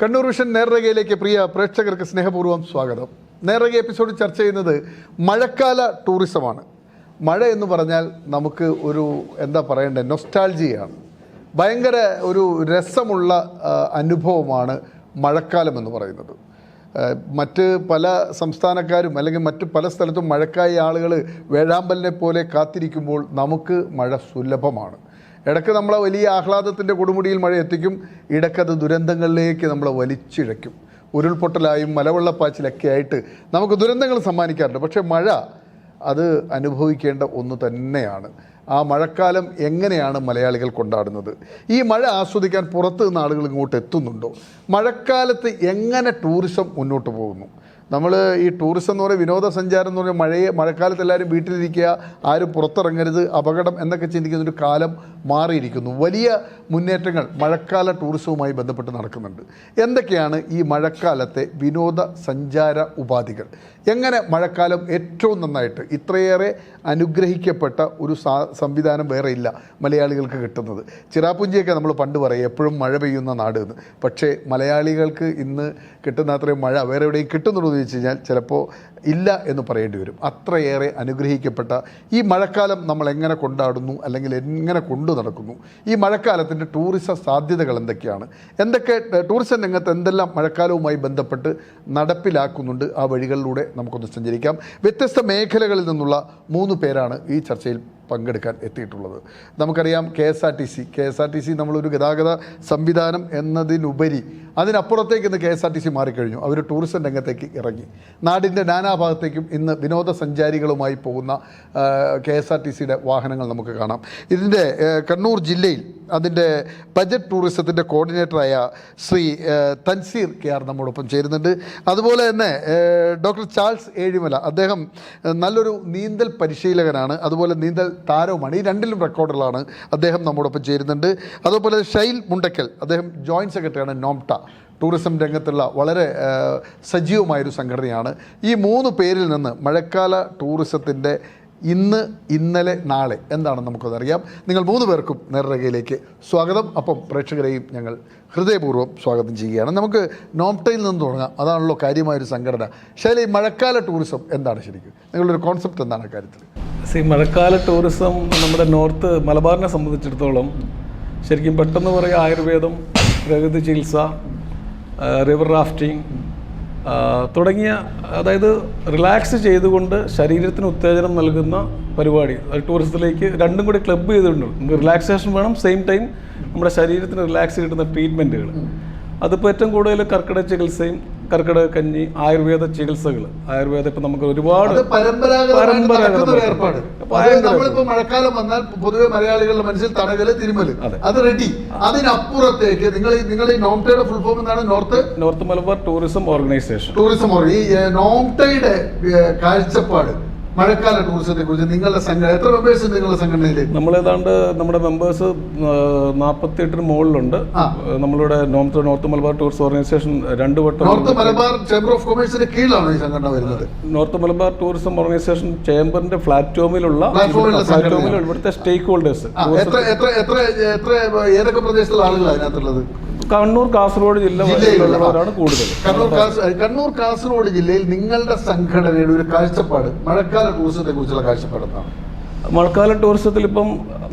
Kannur vision നേർരേഖയിലേക്ക് പ്രിയ പ്രേക്ഷകർക്ക് സ്നേഹപൂർവ്വം സ്വാഗതം. നേർരേഖ എപ്പിസോഡ് ചർച്ച ചെയ്യുന്നത് മഴക്കാല ടൂറിസമാണ്. മഴ എന്ന് പറഞ്ഞാൽ നമുക്ക് ഒരു എന്താ പറയേണ്ടത്, നൊസ്റ്റാൾജിയാണ്. ഭയങ്കര ഒരു രസമുള്ള അനുഭവമാണ് മഴക്കാലം എന്ന് പറയുന്നത്. മറ്റ് പല സംസ്ഥാനക്കാരും അല്ലെങ്കിൽ മറ്റ് പല സ്ഥലത്തും മഴക്കായി ആളുകൾ വേഴാമ്പലിനെ പോലെ കാത്തിരിക്കുമ്പോൾ നമുക്ക് മഴ സുലഭമാണ്. ഇടയ്ക്ക് നമ്മളെ വലിയ ആഹ്ലാദത്തിൻ്റെ കൊടുമുടിയിൽ മഴ എത്തിക്കും, ഇടയ്ക്കത് ദുരന്തങ്ങളിലേക്ക് നമ്മളെ വലിച്ചിഴയ്ക്കും. ഉരുൾപൊട്ടലായും മലവെള്ളപ്പാച്ചിലൊക്കെ ആയിട്ട് നമുക്ക് ദുരന്തങ്ങൾ സമ്മാനിക്കാറുണ്ട്. പക്ഷേ മഴ അത് അനുഭവിക്കേണ്ട ഒന്ന് തന്നെയാണ്. ആ മഴക്കാലം എങ്ങനെയാണ് മലയാളികൾ കൊണ്ടാടുന്നത്? ഈ മഴ ആസ്വദിക്കാൻ പുറത്തു നിന്ന് ആളുകൾ ഇങ്ങോട്ട് എത്തുന്നുണ്ടോ? മഴക്കാലത്ത് എങ്ങനെ ടൂറിസം മുന്നോട്ട് പോകുന്നു? നമ്മൾ ഈ ടൂറിസം എന്ന് പറയുക, വിനോദസഞ്ചാരം എന്ന് പറഞ്ഞാൽ മഴക്കാലത്ത് എല്ലാവരും വീട്ടിലിരിക്കുക, ആരും പുറത്തിറങ്ങരുത്, അപകടം എന്നൊക്കെ ചിന്തിക്കുന്നൊരു കാലം മാറിയിരിക്കുന്നു. വലിയ മുന്നേറ്റങ്ങൾ മഴക്കാല ടൂറിസവുമായി ബന്ധപ്പെട്ട് നടക്കുന്നുണ്ട്. എന്തൊക്കെയാണ് ഈ മഴക്കാലത്തെ വിനോദസഞ്ചാര ഉപാധികൾ? എങ്ങനെ മഴക്കാലം ഏറ്റവും നന്നായിട്ട്, ഇത്രയേറെ അനുഗ്രഹിക്കപ്പെട്ട ഒരു സംവിധാനം വേറെ ഇല്ല മലയാളികൾക്ക് കിട്ടുന്നത്. ചിറാപ്പുഞ്ചിയൊക്കെ നമ്മൾ പണ്ട് പറയും എപ്പോഴും മഴ പെയ്യുന്ന നാട് എന്ന്. പക്ഷേ മലയാളികൾക്ക് ഇന്ന് കിട്ടുന്ന അത്രയും മഴ വേറെ എവിടെയും കിട്ടുന്നുണ്ടോ എന്ന് ചോദിച്ചു കഴിഞ്ഞാൽ ചിലപ്പോൾ ഇല്ല എന്ന് പറയേണ്ടി വരും. അത്രയേറെ അനുഗ്രഹിക്കപ്പെട്ട ഈ മഴക്കാലം നമ്മൾ എങ്ങനെ കൊണ്ടാടുന്നു, അല്ലെങ്കിൽ എങ്ങനെ കൊണ്ടു നടക്കുന്നു? ഈ മഴക്കാലത്തിൻ്റെ ടൂറിസ സാധ്യതകൾ എന്തൊക്കെയാണ്? എന്തൊക്കെ ടൂറിസം രംഗത്ത് എന്തെല്ലാം മഴക്കാലവുമായി ബന്ധപ്പെട്ട് നടപ്പിലാക്കുന്നുണ്ട്? ആ വഴികളിലൂടെ നമുക്കൊന്ന് സഞ്ചരിക്കാം. വ്യത്യസ്ത മേഖലകളിൽ നിന്നുള്ള 3 പേരാണ് ഈ ചർച്ചയിൽ പങ്കെടുക്കാൻ എത്തിയിട്ടുള്ളത്. നമുക്കറിയാം K S R T C നമ്മളൊരു ഗതാഗത സംവിധാനം എന്നതിനുപരി അതിനപ്പുറത്തേക്ക് ഇന്ന് KSRTC മാറിക്കഴിഞ്ഞു. അവർ ടൂറിസം രംഗത്തേക്ക് ഇറങ്ങി. നാടിൻ്റെ നാനാഭാഗത്തേക്കും ഇന്ന് വിനോദസഞ്ചാരികളുമായി പോകുന്ന KSRTCയുടെ വാഹനങ്ങൾ നമുക്ക് കാണാം. ഇതിൻ്റെ കണ്ണൂർ ജില്ലയിൽ അതിൻ്റെ ബജറ്റ് ടൂറിസത്തിൻ്റെ കോർഡിനേറ്ററായ ശ്രീ തൻസീർ KR നമ്മോടൊപ്പം ചേരുന്നുണ്ട്. അതുപോലെ തന്നെ ഡോക്ടർ ചാൾസ് ഏഴിമല, അദ്ദേഹം നല്ലൊരു നീന്തൽ പരിശീലകനാണ്, അതുപോലെ നീന്തൽ താരവുമാണ്. ഈ രണ്ടിലും റെക്കോർഡുകളാണ്. അദ്ദേഹം നമ്മോടൊപ്പം ചേരുന്നുണ്ട്. അതുപോലെ ഷൈൽ മുണ്ടക്കൽ, അദ്ദേഹം ജോയിൻറ്റ് സെക്രട്ടറിയാണ് നോംട്ട, ടൂറിസം രംഗത്തുള്ള വളരെ സജീവമായൊരു സംഘടനയാണ്. ഈ 3 പേരിൽ നിന്ന് മഴക്കാല ടൂറിസത്തിൻ്റെ ഇന്ന്, ഇന്നലെ, നാളെ എന്താണെന്ന് നമുക്കതറിയാം. നിങ്ങൾ 3 പേർക്കും നേർരേഖയിലേക്ക് സ്വാഗതം. അപ്പം പ്രേക്ഷകരെയും ഞങ്ങൾ ഹൃദയപൂർവ്വം സ്വാഗതം ചെയ്യുകയാണ്. നമുക്ക് നോംട്ടയിൽ നിന്ന് തുടങ്ങാം. അതാണല്ലോ കാര്യമായൊരു സംഘടന. ശൈല, ഈ മഴക്കാല ടൂറിസം എന്താണ് ശരിക്കും? നിങ്ങളുടെ ഒരു കോൺസെപ്റ്റ് എന്താണ് കാര്യത്തിൽ? മഴക്കാല ടൂറിസം നമ്മുടെ നോർത്ത് മലബാറിനെ സംബന്ധിച്ചിടത്തോളം ശരിക്കും പെട്ടെന്ന് പറയുക ആയുർവേദം, പ്രകൃതി ചികിത്സ, റിവർ റാഫ്റ്റിംഗ് തുടങ്ങിയ, അതായത് റിലാക്സ് ചെയ്തുകൊണ്ട് ശരീരത്തിന് ഉത്തേജനം നൽകുന്ന പരിപാടി ടൂറിസത്തിലേക്ക് രണ്ടും കൂടി ക്ലബ് ചെയ്തിട്ടുണ്ട്. നമുക്ക് റിലാക്സേഷൻ വേണം, സെയിം ടൈം നമ്മുടെ ശരീരത്തിന് റിലാക്സ് കിട്ടുന്ന ട്രീറ്റ്മെൻറ്റുകൾ. അതിപ്പോൾ ഏറ്റവും കൂടുതൽ കർക്കിടക ചികിത്സയും കർക്കിടക കഞ്ഞി, ആയുർവേദ ചികിത്സകൾ. ആയുർവേദം ഇപ്പം നമുക്ക് ഒരുപാട് മഴക്കാലം വന്നാൽ പൊതുവെ മലയാളികളുടെ മനസ്സിൽ തടകല്, തിരുമല്, അത് റെഡി. അതിനപ്പുറത്തേക്ക് നിങ്ങൾ ഈ നോംട്ടയുടെ ഫുൾ ഫോം എന്താണ്? North Malabar tourism organisation. ഈ നോംട്ടയുടെ കാഴ്ചപ്പാട് മഴക്കാല ടൂറിസത്തെ കുറിച്ച് നിങ്ങളുടെ സംഘടന, എത്ര മെമ്പേഴ്സ് നിങ്ങളുടെ സംഘടനയിൽ? നമ്മളേതാണ്ട് നമ്മുടെ മെമ്പേഴ്സ് 48 മുകളിലുണ്ട്. നമ്മളുടെ നോർത്ത് മലബാർ ടൂറിസം ഓർഗനൈസേഷൻ 2 വട്ടം നോർത്ത് മലബാർ ചേംബർ ഓഫ് കൊമേഴ്സിന്റെ കീഴിലാണ് ഈ സംഘടന വരുന്നത്. നോർത്ത് മലബാർ ടൂറിസം ഓർഗനൈസേഷൻ ചേംബറിന്റെ പ്ലാറ്റ്ഫോമിലുള്ള ഇവിടുത്തെ സ്റ്റേക്ക് ഹോൾഡേഴ്സ്. ഏതൊക്കെ പ്രദേശത്തുള്ള ആളുകളാണ് അതിനകത്തുള്ളത്? കണ്ണൂർ, കാസർഗോഡ് ജില്ലയിലുള്ളവരാണ് കൂടുതൽ. കണ്ണൂർ, കാസർഗോഡ് ജില്ലയിൽ നിങ്ങളുടെ സംഘടനയുടെ ഒരു കാഴ്ചപ്പാട്, മഴക്കാല ടൂറിസത്തെ കുറിച്ചുള്ള കാഴ്ചപ്പാട് എന്താണ്? മഴക്കാല ടൂറിസത്തിൽ ഇപ്പം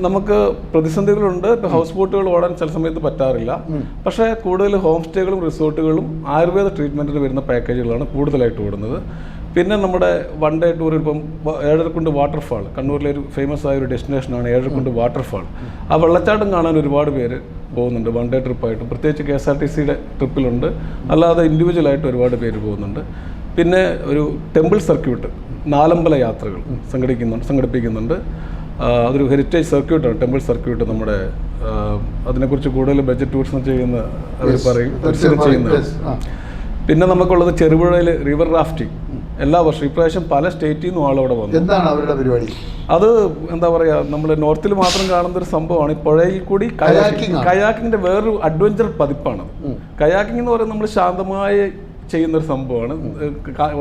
നമുക്ക് പ്രതിസന്ധികളുണ്ട്. ഇപ്പം ഹൗസ് ബോട്ടുകൾ ഓടാൻ ചില സമയത്ത് പറ്റാറില്ല. പക്ഷേ കൂടുതൽ ഹോം സ്റ്റേകളും റിസോർട്ടുകളും ആയുർവേദ ട്രീറ്റ്മെൻറ്റിന് വരുന്ന പാക്കേജുകളാണ് കൂടുതലായിട്ട് ഓടുന്നത്. പിന്നെ നമ്മുടെ 1 ഡേ ടൂർ, ഇപ്പം ഏഴരക്കുണ്ട് വാട്ടർഫാൾ, കണ്ണൂരിലെ ഒരു ഫേമസ് ആയ ഒരു ഡെസ്റ്റിനേഷനാണ് ഏഴരക്കുണ്ട് വാട്ടർഫാൾ. ആ വെള്ളച്ചാട്ടം കാണാൻ ഒരുപാട് പേര് പോകുന്നുണ്ട് 1 ഡേ ട്രിപ്പായിട്ട്. പ്രത്യേകിച്ച് KSRTCയുടെ ട്രിപ്പിലുണ്ട്, അല്ലാതെ ഇൻഡിവിജ്വലായിട്ട് ഒരുപാട് പേര് പോകുന്നുണ്ട്. പിന്നെ ഒരു ടെമ്പിൾ സർക്യൂട്ട്, 4 അമ്പല യാത്രകൾ സംഘടിപ്പിക്കുന്നുണ്ട്. അതൊരു ഹെറിറ്റേജ് സർക്യൂട്ടാണ്, ടെമ്പിൾ സർക്യൂട്ട്. നമ്മുടെ അതിനെക്കുറിച്ച് കൂടുതൽ ബജറ്റ് ടൂറിസം ചെയ്യുന്ന അവർ പറയും ചെയ്യുന്നത്. പിന്നെ നമുക്കുള്ളത് ചെറുപുഴയിൽ റിവർ റാഫ്റ്റിംഗ്. എല്ലാ വർഷവും ഇപ്രാവശ്യം പല സ്റ്റേറ്റിൽ നിന്നും ആളവിടെ വന്നു. എന്താണ് അവരുടെ പരിപാടി? അത് എന്താ പറയുക, നമ്മൾ നോർത്തിൽ മാത്രം കാണുന്ന ഒരു സംഭവമാണ്. ഈ പുഴയിൽ കൂടി കയാക്കിങ്ങിന്റെ വേറൊരു അഡ്വഞ്ചർ പതിപ്പാണ്. കയാക്കിംഗ് എന്ന് പറയുന്നത് നമ്മൾ ശാന്തമായി ചെയ്യുന്നൊരു സംഭവമാണ്.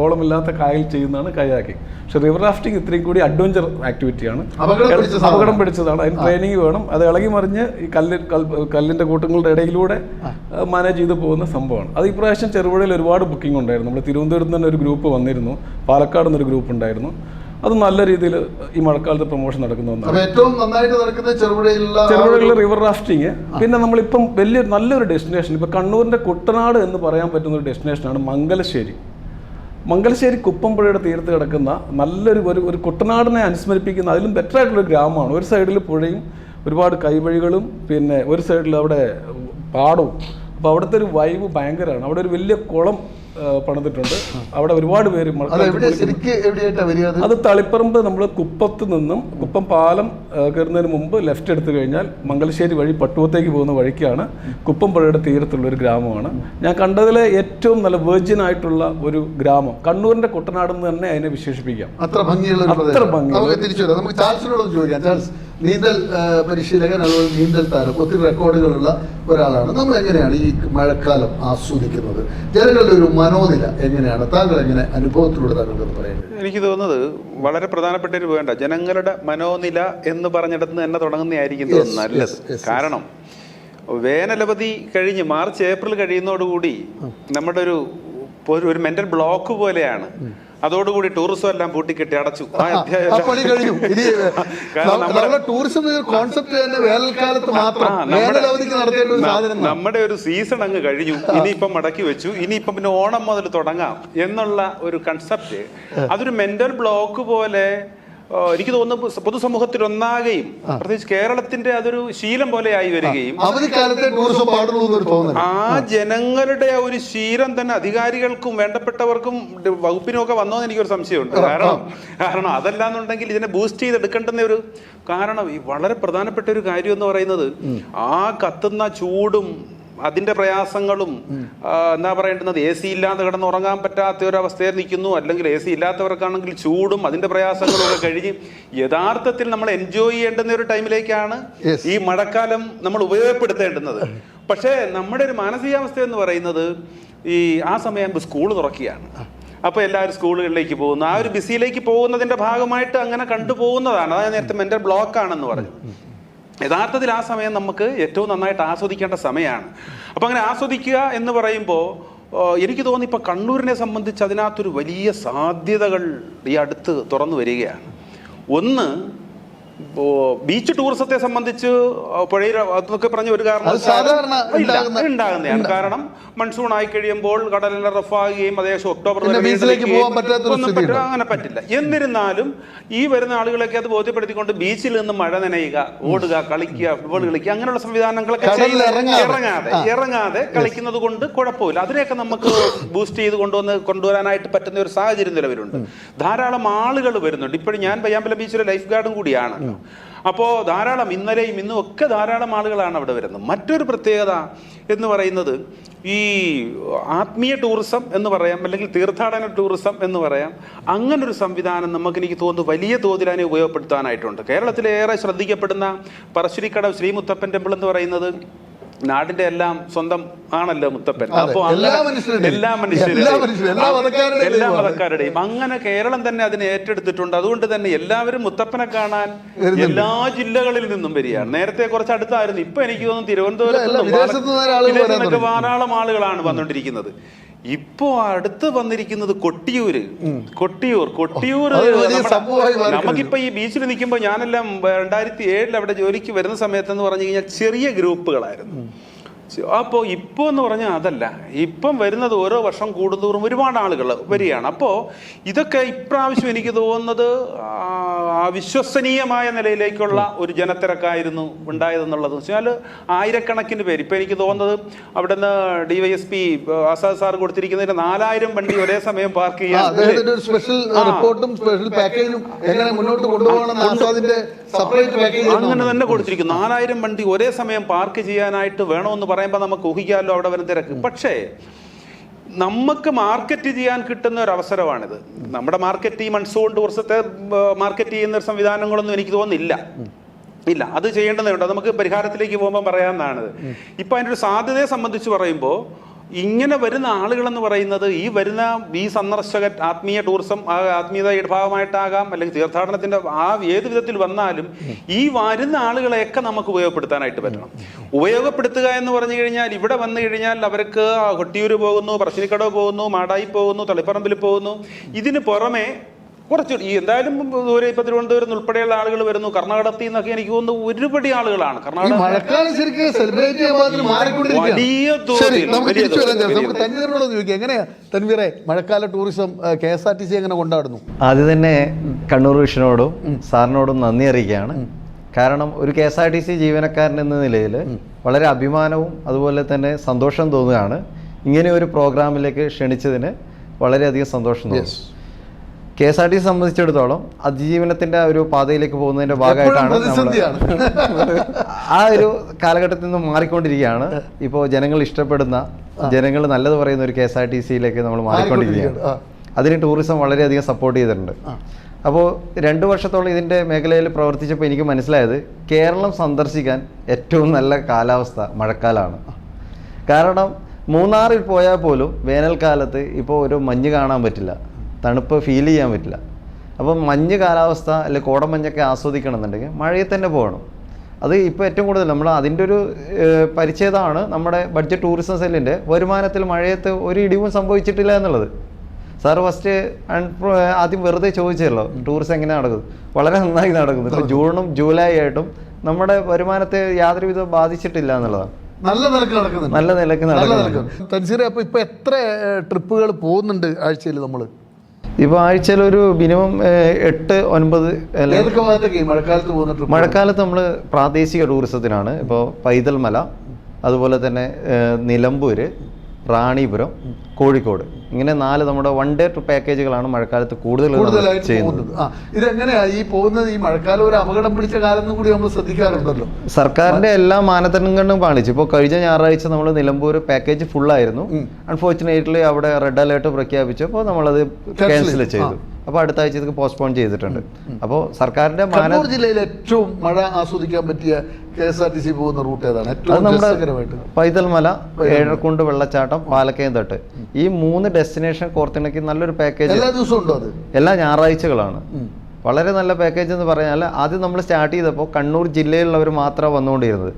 ഓളമില്ലാത്ത കായൽ ചെയ്യുന്നതാണ് കയാക്കിംഗ്. പക്ഷെ റിവർ റാഫ്റ്റിംഗ് ഇത്രയും കൂടി അഡ്വഞ്ചർ ആക്ടിവിറ്റിയാണ്, അപകടം പിടിച്ചതാണ്. അതിന് ട്രെയിനിങ് വേണം. അത് ഇളകി മറിഞ്ഞ് ഈ കല്ലിൻ്റെ കൂട്ടങ്ങളുടെ ഇടയിലൂടെ മാനേജ് ചെയ്ത് പോകുന്ന സംഭവമാണ്. അത് ഇപ്രാവശ്യം ചെറുപുഴയിൽ ഒരുപാട് ബുക്കിംഗ് ഉണ്ടായിരുന്നു. നമ്മൾ തിരുവനന്തപുരത്ത് തന്നെ ഒരു ഗ്രൂപ്പ് വന്നിരുന്നു, പാലക്കാട് നിന്നൊരു ഗ്രൂപ്പ് ഉണ്ടായിരുന്നു. അത് നല്ല രീതിയിൽ ഈ മഴക്കാലത്ത് പ്രൊമോഷൻ നടക്കുന്ന ഒന്നാണ്. ഏറ്റവും നന്നായിട്ട് നടക്കുന്നത് ചെറുപുഴയിലെ റിവർ റാഫ്റ്റിംഗ്. പിന്നെ നമ്മളിപ്പം നല്ലൊരു ഡെസ്റ്റിനേഷൻ, ഇപ്പം കണ്ണൂരിൻ്റെ കുട്ടനാട് എന്ന് പറയാൻ പറ്റുന്ന ഒരു ഡെസ്റ്റിനേഷനാണ് മംഗലശ്ശേരി. മംഗലശ്ശേരി കുപ്പംപുഴയുടെ തീരത്ത് കിടക്കുന്ന നല്ലൊരു ഒരു കുട്ടനാടിനെ അനുസ്മരിപ്പിക്കുന്ന അതിലും ബെറ്റർ ആയിട്ടുള്ളൊരു ഗ്രാമമാണ്. ഒരു സൈഡിൽ പുഴയും ഒരുപാട് കൈവഴികളും, പിന്നെ ഒരു സൈഡിൽ അവിടെ പാടവും. അപ്പോൾ അവിടുത്തെ ഒരു വൈബ് ഭയങ്കരമാണ്. അവിടെ ഒരു വലിയ കുളം പണിതിട്ടുണ്ട്. അവിടെ ഒരുപാട് പേര് അത് തളിപ്പറമ്പ്, നമ്മൾ കുപ്പത്ത് നിന്നും കുപ്പം പാലം കയറുന്നതിന് മുമ്പ് ലെഫ്റ്റ് എടുത്തു കഴിഞ്ഞാൽ മംഗലശ്ശേരി വഴി പട്ടുവത്തേക്ക് പോകുന്ന വഴിക്കാണ് കുപ്പം പുഴയുടെ തീരത്തുള്ള ഒരു ഗ്രാമമാണ്. ഞാൻ കണ്ടതിലെ ഏറ്റവും നല്ല വെർജിൻ ആയിട്ടുള്ള ഒരു ഗ്രാമം. കണ്ണൂരിന്റെ കുട്ടനാട് എന്ന് തന്നെ അതിനെ വിശേഷിപ്പിക്കാം. അത്ര ഭംഗിയുള്ള നീന്തൽ പരിശീലകൻ, അതുപോലെ നീന്തൽ താരം, ഒത്തിരി റെക്കോർഡുകളുള്ള ഒരാളാണ്. നമ്മൾ എങ്ങനെയാണ് ഈ മഴക്കാലം ആസ്വദിക്കുന്നത്? ജനങ്ങളുടെ ഒരു മനോനില എങ്ങനെയാണ്? താങ്കൾ എങ്ങനെ അനുഭവത്തിലൂടെ താങ്കൾക്ക് പറയുന്നത്? എനിക്ക് തോന്നുന്നത് വളരെ പ്രധാനപ്പെട്ട ഒരു വേണ്ട ജനങ്ങളുടെ മനോനില എന്ന് പറഞ്ഞിടത്ത് തന്നെ തുടങ്ങുന്നതായിരിക്കും നല്ലത്. കാരണം വേനലവധി കഴിഞ്ഞ് മാർച്ച് ഏപ്രിൽ കഴിയുന്നതോടുകൂടി നമ്മുടെ ഒരു മെന്റൽ ബ്ലോക്ക് പോലെയാണ്. അതോടുകൂടി ടൂറിസം എല്ലാം പൂട്ടിക്കെട്ടി അടച്ചു. നമ്മുടെ ഒരു സീസൺ അങ്ങ് കഴിഞ്ഞു, ഇനിയിപ്പം മടക്കി വെച്ചു, ഇനിയിപ്പം പിന്നെ ഓണം മുതൽ തുടങ്ങാം എന്നുള്ള ഒരു കൺസെപ്റ്റ്, അതൊരു മെന്റൽ ബ്ലോക്ക് പോലെ എനിക്ക് തോന്നുന്നു പൊതുസമൂഹത്തിൽ ഒന്നാകെയും പ്രത്യേകിച്ച് കേരളത്തിന്റെ അതൊരു ശീലം പോലെ ആയി വരികയും ആ ജനങ്ങളുടെ ആ ഒരു ശീലം തന്നെ അധികാരികൾക്കും വേണ്ടപ്പെട്ടവർക്കും വകുപ്പിനും ഒക്കെ വന്നോന്ന് എനിക്കൊരു സംശയമുണ്ട്. കാരണം അതല്ലാന്നുണ്ടെങ്കിൽ ഇതിനെ ബൂസ്റ്റ് ചെയ്തെടുക്കേണ്ടുന്ന ഒരു കാരണം ഈ വളരെ പ്രധാനപ്പെട്ട ഒരു കാര്യം എന്ന് പറയുന്നത് ആ കത്തുന്ന ചൂടും അതിന്റെ പ്രയാസങ്ങളും എന്താ പറയേണ്ടുന്നത്, എ സി ഇല്ലാതെ കിടന്നുറങ്ങാൻ പറ്റാത്ത ഒരവസ്ഥയിൽ നിൽക്കുന്നു, അല്ലെങ്കിൽ എ സി ഇല്ലാത്തവർക്കാണെങ്കിൽ ചൂടും അതിന്റെ പ്രയാസങ്ങളും ഒക്കെ കഴിഞ്ഞ് യഥാർത്ഥത്തിൽ നമ്മൾ എൻജോയ് ചെയ്യേണ്ടുന്ന ഒരു ടൈമിലേക്കാണ് ഈ മഴക്കാലം നമ്മൾ ഉപയോഗപ്പെടുത്തേണ്ടുന്നത്. പക്ഷേ നമ്മുടെ ഒരു മാനസികാവസ്ഥ എന്ന് പറയുന്നത് ആ സമയം സ്കൂൾ തുറക്കുകയാണ്. അപ്പോൾ എല്ലാവരും സ്കൂളുകളിലേക്ക് പോകുന്നു. ആ ഒരു ബിസിയിലേക്ക് പോകുന്നതിന്റെ ഭാഗമായിട്ട് അങ്ങനെ കണ്ടുപോകുന്നതാണ്. അതായത് നേരത്തെ മെന്റൽ ബ്ലോക്ക് ആണെന്ന് പറഞ്ഞു. യഥാർത്ഥത്തിൽ ആ സമയം നമുക്ക് ഏറ്റവും നന്നായിട്ട് ആസ്വദിക്കേണ്ട സമയമാണ്. അപ്പം അങ്ങനെ ആസ്വദിക്കുക എന്ന് പറയുമ്പോൾ എനിക്ക് തോന്നി ഇപ്പോൾ കണ്ണൂരിനെ സംബന്ധിച്ച് അതിനകത്തൊരു വലിയ സാധ്യതകൾ ഈ അടുത്ത് തുറന്നു വരികയാണ്. ഒന്ന്, ബീച്ച് ടൂറിസത്തെ സംബന്ധിച്ച് പുഴയിൽ അതൊക്കെ പറഞ്ഞ ഒരു കാരണം ഉണ്ടാകുന്നതാണ്. കാരണം മൺസൂൺ ആയി കഴിയുമ്പോൾ കടലെല്ലാം റഫാകുകയും ഏകദേശം ഒക്ടോബർ അങ്ങനെ പറ്റില്ല. എന്നിരുന്നാലും ഈ വരുന്ന ആളുകളൊക്കെ അത് ബോധ്യപ്പെടുത്തിക്കൊണ്ട് ബീച്ചിൽ നിന്ന് മഴ നനയുക, ഓടുക, കളിക്കുക, ഫുട്ബോൾ കളിക്കുക, അങ്ങനെയുള്ള സംവിധാനങ്ങളൊക്കെ ഇറങ്ങാതെ കളിക്കുന്നത് കൊണ്ട് കുഴപ്പമില്ല. അതിനെയൊക്കെ നമുക്ക് ബൂസ്റ്റ് ചെയ്ത് കൊണ്ടുവരാനായിട്ട് പറ്റുന്ന ഒരു സാഹചര്യം നിലവിലുണ്ട്. ധാരാളം ആളുകൾ വരുന്നുണ്ട്. ഇപ്പോഴും ഞാൻ പയ്യാമ്പലം ബീച്ചിലെ ലൈഫ് ഗാർഡും കൂടിയാണ്. അപ്പോൾ ധാരാളം ഇന്നലെയും ഇന്നും ഒക്കെ ധാരാളം ആളുകളാണ് അവിടെ വരുന്നത്. മറ്റൊരു പ്രത്യേകത എന്ന് പറയുന്നത് ഈ ആത്മീയ ടൂറിസം എന്ന് പറയാം, അല്ലെങ്കിൽ തീർത്ഥാടന ടൂറിസം എന്ന് പറയാം. അങ്ങനൊരു സംവിധാനം എനിക്ക് തോന്നുന്നു വലിയ തോതിൽ അതിനെ ഉപയോഗപ്പെടുത്താനായിട്ടുണ്ട്. കേരളത്തിലേറെ ശ്രദ്ധിക്കപ്പെടുന്ന പറശ്ശിനിക്കടവ് ശ്രീ മുത്തപ്പൻ ടെമ്പിൾ എന്ന് പറയുന്നത് നാടിന്റെ എല്ലാം സ്വന്തം ആണല്ലോ മുത്തപ്പൻ. അപ്പോൾ എല്ലാ മതക്കാരുടെയും അങ്ങനെ കേരളം തന്നെ അതിനെ ഏറ്റെടുത്തിട്ടുണ്ട്. അതുകൊണ്ട് തന്നെ എല്ലാവരും മുത്തപ്പനെ കാണാൻ എല്ലാ ജില്ലകളിൽ നിന്നും വരികയാണ്. നേരത്തെ കുറച്ച് അടുത്തായിരുന്നു. ഇപ്പൊ എനിക്ക് തോന്നുന്നു തിരുവനന്തപുരത്ത് ധാരാളം ആളുകളാണ് വന്നുകൊണ്ടിരിക്കുന്നത്. ഇപ്പോ അടുത്ത് വന്നിരിക്കുന്നത് കൊട്ടിയൂർ. നമുക്കിപ്പോ ഈ ബീച്ചിൽ നിൽക്കുമ്പോൾ ഞാനെല്ലാം 2007 അവിടെ ജോലിക്ക് വരുന്ന സമയത്തെന്ന് പറഞ്ഞു കഴിഞ്ഞാൽ ചെറിയ ഗ്രൂപ്പുകളായിരുന്നു. അപ്പോൾ ഇപ്പോൾ എന്ന് പറഞ്ഞാൽ അതല്ല. ഇപ്പം വരുന്നത് ഓരോ വർഷം കൂടുന്തോറും ഒരുപാട് ആളുകൾ വരികയാണ്. അപ്പോൾ ഇതൊക്കെ ഇപ്രാവശ്യം എനിക്ക് തോന്നുന്നത് അവിശ്വസനീയമായ നിലയിലേക്കുള്ള ഒരു ജനത്തിരക്കായിരുന്നു ഉണ്ടായതെന്നുള്ളത് വെച്ചാൽ ആയിരക്കണക്കിന് പേര്. ഇപ്പം എനിക്ക് തോന്നുന്നത് അവിടെ നിന്ന് DYSP ആസാദ് സാർ കൊടുത്തിരിക്കുന്നതിന് 4000 വണ്ടി ഒരേ സമയം പാർക്ക് ചെയ്യാൻ അങ്ങനെ തന്നെ കൊടുത്തിരിക്കുന്നു. 4000 വണ്ടി ഒരേ സമയം പാർക്ക് ചെയ്യാനായിട്ട് വേണമെന്ന് പറയുമ്പോൾ നമുക്ക് ഊഹിക്കാമല്ലോ അവിടെ വരുന്ന തിരക്ക്. പക്ഷേ നമുക്ക് മാർക്കറ്റ് ചെയ്യാൻ കിട്ടുന്ന ഒരു അവസരമാണിത്. നമ്മുടെ മാർക്കറ്റ് ഈ മൺസൂൺ ടൂറിസത്തെ മാർക്കറ്റ് ചെയ്യുന്ന സംവിധാനങ്ങളൊന്നും എനിക്ക് തോന്നുന്നില്ല. അത് ചെയ്യേണ്ടതുണ്ട്. നമുക്ക് പരിഹാരത്തിലേക്ക് പോകുമ്പോൾ പറയാവുന്നതാണിത്. ഇപ്പം അതിൻ്റെ ഒരു സാധ്യതയെ സംബന്ധിച്ച് പറയുമ്പോൾ ഇങ്ങനെ വരുന്ന ആളുകളെന്ന് പറയുന്നത് ഈ സന്ദർശകർ ആത്മീയ ടൂറിസം ആത്മീയതയുടെ ഭാഗമായിട്ടാകാം, അല്ലെങ്കിൽ തീർത്ഥാടനത്തിന്റെ ഏത് വിധത്തിൽ വന്നാലും ഈ വരുന്ന ആളുകളെയൊക്കെ നമുക്ക് ഉപയോഗപ്പെടുത്താനായിട്ട് പറ്റണം. ഉപയോഗപ്പെടുത്തുക എന്ന് പറഞ്ഞു കഴിഞ്ഞാൽ ഇവിടെ വന്നു കഴിഞ്ഞാൽ അവർക്ക് കൊട്ടിയൂർ പോകുന്നു, പറശ്ശിനിക്കടവ് പോകുന്നു, മാടായി പോകുന്നു, തളിപ്പറമ്പിൽ പോകുന്നു. ഇതിന് പുറമെ കുറച്ച് എന്തായാലും ഇപ്പൊ തിരുവനന്തപുരം ഉൾപ്പെടെയുള്ള ആളുകൾ വരുന്നു. കർണാടകത്തിൽ നിന്നൊക്കെ എനിക്ക് തോന്നുന്നു ഒരുപടി ആളുകളാണ്. എങ്ങനെയാ തൻവീറെ മഴക്കാല ടൂറിസം KSRTC എങ്ങനെ കൊണ്ടാടുന്നു? ആദ്യം തന്നെ കണ്ണൂർ വിഷനോടും സാറിനോടും നന്ദി അറിയിക്കുകയാണ്. കാരണം ഒരു KSRTC ജീവനക്കാരൻ എന്ന നിലയിൽ വളരെ അഭിമാനവും അതുപോലെ തന്നെ സന്തോഷം തോന്നുകയാണ്. ഇങ്ങനെ ഒരു പ്രോഗ്രാമിലേക്ക് ക്ഷണിച്ചതിന് വളരെയധികം സന്തോഷം തോന്നുന്നു. KSRTC സംബന്ധിച്ചിടത്തോളം അതിജീവനത്തിന്റെ ഒരു പാതയിലേക്ക് പോകുന്നതിന്റെ ഭാഗമായിട്ടാണ് ആ ഒരു കാലഘട്ടത്തിൽ നിന്ന് മാറിക്കൊണ്ടിരിക്കുകയാണ്. ഇപ്പോൾ ജനങ്ങൾ ഇഷ്ടപ്പെടുന്ന, ജനങ്ങൾ നല്ലത് പറയുന്ന ഒരു KSRTCയിലേക്ക് നമ്മൾ മാറിക്കൊണ്ടിരിക്കുകയാണ്. അതിന് ടൂറിസം വളരെയധികം സപ്പോർട്ട് ചെയ്തിട്ടുണ്ട്. അപ്പോൾ 2 വർഷത്തോളം ഇതിൻ്റെ മേഖലയിൽ പ്രവർത്തിച്ചപ്പോൾ എനിക്ക് മനസ്സിലായത് കേരളം സന്ദർശിക്കാൻ ഏറ്റവും നല്ല കാലാവസ്ഥ മഴക്കാലമാണ്. കാരണം മൂന്നാറിൽ പോയാൽ പോലും വേനൽക്കാലത്ത് ഇപ്പോൾ ഒരു മഞ്ഞ് കാണാൻ പറ്റില്ല, തണുപ്പ് ഫീൽ ചെയ്യാൻ പറ്റില്ല. അപ്പം മഞ്ഞ് കാലാവസ്ഥ അല്ലെങ്കിൽ കോടമഞ്ഞൊക്കെ ആസ്വദിക്കണമെന്നുണ്ടെങ്കിൽ മഴയിൽ തന്നെ പോകണം. അത് ഇപ്പോൾ ഏറ്റവും കൂടുതൽ നമ്മൾ അതിൻ്റെ ഒരു പരിച്ഛേദമാണ് നമ്മുടെ ബഡ്ജറ്റ് ടൂറിസം സെല്ലിൻ്റെ വരുമാനത്തിൽ മഴയത്ത് ഒരു ഇടിവും സംഭവിച്ചിട്ടില്ല എന്നുള്ളത്. സാറ് ഫസ്റ്റ് ആദ്യം വെറുതെ ചോദിച്ചല്ലോ ടൂറിസം എങ്ങനെ നടക്കുന്നു. വളരെ നന്നായി നടക്കുന്നു. ഇപ്പോൾ ജൂണും ജൂലൈ ആയിട്ടും നമ്മുടെ വരുമാനത്തെ യാതൊരുവിധ ബാധിച്ചിട്ടില്ല എന്നുള്ളതാണ്. നല്ല നിലക്ക് നടക്കുന്നുണ്ട്. നല്ല നിലക്ക് നടക്കുന്നു. തൻസീറെ, അപ്പോൾ ഇപ്പോൾ എത്ര ട്രിപ്പുകൾ പോകുന്നുണ്ട് ആഴ്ചയിൽ നമ്മൾ? ഇപ്പോൾ ആഴ്ചയിൽ ഒരു മിനിമം 8-9. മഴക്കാലത്ത് പോകുന്ന ട്രിപ്പ്? മഴക്കാലത്ത് നമ്മൾ പ്രാദേശിക ടൂറിസത്തിനാണ്. ഇപ്പോൾ പൈതൽ മല, അതുപോലെ തന്നെ നിലമ്പൂർ, റാണിപുരം, കോഴിക്കോട്, ഇങ്ങനെ 4 നമ്മുടെ 1 ഡേ ട്രിപ്പ് പാക്കേജുകളാണ് മഴക്കാലത്ത് കൂടുതലായിട്ട് ചെയ്യുന്നത്. ഇതെങ്ങനെയാ ഈ പോകുന്നത്? ഈ മഴക്കാലം ഒരു അപകടം പിടിച്ച കാലം കൂടി നമ്മൾ ശ്രദ്ധിക്കാറുണ്ടല്ലോ. സർക്കാരിന്റെ എല്ലാ മാനദണ്ഡങ്ങളും പാലിച്ചു. ഇപ്പോൾ കഴിഞ്ഞ ഞായറാഴ്ച നമ്മൾ നിലമ്പൂർ പാക്കേജ് ഫുള്ളായിരുന്നു. അൺഫോർച്ചുനേറ്റ്ലി അവിടെ റെഡ് അലേർട്ട് പ്രഖ്യാപിച്ചപ്പോൾ നമ്മളത് ക്യാൻസൽ ചെയ്തു. അപ്പോൾ അടുത്ത ആഴ്ചക്ക് പോസ്റ്റ്പോൺ ചെയ്തിട്ടുണ്ട്. അപ്പോൾ സർക്കാരിന്റെ കണ്ണൂർ ജില്ലയിൽ ഏറ്റവും മഴ ആസ്വദിക്കാൻ പറ്റിയ KSRTC പോകുന്ന റൂട്ട് ഏതാണ്? അത് നമ്മുടെ പൈതൽമല, ഏഴരക്കുണ്ട് വെള്ളച്ചാട്ടം, പാലക്കയം തട്ട്, ഈ 3 ഡെസ്റ്റിനേഷൻ കോർത്തിണക്കി നല്ലൊരു പാക്കേജ്. എല്ലാ ദിവസവും ഉണ്ടോ അത്? എല്ലാ ഞായറാഴ്ചകളാണ്. വളരെ നല്ല പാക്കേജ് എന്ന് പറഞ്ഞാൽ ആദ്യം നമ്മൾ സ്റ്റാർട്ട് ചെയ്തപ്പോൾ കണ്ണൂർ ജില്ലയിലുള്ളവർ മാത്രമാണ് വന്നുകൊണ്ടിരുന്നത്.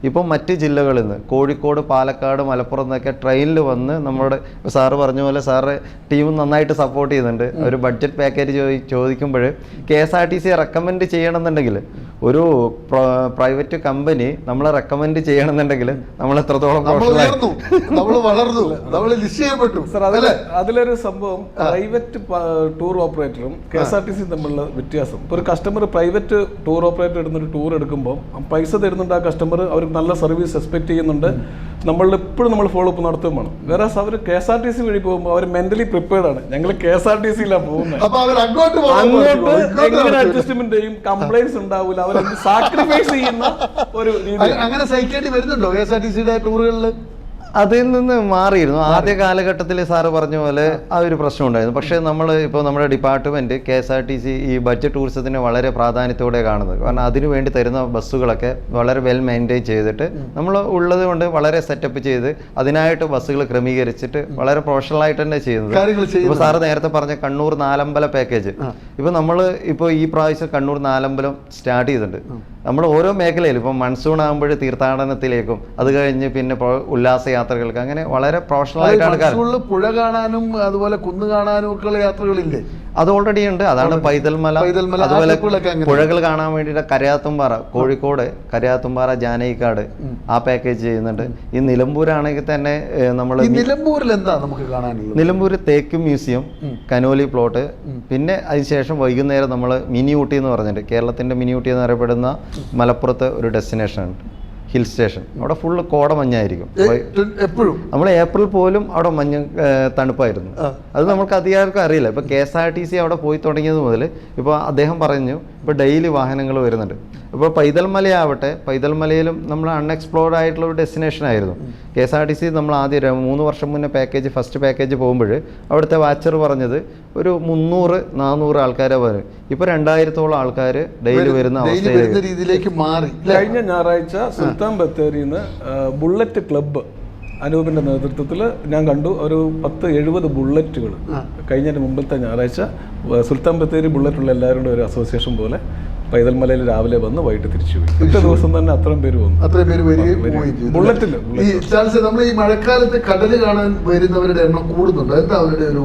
ഇപ്പം മറ്റ് ജില്ലകളിൽ നിന്ന് കോഴിക്കോട്, പാലക്കാട്, മലപ്പുറം എന്നൊക്കെ ട്രെയിനിൽ വന്ന് നമ്മുടെ സാറ് പറഞ്ഞ പോലെ സാറ് ടീം നന്നായിട്ട് സപ്പോർട്ട് ചെയ്യുന്നുണ്ട്. ഒരു ബഡ്ജറ്റ് പാക്കേജ് ചോദിക്കുമ്പോൾ KSRTC റെക്കമെൻഡ് ചെയ്യണമെന്നുണ്ടെങ്കിൽ ഒരു പ്രൈവറ്റ് കമ്പനി നമ്മളെ റെക്കമെൻഡ് ചെയ്യണമെന്നുണ്ടെങ്കിൽ നമ്മൾ എത്രത്തോളം അതിലൊരു സംഭവം പ്രൈവറ്റ് ടൂർ ഓപ്പറേറ്ററും KSRTC തമ്മിലുള്ള വ്യത്യാസം. ഇപ്പോൾ ഒരു കസ്റ്റമർ പ്രൈവറ്റ് ടൂർ ഓപ്പറേറ്റർ ഇടുന്നൊരു ടൂർ എടുക്കുമ്പോൾ പൈസ തരുന്നുണ്ട് ആ കസ്റ്റമർ, അവർ നല്ല സർവീസ് എക്സ്പെക്ട് ചെയ്യുന്നുണ്ട്, എപ്പോഴും നമ്മൾ ഫോളോ അപ്പ് നടത്തുകയും വേണം. വേറെ അവർ KSRTC വഴി പോകുമ്പോൾ അവർ മെന്റലി പ്രിപ്പയർഡ് ആണ്. ഞങ്ങൾ KSRTCയിലാണ് പോകുന്നത്, അങ്ങോട്ട് എങ്ങനെ അഡ്ജസ്റ്റ്മെന്റ് ചെയ്യും, കംപ്ലൈൻസ് ഉണ്ടാവില്ല, അവർ സാക്രിഫൈസ് ചെയ്യുന്ന ഒരു രീതി. അങ്ങനെ സഹിക്കേണ്ടി വരുന്നുണ്ടോ KSRTCയുടെ ടൂറുകളിൽ? അതിൽ നിന്ന് മാറിയിരുന്നു. ആദ്യ കാലഘട്ടത്തിൽ സാറ് പറഞ്ഞ പോലെ ആ ഒരു പ്രശ്നം ഉണ്ടായിരുന്നു. പക്ഷേ നമ്മൾ ഇപ്പോൾ നമ്മുടെ ഡിപ്പാർട്ട്മെൻറ്റ് KSRTC ഈ ബഡ്ജറ്റ് ടൂറിസത്തിന് വളരെ പ്രാധാന്യത്തോടെ കാണുന്നത്. കാരണം അതിനു വേണ്ടി തരുന്ന ബസ്സുകളൊക്കെ വളരെ വെൽ മെയിൻറ്റെയിൻ ചെയ്തിട്ട് നമ്മൾ ഉള്ളത് കൊണ്ട് വളരെ സെറ്റപ്പ് ചെയ്ത് അതിനായിട്ട് ബസ്സുകൾ ക്രമീകരിച്ചിട്ട് വളരെ പ്രൊഫഷണലായിട്ട് തന്നെ ചെയ്യുന്നത്. ഇപ്പോൾ സാറ് നേരത്തെ പറഞ്ഞ കണ്ണൂർ നാലമ്പല പാക്കേജ്, ഇപ്പോൾ നമ്മൾ ഇപ്പോൾ ഈ പ്രാവശ്യം കണ്ണൂർ നാലമ്പലം സ്റ്റാർട്ട് ചെയ്തിട്ടുണ്ട്. നമ്മൾ ഓരോ മേഖലയിലും ഇപ്പം മൺസൂൺ ആകുമ്പോൾ തീർത്ഥാടനത്തിലേക്കും അത് കഴിഞ്ഞ് പിന്നെ ഉല്ലാസയാത്രകൾക്ക് അങ്ങനെ വളരെ പ്രൊഫഷണലായിട്ടാണ്. പുഴ കാണാനും അതുപോലെ കുന്ന് കാണാനും ഒക്കെയുള്ള യാത്രകളില്ലേ? അത് ഓൾറെഡി ഉണ്ട്. അതാണ് പൈതൽമല. അതുപോലെ പുഴകൾ കാണാൻ വേണ്ടിയിട്ട് കരയാത്തുംപാറ, കോഴിക്കോട് കരയാത്തുംപാറ, ജാനകിക്കാട് ആ പാക്കേജ് ചെയ്യുന്നുണ്ട്. ഈ നിലമ്പൂരാണെങ്കിൽ തന്നെ നമ്മൾ നിലമ്പൂരിൽ എന്താ നമുക്ക് കാണാനുള്ളത്? നിലമ്പൂർ തേക്ക് മ്യൂസിയം, കനോലി പ്ലോട്ട്, പിന്നെ അതിനുശേഷം വൈകുന്നേരം നമ്മൾ മിനി ഊട്ടി എന്ന് പറഞ്ഞിട്ട് കേരളത്തിന്റെ മിനി ഊട്ടി എന്ന് അറിയപ്പെടുന്ന മലപ്പുറത്ത് ഒരു ഡെസ്റ്റിനേഷൻ ഉണ്ട്, ഹിൽ സ്റ്റേഷൻ. അവിടെ ഫുള്ള് കോടമഞ്ഞായിരിക്കും എപ്പോഴും. നമ്മൾ ഏപ്രിൽ പോലും അവിടെ മഞ്ഞ് തണുപ്പായിരുന്നു. അത് നമുക്ക് അധികാർക്കും അറിയില്ല. ഇപ്പോൾ KSRTC അവിടെ പോയി തുടങ്ങിയത് മുതൽ ഇപ്പോൾ അദ്ദേഹം പറഞ്ഞു ഇപ്പോൾ ഡെയിലി വാഹനങ്ങൾ വരുന്നുണ്ട്. ഇപ്പോൾ പൈതൽമലയാവട്ടെ, പൈതൽമലയിലും നമ്മൾ അൺഎക്സ്പ്ലോർഡ് ആയിട്ടുള്ള ഒരു ഡെസ്റ്റിനേഷൻ ആയിരുന്നു. KSRTC നമ്മൾ ആദ്യം 3 വർഷം മുന്നേ ഫസ്റ്റ് പാക്കേജ് പോകുമ്പോൾ അവിടുത്തെ വാച്ചർ പറഞ്ഞത് ഒരു 300-400 ആൾക്കാരെ വരും. ഇപ്പോൾ 2000-ഓളം ആൾക്കാർ ഡെയിലി വരുന്ന അവസ്ഥയിലേക്ക് മാറി. കഴിഞ്ഞ ഞായറാഴ്ച സുൽത്താൻ ബത്തേരിയിൽ നിന്ന് ബുള്ളറ്റ് ക്ലബ്ബ് അനൂപിൻ്റെ നേതൃത്വത്തിൽ ഞാൻ കണ്ടു ഒരു 10-70 ബുള്ളറ്റുകൾ കഴിഞ്ഞതിന് മുമ്പത്തെ ഞായറാഴ്ച സുൽത്താൻ ബത്തേരി ബുള്ളറ്റുള്ള എല്ലാവരുടെ ഒരു അസോസിയേഷൻ പോലെ പൈതൽമലയിൽ രാവിലെ വന്ന് വൈകിട്ട് തിരിച്ചു പോയി. ഒറ്റ ദിവസം തന്നെ അത്രയും പേര് വന്നു. അത്രയും പേര് ബുള്ളറ്റിൽ. നമ്മൾ ഈ മഴക്കാലത്ത് കടല് കാണാൻ വരുന്നവരുടെ എണ്ണം കൂടുന്നുണ്ടോ? എന്താ അവരുടെ ഒരു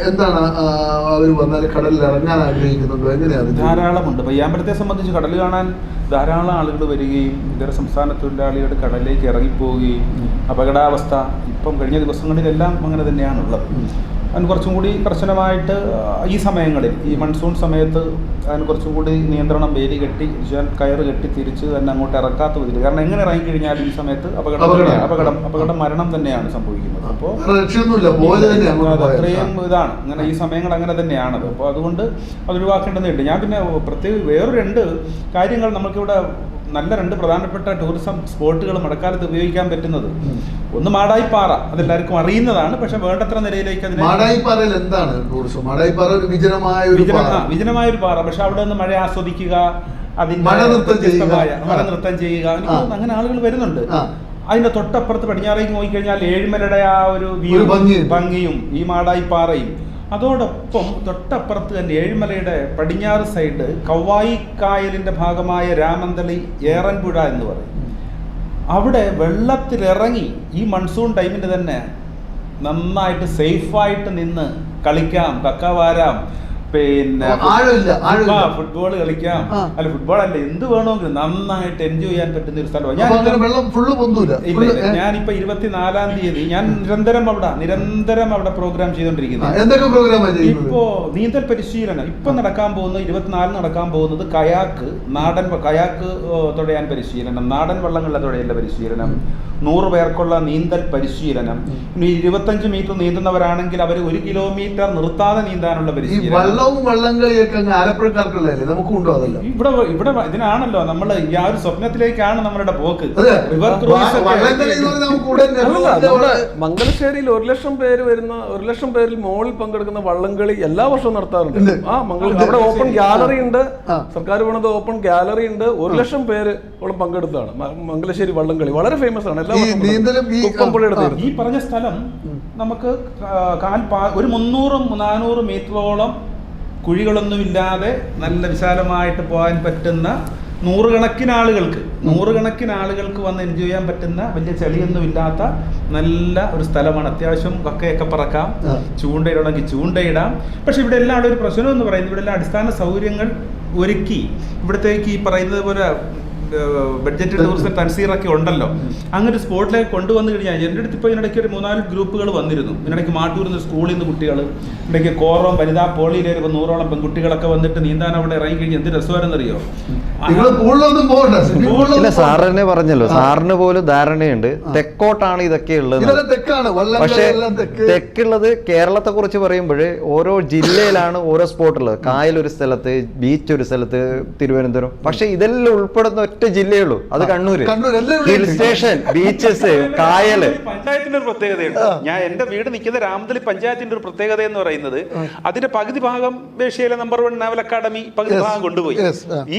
എന്താണ് അവർ വന്നാൽ കടലിൽ ഇറങ്ങാൻ ആഗ്രഹിക്കുന്നുണ്ടോ? എങ്ങനെയാണ്? ധാരാളമുണ്ട്. പയ്യാമ്പലത്തെ സംബന്ധിച്ച് കടൽ കാണാൻ ധാരാളം ആളുകൾ വരികയും ഇതര സംസ്ഥാന തൊഴിലാളികൾ കടലിലേക്ക് ഇറങ്ങിപ്പോവുകയും അപകടാവസ്ഥ ഇപ്പം കഴിഞ്ഞ ദിവസങ്ങളിലെല്ലാം അങ്ങനെ തന്നെയാണുള്ളത്. അതിന് കുറച്ചും കൂടി കർശനമായിട്ട് ഈ സമയങ്ങളിൽ ഈ മൺസൂൺ സമയത്ത് അതിന് കുറച്ചും കൂടി നിയന്ത്രണം വേലി കെട്ടി കയറ് കെട്ടി തിരിച്ച് തന്നെ അങ്ങോട്ട് ഇറക്കാത്ത വിധത്തിൽ. കാരണം എങ്ങനെ ഇറങ്ങിക്കഴിഞ്ഞാലും ഈ സമയത്ത് അപകടം മരണം തന്നെയാണ് സംഭവിക്കുന്നത്. അപ്പോൾ അത്രയും ഇതാണ് അങ്ങനെ ഈ സമയങ്ങൾ അങ്ങനെ തന്നെയാണത്. അപ്പോൾ അതുകൊണ്ട് അത് ഒഴിവാക്കേണ്ടതുണ്ട്. ഞാൻ പിന്നെ പ്രത്യേകം വേറൊരു 2 കാര്യങ്ങൾ നമുക്കിവിടെ നല്ല 2 പ്രധാനപ്പെട്ട ടൂറിസം സ്പോട്ടുകൾ മഴക്കാലത്ത് ഉപയോഗിക്കാൻ പറ്റുന്നത്. ഒന്ന് മാടായിപ്പാറ, അതെല്ലാവർക്കും അറിയുന്നതാണ്. പക്ഷെ വേണ്ടത്ര നിലയിലേക്ക് മാടായിപ്പാറയിൽ എന്താണ് ടൂറിസം? മാടായിപ്പാറ ഒരു വിജനമായ ഒരു പാറ. പക്ഷെ അവിടെ നിന്ന് മഴ ആസ്വദിക്കുക, അതിന്റെ മഴ നൃത്തം ചെയ്യുക, അങ്ങനെ ആളുകൾ വരുന്നുണ്ട്. അതിന്റെ തൊട്ടപ്പുറത്ത് പടിഞ്ഞാറേക്ക് നോക്കിക്കഴിഞ്ഞാൽ ഏഴിമലയുടെ ആ ഒരു ഭംഗിയും ഈ മാടായിപ്പാറയും, അതോടൊപ്പം തൊട്ടപ്പുറത്ത് തന്നെ ഏഴിമലയുടെ പടിഞ്ഞാറ് സൈഡ് കവ്വായി കായലിന്റെ ഭാഗമായ രാമന്തളി ഏറൻപുഴ എന്ന് പറയും. അവിടെ വെള്ളത്തിലിറങ്ങി ഈ മൺസൂൺ ടൈമിൽ തന്നെ നന്നായിട്ട് സേഫായിട്ട് നിന്ന് കളിക്കാം, കക്കവാരാം, പിന്നെ ഫുട്ബോൾ കളിക്കാം. അല്ല ഫുട്ബോൾ അല്ല, എന്ത് വേണമെങ്കിലും നന്നായിട്ട് എൻജോയ് ചെയ്യാൻ പറ്റുന്ന ഒരു സ്ഥലമാണ്. ഞാനിപ്പോ 24-ാം തീയതി ഞാൻ നിരന്തരം അവിടെ പ്രോഗ്രാം ചെയ്തോണ്ടിരിക്കുന്നത്. ഇപ്പോ നീന്തൽ പരിശീലനം ഇപ്പൊ നടക്കാൻ പോകുന്നത് 24 നടക്കാൻ പോകുന്നത് കയാക്ക് തുഴയാൻ പരിശീലനം, നാടൻ വള്ളങ്ങളിലെ തുഴയേണ്ട പരിശീലനം, 100 പേർക്കുള്ള നീന്തൽ പരിശീലനം. 25 മീറ്റർ നീന്തുന്നവരാണെങ്കിൽ അവർ 1 കിലോമീറ്റർ നിർത്താതെ നീന്താനുള്ള പരിശീലനം. ഇവിടെ ഇതിനാണല്ലോ നമ്മൾ ഈ ആ ഒരു സ്വപ്നത്തിലേക്കാണ് നമ്മളുടെ പോക്ക്. റിവർ ക്രൂയിസ് മംഗലശ്ശേരിയിൽ 1 ലക്ഷം പേര് വരുന്ന 1 ലക്ഷം പേരിൽ മുകളിൽ പങ്കെടുക്കുന്ന വള്ളംകളി എല്ലാ വർഷവും നടത്താറുണ്ട്. അവിടെ ഓപ്പൺ ഗാലറി ഉണ്ട്, സർക്കാർ പണിത് ഓപ്പൺ ഗാലറി ഉണ്ട്. 1 ലക്ഷം പേര് പങ്കെടുത്താണ് മംഗലശ്ശേരി വള്ളംകളി. വളരെ ഫേമസ് ആണ്. ഈ പറഞ്ഞ സ്ഥലം നമുക്ക് ഒരു 300-400 മീറ്ററോളം കുഴികളൊന്നുമില്ലാതെ നല്ല വിശാലമായിട്ട് പോകാൻ പറ്റുന്ന നൂറുകണക്കിന് ആളുകൾക്ക് വന്ന് എൻജോയ് ചെയ്യാൻ പറ്റുന്ന വലിയ ചെളിയൊന്നും ഇല്ലാത്ത നല്ല ഒരു സ്ഥലമാണ്. അത്യാവശ്യം കക്കയൊക്കെ പറക്കാം, ചൂണ്ടയിടണമെങ്കിൽ ചൂണ്ടയിടാം. പക്ഷെ ഇവിടെ എല്ലാം ഒരു പ്രശ്നം എന്ന് പറയുന്നത് ഇവിടെ എല്ലാം അടിസ്ഥാന സൗകര്യങ്ങൾ ഒരുക്കി ഇവിടത്തേക്ക് ഈ പറയുന്നത് പോലെ ബഡ്ജറ്റ് ടൂറിസം തൻസീറൊക്കെ ഉണ്ടല്ലോ. അങ്ങനെ സ്പോട്ടിലേക്ക് കൊണ്ടുവന്നു കഴിഞ്ഞാൽ എൻ്റെ അടുത്ത് ഇപ്പോൾ ഇതിനിടയ്ക്ക് ഒരു 3-4 ഗ്രൂപ്പുകൾ വന്നിരുന്നു. ഇതിനിടയ്ക്ക് മാട്ടൂരിൽ നിന്ന് സ്കൂളിൽ നിന്ന് കുട്ടികൾ, ഇടയ്ക്ക് കോറം വനിതാ പോളിയിലെ 100ഓളം പെൺകുട്ടികളൊക്കെ വന്നിട്ട് നീന്താൻ അവിടെ ഇറങ്ങി കഴിഞ്ഞാൽ എന്ത് രസമാരെന്നറിയോ? ഇല്ല, സാറ് തന്നെ പറഞ്ഞല്ലോ, സാറിന് പോലും ധാരണയുണ്ട് തെക്കോട്ടാണ് ഇതൊക്കെ ഉള്ളത്. പക്ഷെ തെക്കുള്ളത് കേരളത്തെ കുറിച്ച് പറയുമ്പോൾ ഓരോ ജില്ലയിലാണ് ഓരോ സ്പോട്ട് ഉള്ളത്. കായൽ ഒരു സ്ഥലത്ത്, ബീച്ച് ഒരു സ്ഥലത്ത്, തിരുവനന്തപുരം. പക്ഷെ ഇതെല്ലാം ഉൾപ്പെടുന്ന ഒറ്റ ജില്ലയുള്ളൂ, അത് കണ്ണൂര്. ഹിൽ സ്റ്റേഷൻ, ബീച്ചസ്, കായല്. പഞ്ചായത്തിന്റെ ഒരു പ്രത്യേകതയുണ്ട്. ഞാൻ എന്റെ വീട് നിൽക്കുന്ന രാമന്തളി പഞ്ചായത്തിന്റെ ഒരു പ്രത്യേകത എന്ന് പറയുന്നത് അതിന്റെ പകുതി ഭാഗം ഏഷ്യയിലെ നമ്പർ 1 നാവൽ അക്കാദമി പകുതി ഭാഗം കൊണ്ടുപോയി.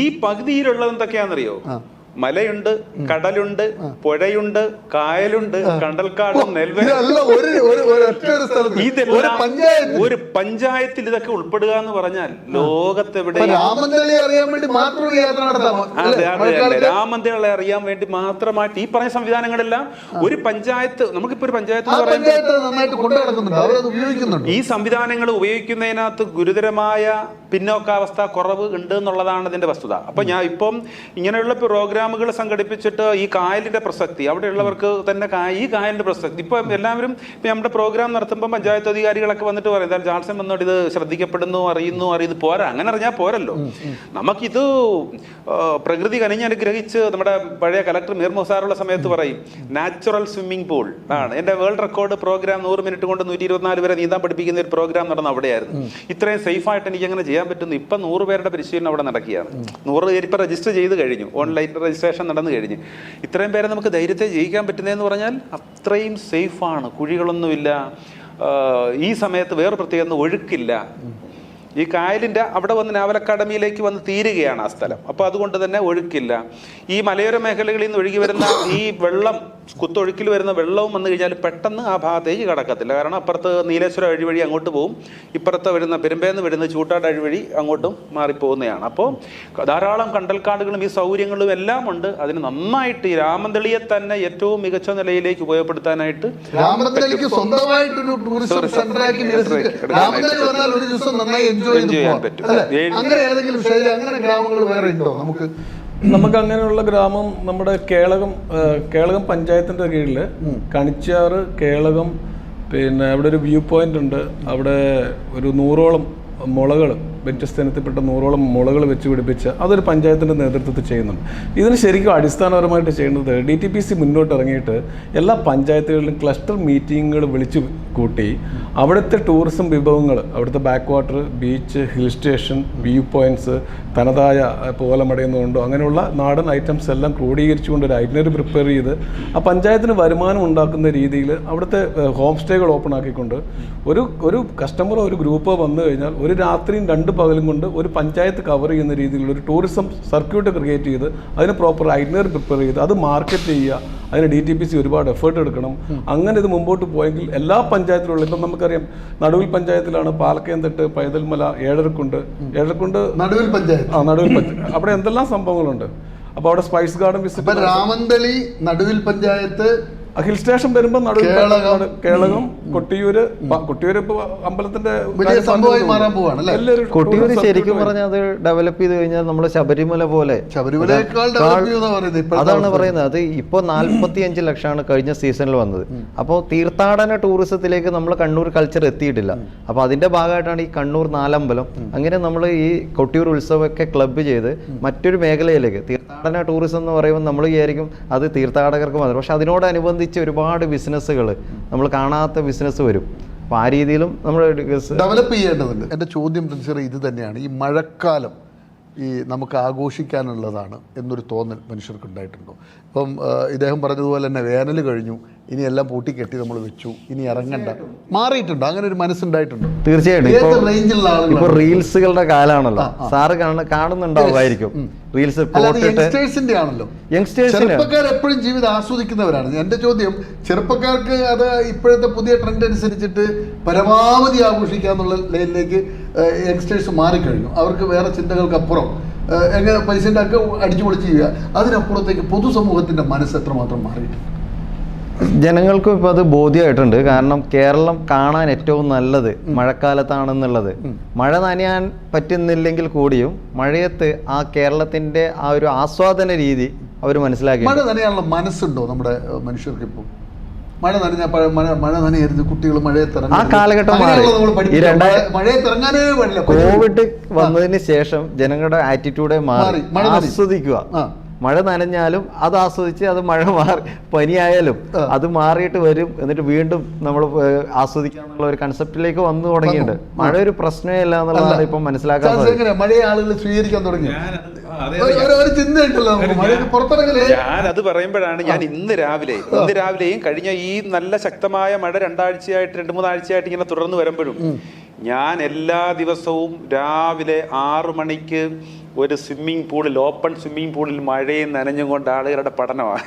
ഈ പകുതിയിലുള്ളത് എന്തൊക്കെയാണെന്നറിയോ? മലയുണ്ട്, കടലുണ്ട്, പുഴയുണ്ട്, കായലുണ്ട്, കണ്ടൽക്കാടും, ഇതെല്ലാം ഒരു പഞ്ചായത്തിൽ ഇതൊക്കെ ഉൾപ്പെടുക എന്ന് പറഞ്ഞാൽ ലോകത്തെവിടെ രാമന്തളി അറിയാൻ വേണ്ടി മാത്രമായിട്ട് ഈ പറഞ്ഞ സംവിധാനങ്ങളെല്ലാം ഒരു പഞ്ചായത്ത്, നമുക്കിപ്പോ ഒരു പഞ്ചായത്ത് ഈ സംവിധാനങ്ങൾ ഉപയോഗിക്കുന്നതിനകത്ത് ഗുരുതരമായ പിന്നോക്കാവസ്ഥ കുറവ് ഉണ്ട് എന്നുള്ളതാണ് ഇതിന്റെ വസ്തുത. അപ്പൊ ഞാൻ ഇപ്പം ഇങ്ങനെയുള്ള പ്രോഗ്രാമുകൾ സംഘടിപ്പിച്ചിട്ട് ഈ കായലിന്റെ പ്രസക്തി അവിടെയുള്ളവർക്ക് തന്നെ ഈ കായലിന്റെ പ്രസക്തി ഇപ്പൊ എല്ലാവരും ഇപ്പൊ നമ്മുടെ പ്രോഗ്രാം നടത്തുമ്പോൾ പഞ്ചായത്ത് അധികാരികളൊക്കെ വന്നിട്ട് പറയും എന്തായാലും ജാൾസൺ വന്നോട്ട് ഇത് ശ്രദ്ധിക്കപ്പെടുന്നു, അറിയുന്നു പോരാ. അങ്ങനെ അറിഞ്ഞാൽ പോരല്ലോ. നമുക്കിത് പ്രകൃതി കനിഞ്ഞനുഗ്രഹിച്ച് നമ്മുടെ പഴയ കലക്ടർ മീർ മുസാറുള്ള സമയത്ത് പറയും നാച്ചുറൽ സ്വിമ്മിംഗ് പൂൾ ആണ്. എന്റെ വേൾഡ് റെക്കോർഡ് പ്രോഗ്രാം 100 മിനിറ്റ് കൊണ്ട് 124 വരെ നീന്താൻ പഠിപ്പിക്കുന്ന ഒരു പ്രോഗ്രാം നടന്ന അവിടെയായിരുന്നു. ഇത്രയും സേഫായിട്ട് എനിക്ക് അങ്ങനെ ചെയ്യാൻ പറ്റുന്നു. ഇപ്പൊ 100 പേരുടെ പരിശീലനം അവിടെ നടക്കുകയാണ്. 100 പേര് ഇപ്പൊ രജിസ്റ്റർ ചെയ്ത് കഴിഞ്ഞു, ഓൺലൈൻ രജിസ്ട്രേഷൻ നടന്നു കഴിഞ്ഞ്. ഇത്രയും പേരെ നമുക്ക് ധൈര്യത്തെ ജയിക്കാൻ പറ്റുന്നതെന്ന് പറഞ്ഞാൽ അത്രയും സേഫാണ്. കുഴികളൊന്നുമില്ല. ഈ സമയത്ത് വേറെ പ്രത്യേകം ഒഴുക്കില്ല. ഈ കായലിൻ്റെ അവിടെ വന്ന് നാവൽ അക്കാഡമിയിലേക്ക് വന്ന് തീരുകയാണ് ആ സ്ഥലം. അപ്പോൾ അതുകൊണ്ട് തന്നെ ഒഴുക്കില്ല. ഈ മലയോര മേഖലകളിൽ നിന്ന് ഒഴുകി വരുന്ന ഈ വെള്ളം, കുത്തൊഴുക്കിൽ വരുന്ന വെള്ളവും വന്നു കഴിഞ്ഞാൽ പെട്ടെന്ന് ആ ഭാഗത്തേക്ക് കടക്കത്തില്ല. കാരണം അപ്പുറത്ത് നീലേശ്വരം അഴിവഴി അങ്ങോട്ട് പോകും, ഇപ്പുറത്ത് വരുന്ന പെരുമ്പേന്ന് വരുന്ന ചൂട്ടാട് അഴിവഴി അങ്ങോട്ടും മാറിപ്പോകുന്നതാണ്. അപ്പോൾ ധാരാളം കണ്ടൽക്കാടുകളും ഈ സൗകര്യങ്ങളും എല്ലാം ഉണ്ട്. അതിന് നന്നായിട്ട് ഈ രാമന്തളിയെ തന്നെ ഏറ്റവും മികച്ച നിലയിലേക്ക് ഉപയോഗപ്പെടുത്താനായിട്ട് സ്വന്തമായിട്ടൊരു ടൂറിസം സെന്ററാക്കി എൻജോയ് ചെയ്യാൻ പറ്റും. അങ്ങനെ ഗ്രാമങ്ങൾ വേറെ ഉണ്ടോ? നമുക്ക് അങ്ങനെയുള്ള ഗ്രാമം നമ്മുടെ കേളകം പഞ്ചായത്തിന്റെ കീഴിൽ കണിച്ചാറ്, കേളകം, പിന്നെ അവിടെ ഒരു വ്യൂ പോയിന്റ് ഉണ്ട്. അവിടെ ഒരു 100ഓളം മുളകൾ, വ്യത്യസ്തയിനത്തിൽപ്പെട്ട 100ഓളം മുളകൾ വെച്ച് പിടിപ്പിച്ച് അതൊരു പഞ്ചായത്തിൻ്റെ നേതൃത്വത്തിൽ ചെയ്യുന്നുണ്ട്. ഇതിന് ശരിക്കും അടിസ്ഥാനപരമായിട്ട് ചെയ്യുന്നത് DTPC മുന്നോട്ട് ഇറങ്ങിയിട്ട് എല്ലാ പഞ്ചായത്തുകളിലും ക്ലസ്റ്റർ മീറ്റിങ്ങുകൾ വിളിച്ചു കൂട്ടി അവിടുത്തെ ടൂറിസം വിഭവങ്ങൾ, അവിടുത്തെ back water, beach, hill station, view points, തനതായ പോലമടയുന്നുണ്ടോ അങ്ങനെയുള്ള നാടൻ ഐറ്റംസ് എല്ലാം ക്രോഡീകരിച്ചുകൊണ്ട് ഒരു ഐറ്റിനറി പ്രിപ്പയർ ചെയ്ത് ആ പഞ്ചായത്തിന് വരുമാനം ഉണ്ടാക്കുന്ന രീതിയിൽ അവിടുത്തെ ഹോം സ്റ്റേകൾ ഓപ്പൺ ആക്കിക്കൊണ്ട് ഒരു കസ്റ്റമറോ ഒരു ഗ്രൂപ്പോ വന്നു കഴിഞ്ഞാൽ ഒരു രാത്രിയും 2 പകലും കൊണ്ട് ഒരു പഞ്ചായത്ത് കവർ ചെയ്യുന്ന രീതിയിലുള്ള ഒരു ടൂറിസം സർക്യൂട്ട് ക്രിയേറ്റ് ചെയ്ത് അതിന് പ്രോപ്പർ ഐറ്റിനറി പ്രിപ്പയർ ചെയ്ത് അത് മാർക്കറ്റ് ചെയ്യുക. അതിന് DTPC ഒരുപാട് എഫേർട്ട് എടുക്കണം. അങ്ങനെ ഇത് മുമ്പോട്ട് പോയെങ്കിൽ എല്ലാ പഞ്ചായത്തിലുള്ള, ഇപ്പം നമുക്കറിയാം നടുവിൽ പഞ്ചായത്തിലാണ് പാലക്കയംതട്ട്, പൈതൽമല, ഏഴരക്കുണ്ട് നടുവിൽ പഞ്ചായത്ത്, അവിടെ എന്തെല്ലാം സംഭവങ്ങളുണ്ട്. അപ്പോൾ അവിടെ സ്പൈസ് ഗാർഡൻ വിസിറ്റ്, രാമന്തളി, നടുവിൽ പഞ്ചായത്ത്, ഹിൽ സ്റ്റേഷൻ വരുമ്പോൾ കേളകം, കൊട്ടിയൂര് ഇപ്പൊ അമ്പലത്തിന്റെ കൊട്ടിയൂര് ശരിക്കും പറഞ്ഞാൽ അത് ഡെവലപ്പ് ചെയ്ത് കഴിഞ്ഞാൽ നമ്മള് ശബരിമല പോലെ, അതാണ് പറയുന്നത്. അത് ഇപ്പൊ 45 ലക്ഷമാണ് കഴിഞ്ഞ സീസണിൽ വന്നത്. അപ്പോൾ തീർത്ഥാടന ടൂറിസത്തിലേക്ക് നമ്മൾ കണ്ണൂർ കൾച്ചർ എത്തിയിട്ടില്ല. അപ്പൊ അതിന്റെ ഭാഗമായിട്ടാണ് ഈ കണ്ണൂർ നാലമ്പലം, അങ്ങനെ നമ്മൾ ഈ കൊട്ടിയൂർ ഉത്സവമൊക്കെ ക്ലബ്ബ് ചെയ്ത് മറ്റൊരു മേഖലയിലേക്ക് തീർത്ഥാടന ടൂറിസം എന്ന് പറയുമ്പോൾ നമ്മൾ വിചാരിക്കും അത് തീർത്ഥാടകർക്ക് മാത്രം, പക്ഷെ അതിനോടനുബന്ധിച്ച് ഒരുപാട് ബിസിനസ്സുകൾ, നമ്മൾ കാണാത്ത ബിസിനസ് വരും. അപ്പോൾ ആ രീതിയിലും നമ്മൾ ഡെവലപ്പ് ചെയ്യേണ്ടതുണ്ട്. എൻ്റെ ചോദ്യം ഇത് തന്നെയാണ്. ഈ മഴക്കാലം നമുക്ക് ആഘോഷിക്കാനുള്ളതാണ് എന്നൊരു തോന്നൽ മനുഷ്യർക്ക് ഉണ്ടായിട്ടുണ്ടോ? ഇപ്പം ഇദ്ദേഹം പറഞ്ഞതുപോലെ തന്നെ വേനൽ കഴിഞ്ഞു, ഇനി എല്ലാം പൂട്ടിക്കെട്ടി നമ്മൾ വെച്ചു, ഇനി ഇറങ്ങണ്ട, മാറിയിട്ടുണ്ടോ? അങ്ങനെ ഒരു മനസ്സുണ്ടായിട്ടുണ്ടോ? തീർച്ചയായിട്ടും. ഇപ്പൊ റീൽസുകളുടെ കാലാണല്ലോ, സാറ് കാണുന്നുണ്ടാവുമായിരിക്കും റീൽസ്. യങ്സ്റ്റേഴ്സിന്റെ ആണല്ലോ, ചെറുപ്പക്കാർ എപ്പോഴും ജീവിതം ആസ്വദിക്കുന്നവരാണ്. എൻ്റെ ചോദ്യം, ചെറുപ്പക്കാർക്ക് അത് ഇപ്പോഴത്തെ പുതിയ ട്രെൻഡ് അനുസരിച്ചിട്ട് പരമാവധി ആഘോഷിക്കാന്നുള്ള ലൈനിലേക്ക് യങ്സ്റ്റേഴ്സ് മാറിക്കഴിഞ്ഞു. അവർക്ക് വേറെ ചിന്തകൾക്കപ്പുറം എങ്ങനെ പൈസ ഉണ്ടാക്കുക, അടിച്ചു പൊളിച്ച് ചെയ്യുക, അതിനപ്പുറത്തേക്ക് പൊതുസമൂഹത്തിന്റെ മനസ്സ് എത്രമാത്രം മാറിയിട്ടുണ്ട്? ജനങ്ങൾക്കും ഇപ്പം അത് ബോധ്യമായിട്ടുണ്ട്. കാരണം കേരളം കാണാൻ ഏറ്റവും നല്ലത് മഴക്കാലത്താണെന്നുള്ളത്. മഴ നനയാൻ പറ്റുന്നില്ലെങ്കിൽ കൂടിയും മഴയത്ത് ആ കേരളത്തിന്റെ ആ ഒരു ആസ്വാദന രീതി അവർ മനസ്സിലാക്കി. മഴ നനയാനുള്ള മനസ്സുണ്ടോ നമ്മുടെ മനുഷ്യർക്ക്? ഇപ്പം മഴ നനയരുത്, കുട്ടികൾ മഴയത്തിറങ്ങി, ആ കാലഘട്ടം മഴയത്തിറങ്ങാനേ പാടില്ല. കോവിഡ് വന്നതിന് ശേഷം ജനങ്ങളുടെ ആറ്റിറ്റ്യൂഡെ മാറി, ആസ്വദിക്കുക. മഴ നനഞ്ഞാലും അത് ആസ്വദിച്ച്, അത് മഴ മാറി പനിയായാലും അത് മാറിയിട്ട് വരും, എന്നിട്ട് വീണ്ടും നമ്മൾ ആസ്വദിക്കാന്നുള്ള ഒരു കൺസെപ്റ്റിലേക്ക് വന്നു തുടങ്ങിയിട്ടുണ്ട്. മഴ ഒരു പ്രശ്നമേ ഇല്ല എന്നുള്ളതാണ് ഇപ്പം മനസ്സിലാക്കാൻ. മഴയെ ആളുകൾ സ്വീകരിക്കാൻ തുടങ്ങി. ഞാനത് പറയുമ്പോഴാണ് ഞാൻ ഇന്ന് രാവിലെയും കഴിഞ്ഞ ഈ നല്ല ശക്തമായ മഴ 2-3 ആഴ്ചയായിട്ട് ഇങ്ങനെ തുടർന്ന് വരുമ്പോഴും ഞാൻ എല്ലാ ദിവസവും രാവിലെ 6 മണിക്ക് ഒരു സ്വിമ്മിംഗ് പൂളിൽ, ഓപ്പൺ സ്വിമ്മിംഗ് പൂളിൽ മഴയും നനഞ്ഞും കൊണ്ട് ആളുകളുടെ പഠനമാണ്.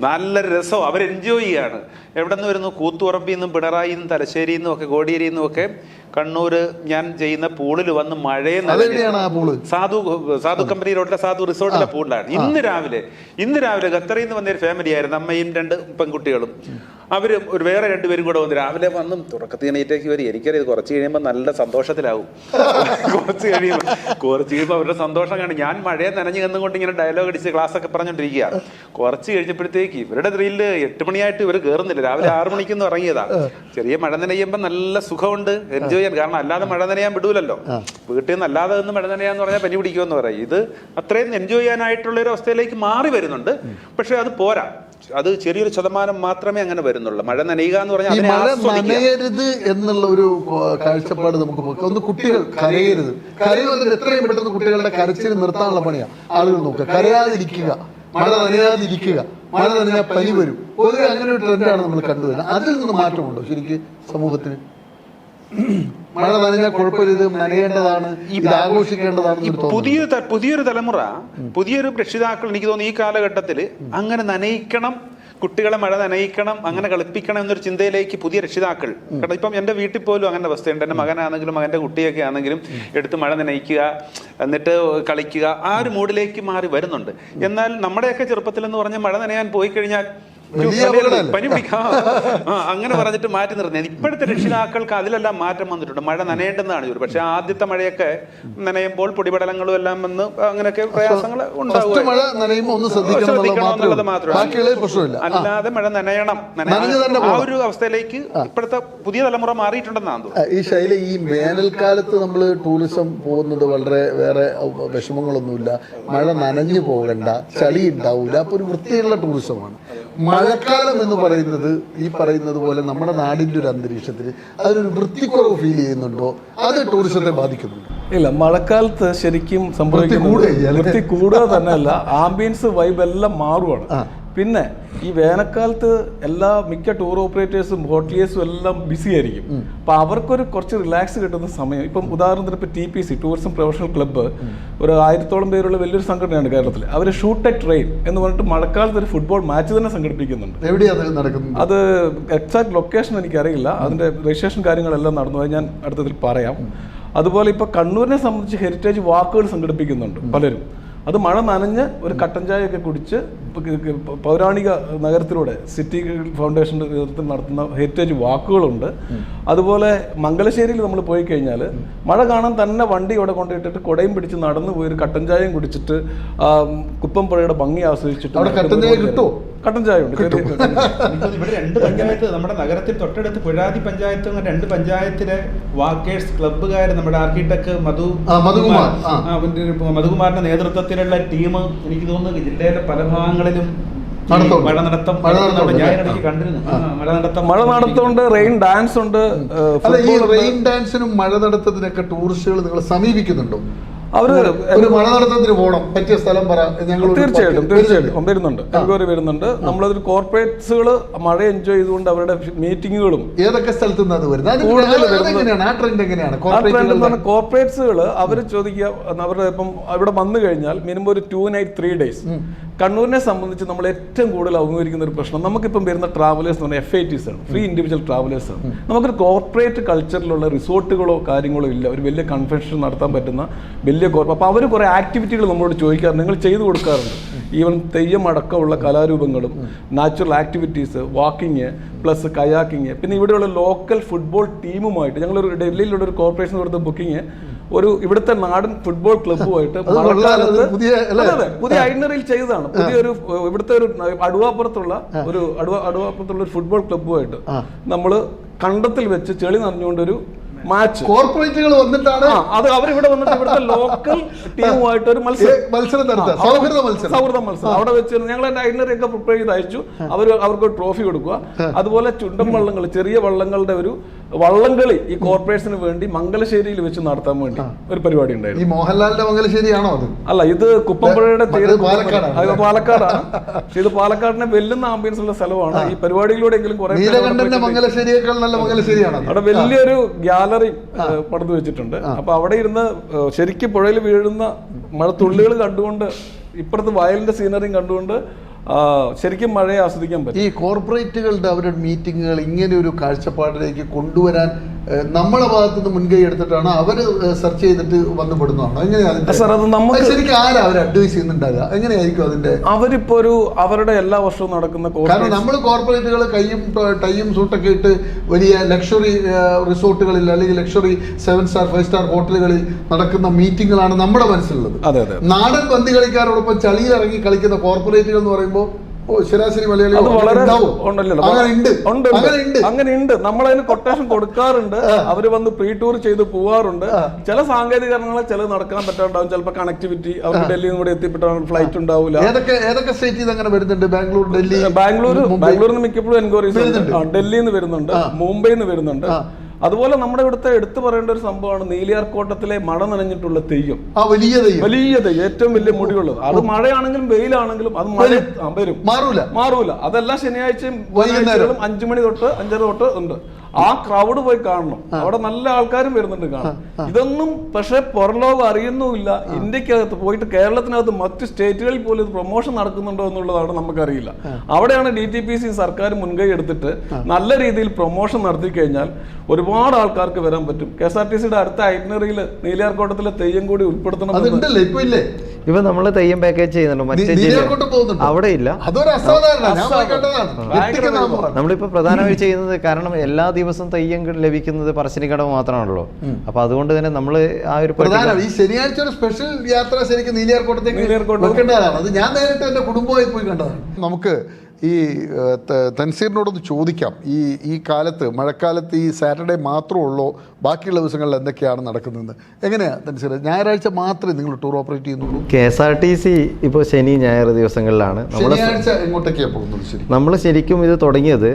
നല്ല രസം, അവർ എൻജോയ് ചെയ്യാണ്. എവിടെ നിന്ന് വരുന്നു? കൂത്തുപറമ്പിൽ നിന്നും, പിണറായി നിന്നും, തലശ്ശേരിയിൽ നിന്നും ഒക്കെ, കോടിയേരിയിൽ നിന്നും ഒക്കെ കണ്ണൂര് ഞാൻ ചെയ്യുന്ന പൂളിൽ വന്ന് മഴയെ സാധു കമ്പനി റോഡിലെ സാധു റിസോർട്ടിലെ പൂളിലാണ്. ഇന്ന് രാവിലെ ഖത്തറിൽ നിന്ന് വന്നൊരു ഫാമിലി ആയിരുന്നു, അമ്മയും 2 പെൺകുട്ടികളും. അവർ വേറെ 2 പേരും കൂടെ വന്ന് രാവിലെ വന്നും തുടക്കത്തിൽ എണീറ്റേക്ക് വരും. എനിക്കറിയാം കുറച്ച് കഴിയുമ്പോൾ നല്ല സന്തോഷത്തിലാവും. കുറച്ച് കഴിയുമ്പോൾ അവരുടെ സന്തോഷം കാണും. ഞാൻ മഴയെ നനഞ്ഞു കന്നുകൊണ്ട് ഇങ്ങനെ ഡയലോഗ് അടിച്ച് ക്ലാസ് ഒക്കെ പറഞ്ഞോണ്ടിരിക്കുക. കുറച്ച് കഴിഞ്ഞപ്പോഴത്തേക്ക് ഇവരുടെ ത്രില്ല് 8 മണിയായിട്ട് ഇവർ കയറുന്നില്ല. രാവിലെ 6 മണിക്കൊന്നും ഇറങ്ങിയതാ. ചെറിയ മഴ നനയുമ്പോൾ നല്ല സുഖമുണ്ട്, എൻജോയ് ചെയ്യാൻ. കാരണം അല്ലാതെ മഴ നനയാൻ വിടൂലല്ലോ. വീട്ടിൽ നിന്ന് അല്ലാതെ നിന്ന് മഴ നനയാന്ന് പറഞ്ഞാൽ പനി പിടിക്കുമെന്ന് പറയും. ഇത് അത്രയും എൻജോയ് ചെയ്യാനായിട്ടുള്ള ഒരു അവസ്ഥയിലേക്ക് മാറി വരുന്നുണ്ട്. പക്ഷെ അത് പോരാ, അത് ചെറിയൊരു ശതമാനം മാത്രമേ അങ്ങനെ വരുന്നുള്ളൂ. മഴ നനയുക എന്ന് പറഞ്ഞാൽ മഴ നനയരുത് എന്നുള്ള ഒരു കാഴ്ചപ്പാട് നമുക്ക് ഒന്ന്. കുട്ടികൾ കരയരുത്, കരയുന്നതിന് എത്രയും പെട്ടെന്ന് കുട്ടികളുടെ കരച്ചിൽ നിർത്താനുള്ള പണിയാണ് ആളുകൾ നോക്കുക. കരയാതിരിക്കുക, മഴ നനയാതിരിക്കുക, മഴ നനയാ പനി വരും. പൊതുവെ അങ്ങനെ ഒരു ട്രെൻഡാണ് നമ്മൾ കണ്ടുവരുന്നത്. അതിൽ നിന്ന് മാറ്റമുണ്ടോ ശരിക്കും സമൂഹത്തിന്? മഴ നനഞ്ഞാൽ കുഴപ്പമില്ല, ഇത് നനയേണ്ടതാണ്, ഇത് ആഘോഷിക്കേണ്ടതാണ്. പുതിയൊരു തലമുറ, പുതിയൊരു രക്ഷിതാക്കൾ എനിക്ക് തോന്നുന്നു ഈ കാലഘട്ടത്തിൽ അങ്ങനെ നനയിക്കണം, കുട്ടികളെ മഴ നനയിക്കണം, അങ്ങനെ കളിപ്പിക്കണം എന്നൊരു ചിന്തയിലേക്ക് പുതിയ രക്ഷിതാക്കൾ. കാരണം ഇപ്പം എൻ്റെ വീട്ടിൽ പോലും അങ്ങനെ അവസ്ഥയുണ്ട്. എൻ്റെ മകനാണെങ്കിലും മകൻ്റെ കുട്ടിയൊക്കെ ആണെങ്കിലും എടുത്ത് മഴ നനയിക്കുക, എന്നിട്ട് കളിക്കുക, ആ ഒരു മൂഡിലേക്ക് മാറി വരുന്നുണ്ട്. എന്നാൽ നമ്മുടെയൊക്കെ ചെറുപ്പത്തിൽ എന്ന് പറഞ്ഞാൽ മഴ നനയാൻ പോയി കഴിഞ്ഞാൽ പനി പിടിക്കാം അങ്ങനെ പറഞ്ഞിട്ട് മാറ്റി നിർത്തുന്നത്. ഇപ്പോഴത്തെ രക്ഷിതാക്കൾക്ക് അതിലെല്ലാം മാറ്റം വന്നിട്ടുണ്ട്. മഴ നനയേണ്ടെന്നാണ് ചോദിച്ചത്. പക്ഷെ ആദ്യത്തെ മഴയൊക്കെ നനയുമ്പോൾ പൊടിപടലങ്ങളും എല്ലാം വന്ന് അങ്ങനെയൊക്കെ പ്രയാസങ്ങൾ ഉണ്ടാവുക എന്നുള്ളത് മാത്രമല്ല. അല്ലാതെ മഴ നനയണം, ആ ഒരു അവസ്ഥയിലേക്ക് ഇപ്പോഴത്തെ പുതിയ തലമുറ മാറിയിട്ടുണ്ടെന്നാണ് തോന്നുന്നത്. ഈ ശൈലി, ഈ വേനൽക്കാലത്ത് നമ്മൾ ടൂറിസം പോകുന്നത് വളരെ വേറെ വിഷമങ്ങളൊന്നുമില്ല, മഴ നനഞ്ഞു പോകണ്ട, ചളി ഉണ്ടാവില്ല, അപ്പൊ ഒരു വൃത്തിയുള്ള ടൂറിസമാണ്. മഴക്കാലം എന്ന് പറയുന്നത് ഈ പറയുന്നത് പോലെ നമ്മുടെ നാടിൻ്റെ ഒരു അന്തരീക്ഷത്തിൽ അതിനൊരു വൃത്തിക്കുറവ് ഫീൽ ചെയ്യുന്നുണ്ടോ? അത് ടൂറിസത്തെ ബാധിക്കുന്നുണ്ടോ? ഇല്ല, മഴക്കാലത്ത് ശരിക്കും സംഭവിക്കുന്നത് വൃത്തി കൂടുക തന്നെയല്ല, ആംബിയൻസ് വൈബ് എല്ലാം മാറുവാണ്. പിന്നെ ഈ വേനൽക്കാലത്ത് മിക്ക ടൂർ ഓപ്പറേറ്റേഴ്സും ഹോട്ടലിയേഴ്സും എല്ലാം ബിസി ആയിരിക്കും. അപ്പൊ അവർക്കൊരു കുറച്ച് റിലാക്സ് കിട്ടുന്ന സമയം. ഇപ്പം ഉദാഹരണത്തിന് ഇപ്പൊ TPC ടൂറിസം പ്രൊഫഷണൽ ക്ലബ്ബ് ഒരു 1000-ഓളം പേരുള്ള വലിയൊരു സംഘടനയാണ് കേരളത്തിൽ. അവർ ഷൂട്ട് അറ്റ് ട്രെയിൻ എന്ന് പറഞ്ഞിട്ട് മഴക്കാലത്ത് ഒരു ഫുട്ബോൾ മാച്ച് തന്നെ സംഘടിപ്പിക്കുന്നുണ്ട്. എവിടെയാണ് നടക്കുന്നത്? അത് എക്സാക്ട് ലൊക്കേഷൻ എനിക്കറിയില്ല, അതിന്റെ രജിസ്ട്രേഷൻ കാര്യങ്ങളെല്ലാം നടന്നു, അത് ഞാൻ അടുത്തതിൽ പറയാം. അതുപോലെ ഇപ്പൊ കണ്ണൂരിനെ സംബന്ധിച്ച് ഹെറിറ്റേജ് വാക്കുകൾ സംഘടിപ്പിക്കുന്നുണ്ട് പലരും. അത് മഴ നനഞ്ഞ് ഒരു കട്ടൻ ചായയൊക്കെ കുടിച്ച് പൗരാണിക നഗരത്തിലൂടെ സിറ്റി ഫൗണ്ടേഷൻ്റെ നേതൃത്വത്തിൽ നടത്തുന്ന ഹെറിറ്റേജ് വാക്കുകളുണ്ട്. അതുപോലെ മംഗലശ്ശേരിയിൽ നമ്മൾ പോയി കഴിഞ്ഞാൽ മഴ കാണാൻ തന്നെ വണ്ടി ഇവിടെ കൊണ്ടിട്ടിട്ട് കുടയും പിടിച്ച് നടന്നു പോയി ഒരു കട്ടൻ ചായയും കുടിച്ചിട്ട് കുപ്പം പുഴയുടെ ഭംഗി ആസ്വദിച്ചിട്ട് കട്ടൻ ചായ ഉണ്ട്. ഇവിടെ 2 പഞ്ചായത്ത് നമ്മുടെ നഗരത്തിൽ തൊട്ടടുത്ത് പുഴാതി പഞ്ചായത്തും 2 പഞ്ചായത്തിലെ വാക്കേഴ്സ് ക്ലബ്ബുകാർ നമ്മുടെ ആർക്കിടെക്ട് മധുകുമാറിന്റെ നേതൃത്വത്തിലുള്ള ടീം എനിക്ക് തോന്നുന്നു ജില്ലയിലെ പല ഭാഗങ്ങളിലും മഴ നടത്തുന്നുണ്ട്. റെയിൻ ഡാൻസ് ഉണ്ട്. റെയിൻ ഡാൻസിനും മഴ നടത്തത്തിനൊക്കെ ടൂറിസ്റ്റുകൾ നിങ്ങൾ സമീപിക്കുന്നുണ്ടോ? അവര് മഴ നടത്തത്തിന് പോകണം, പറ്റിയ സ്ഥലം പറ. തീർച്ചയായിട്ടും വരുന്നുണ്ട്, എൻക്വയറി വരുന്നുണ്ട്. നമ്മളതൊരു കോർപ്പറേറ്റ്സുകൾ മഴ എൻജോയ് ചെയ്തുകൊണ്ട് അവരുടെ മീറ്റിങ്ങുകളും ഏതൊക്കെ സ്ഥലത്ത് നിന്ന് അത് വരുന്നത്? കോർപ്പറേറ്റ്സുകൾ അവർ ചോദിക്കുക, അവരുടെ ഇപ്പം ഇവിടെ വന്നു കഴിഞ്ഞാൽ മിനിമം ഒരു 2 night 3 days. കണ്ണൂരിനെ സംബന്ധിച്ച് നമ്മൾ ഏറ്റവും കൂടുതൽ അഭിമുഖീകരിക്കുന്ന ഒരു പ്രശ്നം, നമുക്കിപ്പം വരുന്ന ട്രാവലേഴ്സ് എന്ന് പറഞ്ഞാൽ FITs ആണ്, ഫ്രീ ഇൻഡിവിജ്വൽ ട്രാവലേഴ്സ് ആണ്. നമുക്കൊരു കോർപ്പറേറ്റ് കൾച്ചറിലുള്ള റിസോർട്ടുകളോ കാര്യങ്ങളോ ഇല്ല, ഒരു വലിയ കൺവെൻഷൻ നടത്താൻ പറ്റുന്ന വലിയ കോർപ്പ്. അപ്പോൾ അവർ കുറേ ആക്ടിവിറ്റികൾ നമ്മളോട് ചോദിക്കാറുണ്ട്, നിങ്ങൾ ചെയ്തു കൊടുക്കാറുണ്ട്. ഈവൻ തെയ്യം അടക്കമുള്ള കലാരൂപങ്ങളും natural activities, walking plus kayaking. പിന്നെ ഇവിടെയുള്ള ലോക്കൽ ഫുട്ബോൾ ടീമുമായിട്ട് ഞങ്ങളൊരു ഡൽഹിയിലുള്ള ഒരു കോർപ്പറേഷൻ കൊടുത്ത ബുക്കിങ് ഇവിടുത്തെ നാടൻ ഫുട്ബോൾ ക്ലബ്ബുമായിട്ട് മഴക്കാലത്ത് പുതിയ ഐഡിനറിയിൽ ചെയ്തതാണ്. പുതിയൊരു ഇവിടുത്തെ ഒരു അടുവാപ്പുറത്തുള്ള ഒരു ഫുട്ബോൾ ക്ലബ്ബുമായിട്ട് നമ്മൾ കണ്ടത്തിൽ വെച്ച് ചെളി നിറഞ്ഞുകൊണ്ടൊരു മാച്ച് കോർപ്പറേറ്റുകൾ വന്നിട്ടാണ് അത് അവരിവിടെ വന്നിട്ട് ഇവിടുത്തെ ലോക്കൽ ടീമുമായിട്ട് ഒരു സൗഹൃദ മത്സരം അവിടെ വെച്ച് ഞങ്ങൾ അതിന്റെ ഐഡിനറി ഒക്കെ പ്രിപ്പയർ ചെയ്ത് അയച്ചു. അവർക്ക് ട്രോഫി കൊടുക്കുക. അതുപോലെ ചുണ്ടൻ വള്ളങ്ങൾ, ചെറിയ വള്ളങ്ങളുടെ ഒരു വള്ളംകളി ഈ കോർപ്പറേഷന് വേണ്ടി മംഗലശ്ശേരിയിൽ വെച്ച് നടത്താൻ വേണ്ടി ഒരു പരിപാടി ഉണ്ടായിരുന്നു. ഈ മോഹൻലാലിന്റെ മംഗലശ്ശേരിയാണോ അത്? അല്ല, ഇത് കുപ്പമ്പുഴയുടെ പാലക്കാടാണ്. പക്ഷെ ഇത് പാലക്കാടിനെ വെല്ലുന്ന ആംബിയൻസ് ഉള്ള സ്ഥലമാണ്. ഈ പരിപാടിയിലൂടെയെങ്കിലും കുറെ അവിടെ വലിയൊരു ഗ്യാലറി പണിത് വെച്ചിട്ടുണ്ട്. അപ്പൊ അവിടെ ഇരുന്ന് ശരിക്കും പുഴയിൽ വീഴുന്ന മഴത്തുള്ളികൾ കണ്ടുകൊണ്ട് ഇപ്പുറത്ത് വയലിന്റെ സീനറിയും കണ്ടുകൊണ്ട് ശരിക്കും മഴയെ ആസ്വദിക്കാൻ പറ്റും. ഈ കോർപ്പറേറ്റുകളുടെ അവരുടെ മീറ്റിങ്ങുകൾ ഇങ്ങനെ ഒരു കാഴ്ചപ്പാടിലേക്ക് കൊണ്ടുവരാൻ നമ്മളെ ഭാഗത്തുനിന്ന് മുൻകൈ എടുത്തിട്ടാണ് അവര് സെർച്ച് ചെയ്തിട്ട് വന്നുപെടുന്നതാണോ? എങ്ങനെയാണ് ശരിക്കും ആരാ അവർ അഡ്വൈസ് ചെയ്യുന്നുണ്ടാകുക? എങ്ങനെയായിരിക്കും അതിന്റെ? അവരിപ്പോ അവരുടെ എല്ലാ വർഷവും നടക്കുന്ന, കാരണം നമ്മൾ കോർപ്പറേറ്റുകൾ കയ്യും ടൈയും സൂട്ടൊക്കെ ഇട്ട് വലിയ ലക്ഷറി റിസോർട്ടുകളിൽ അല്ലെങ്കിൽ ലക്ഷറി 7 star 5 star ഹോട്ടലുകളിൽ നടക്കുന്ന മീറ്റിങ്ങുകളാണ് നമ്മുടെ മനസ്സിലുള്ളത്. നാടൻ പന്തി കളിക്കാരോടൊപ്പം ചളിയിൽ ഇറങ്ങി കളിക്കുന്ന കോർപ്പറേറ്റുകൾ എന്ന് പറയുമ്പോൾ ശരാശരി അങ്ങനെയുണ്ട്. നമ്മളതിന് കൊട്ടേഷൻ കൊടുക്കാറുണ്ട്. അവര് വന്ന് പ്രീ ടൂർ ചെയ്ത് പോവാറുണ്ട്. ചില സാങ്കേതിക കാരണങ്ങൾ ചിലത് നടക്കാൻ പറ്റാണ്ടാവും. ചിലപ്പോൾ കണക്ടിവിറ്റി അവർക്ക് ഡൽഹിയിൽ നിന്ന് കൂടെ എത്തിപ്പെട്ടാൽ ഫ്ലൈറ്റ് ഉണ്ടാവില്ല. ഏതൊക്കെ സ്റ്റേറ്റിൽ അങ്ങനെ വരുന്നുണ്ട്? ബാംഗ്ലൂരിൽ നിന്ന് മിക്കപ്പോഴും എൻക്വയറീസ് ഡൽഹിയിൽ നിന്ന് വരുന്നുണ്ട്, മുംബൈയിൽ നിന്ന് വരുന്നുണ്ട്. അതുപോലെ നമ്മുടെ ഇവിടുത്തെ എടുത്തു പറയേണ്ട ഒരു സംഭവമാണ് നീലിയാർക്കോട്ടത്തിലെ മഴ നനഞ്ഞിട്ടുള്ള തെയ്യം. വലിയ തെയ്യം, ഏറ്റവും വലിയ മുടിയുള്ളത്. അത് മഴയാണെങ്കിലും വെയിലാണെങ്കിലും അത് വരും, മാറൂല. അതെല്ലാം ശനിയാഴ്ചയും 5 മണി തൊട്ട് 5:30 തൊട്ട് ഉണ്ട്. ആ ക്രൗഡ് പോയി കാണണം. അവിടെ നല്ല ആൾക്കാരും വരുന്നുണ്ട് കാണാൻ. ഇതൊന്നും പക്ഷെ പുറംലോകം അറിയുന്നുമില്ല. ഇന്ത്യക്കകത്ത് പോയിട്ട് കേരളത്തിനകത്ത് മറ്റ് സ്റ്റേറ്റുകളിൽ പോലും ഇത് പ്രൊമോഷൻ നടക്കുന്നുണ്ടോ എന്നുള്ളതാണ് നമുക്കറിയില്ല. അവിടെയാണ് DTPC സർക്കാർ മുൻകൈ എടുത്തിട്ട് നല്ല രീതിയിൽ പ്രൊമോഷൻ നടത്തി കഴിഞ്ഞാൽ ഒരുപാട് ആൾക്കാർക്ക് വരാൻ പറ്റും. KSRTCയുടെ അടുത്ത ഐറ്റിനറിയിൽ നീലിയാർക്കോട്ടത്തിലെ തെയ്യം കൂടി ഉൾപ്പെടുത്തണം. ഇപ്പൊ നമ്മള് തെയ്യം പാക്കേജ് ചെയ്യുന്നുണ്ട്, മറ്റേ അവിടെ ഇല്ല. നമ്മളിപ്പോ പ്രധാനമായി ചെയ്യുന്നത്, കാരണം എല്ലാ ദിവസവും തെയ്യം ലഭിക്കുന്നത് പറശ്ശിനിക്കടവ് മാത്രമാണല്ലോ. അപ്പൊ അതുകൊണ്ട് തന്നെ നമ്മള് ആ ഒരു ഈ ശനിയാഴ്ച ഒരു സ്പെഷ്യൽ യാത്ര ശരിക്കും നീലിയാർക്കോട്ടത്തേക്ക് വെക്കേണ്ടതാണ്. അത് ഞാൻ നേരിട്ട് എന്റെ കുടുംബമായി പോയി കണ്ടതാണ്. നമുക്ക് ഈ തൻസീറിനോടൊന്ന് ചോദിക്കാം, ഈ കാലത്ത് മഴക്കാലത്ത് ഈ സാറ്റർഡേ മാത്രമേ ഉള്ളൂ, ബാക്കിയുള്ള ദിവസങ്ങളിൽ എന്തൊക്കെയാണ് നടക്കുന്നത്? എങ്ങനെയാണ് തൻസീർ, ഞായറാഴ്ച മാത്രമേ നിങ്ങൾ ടൂർ ഓപ്പറേറ്റ് ചെയ്യുന്നുള്ളൂ? KSRTC ഇപ്പോൾ ശനി ഞായർ ദിവസങ്ങളിലാണ്. ശനിയാഴ്ച എങ്ങോട്ടൊക്കെയാണ് പോകുന്നത്? ശരി, നമ്മൾ ശരിക്കും ഇത് തുടങ്ങിയത്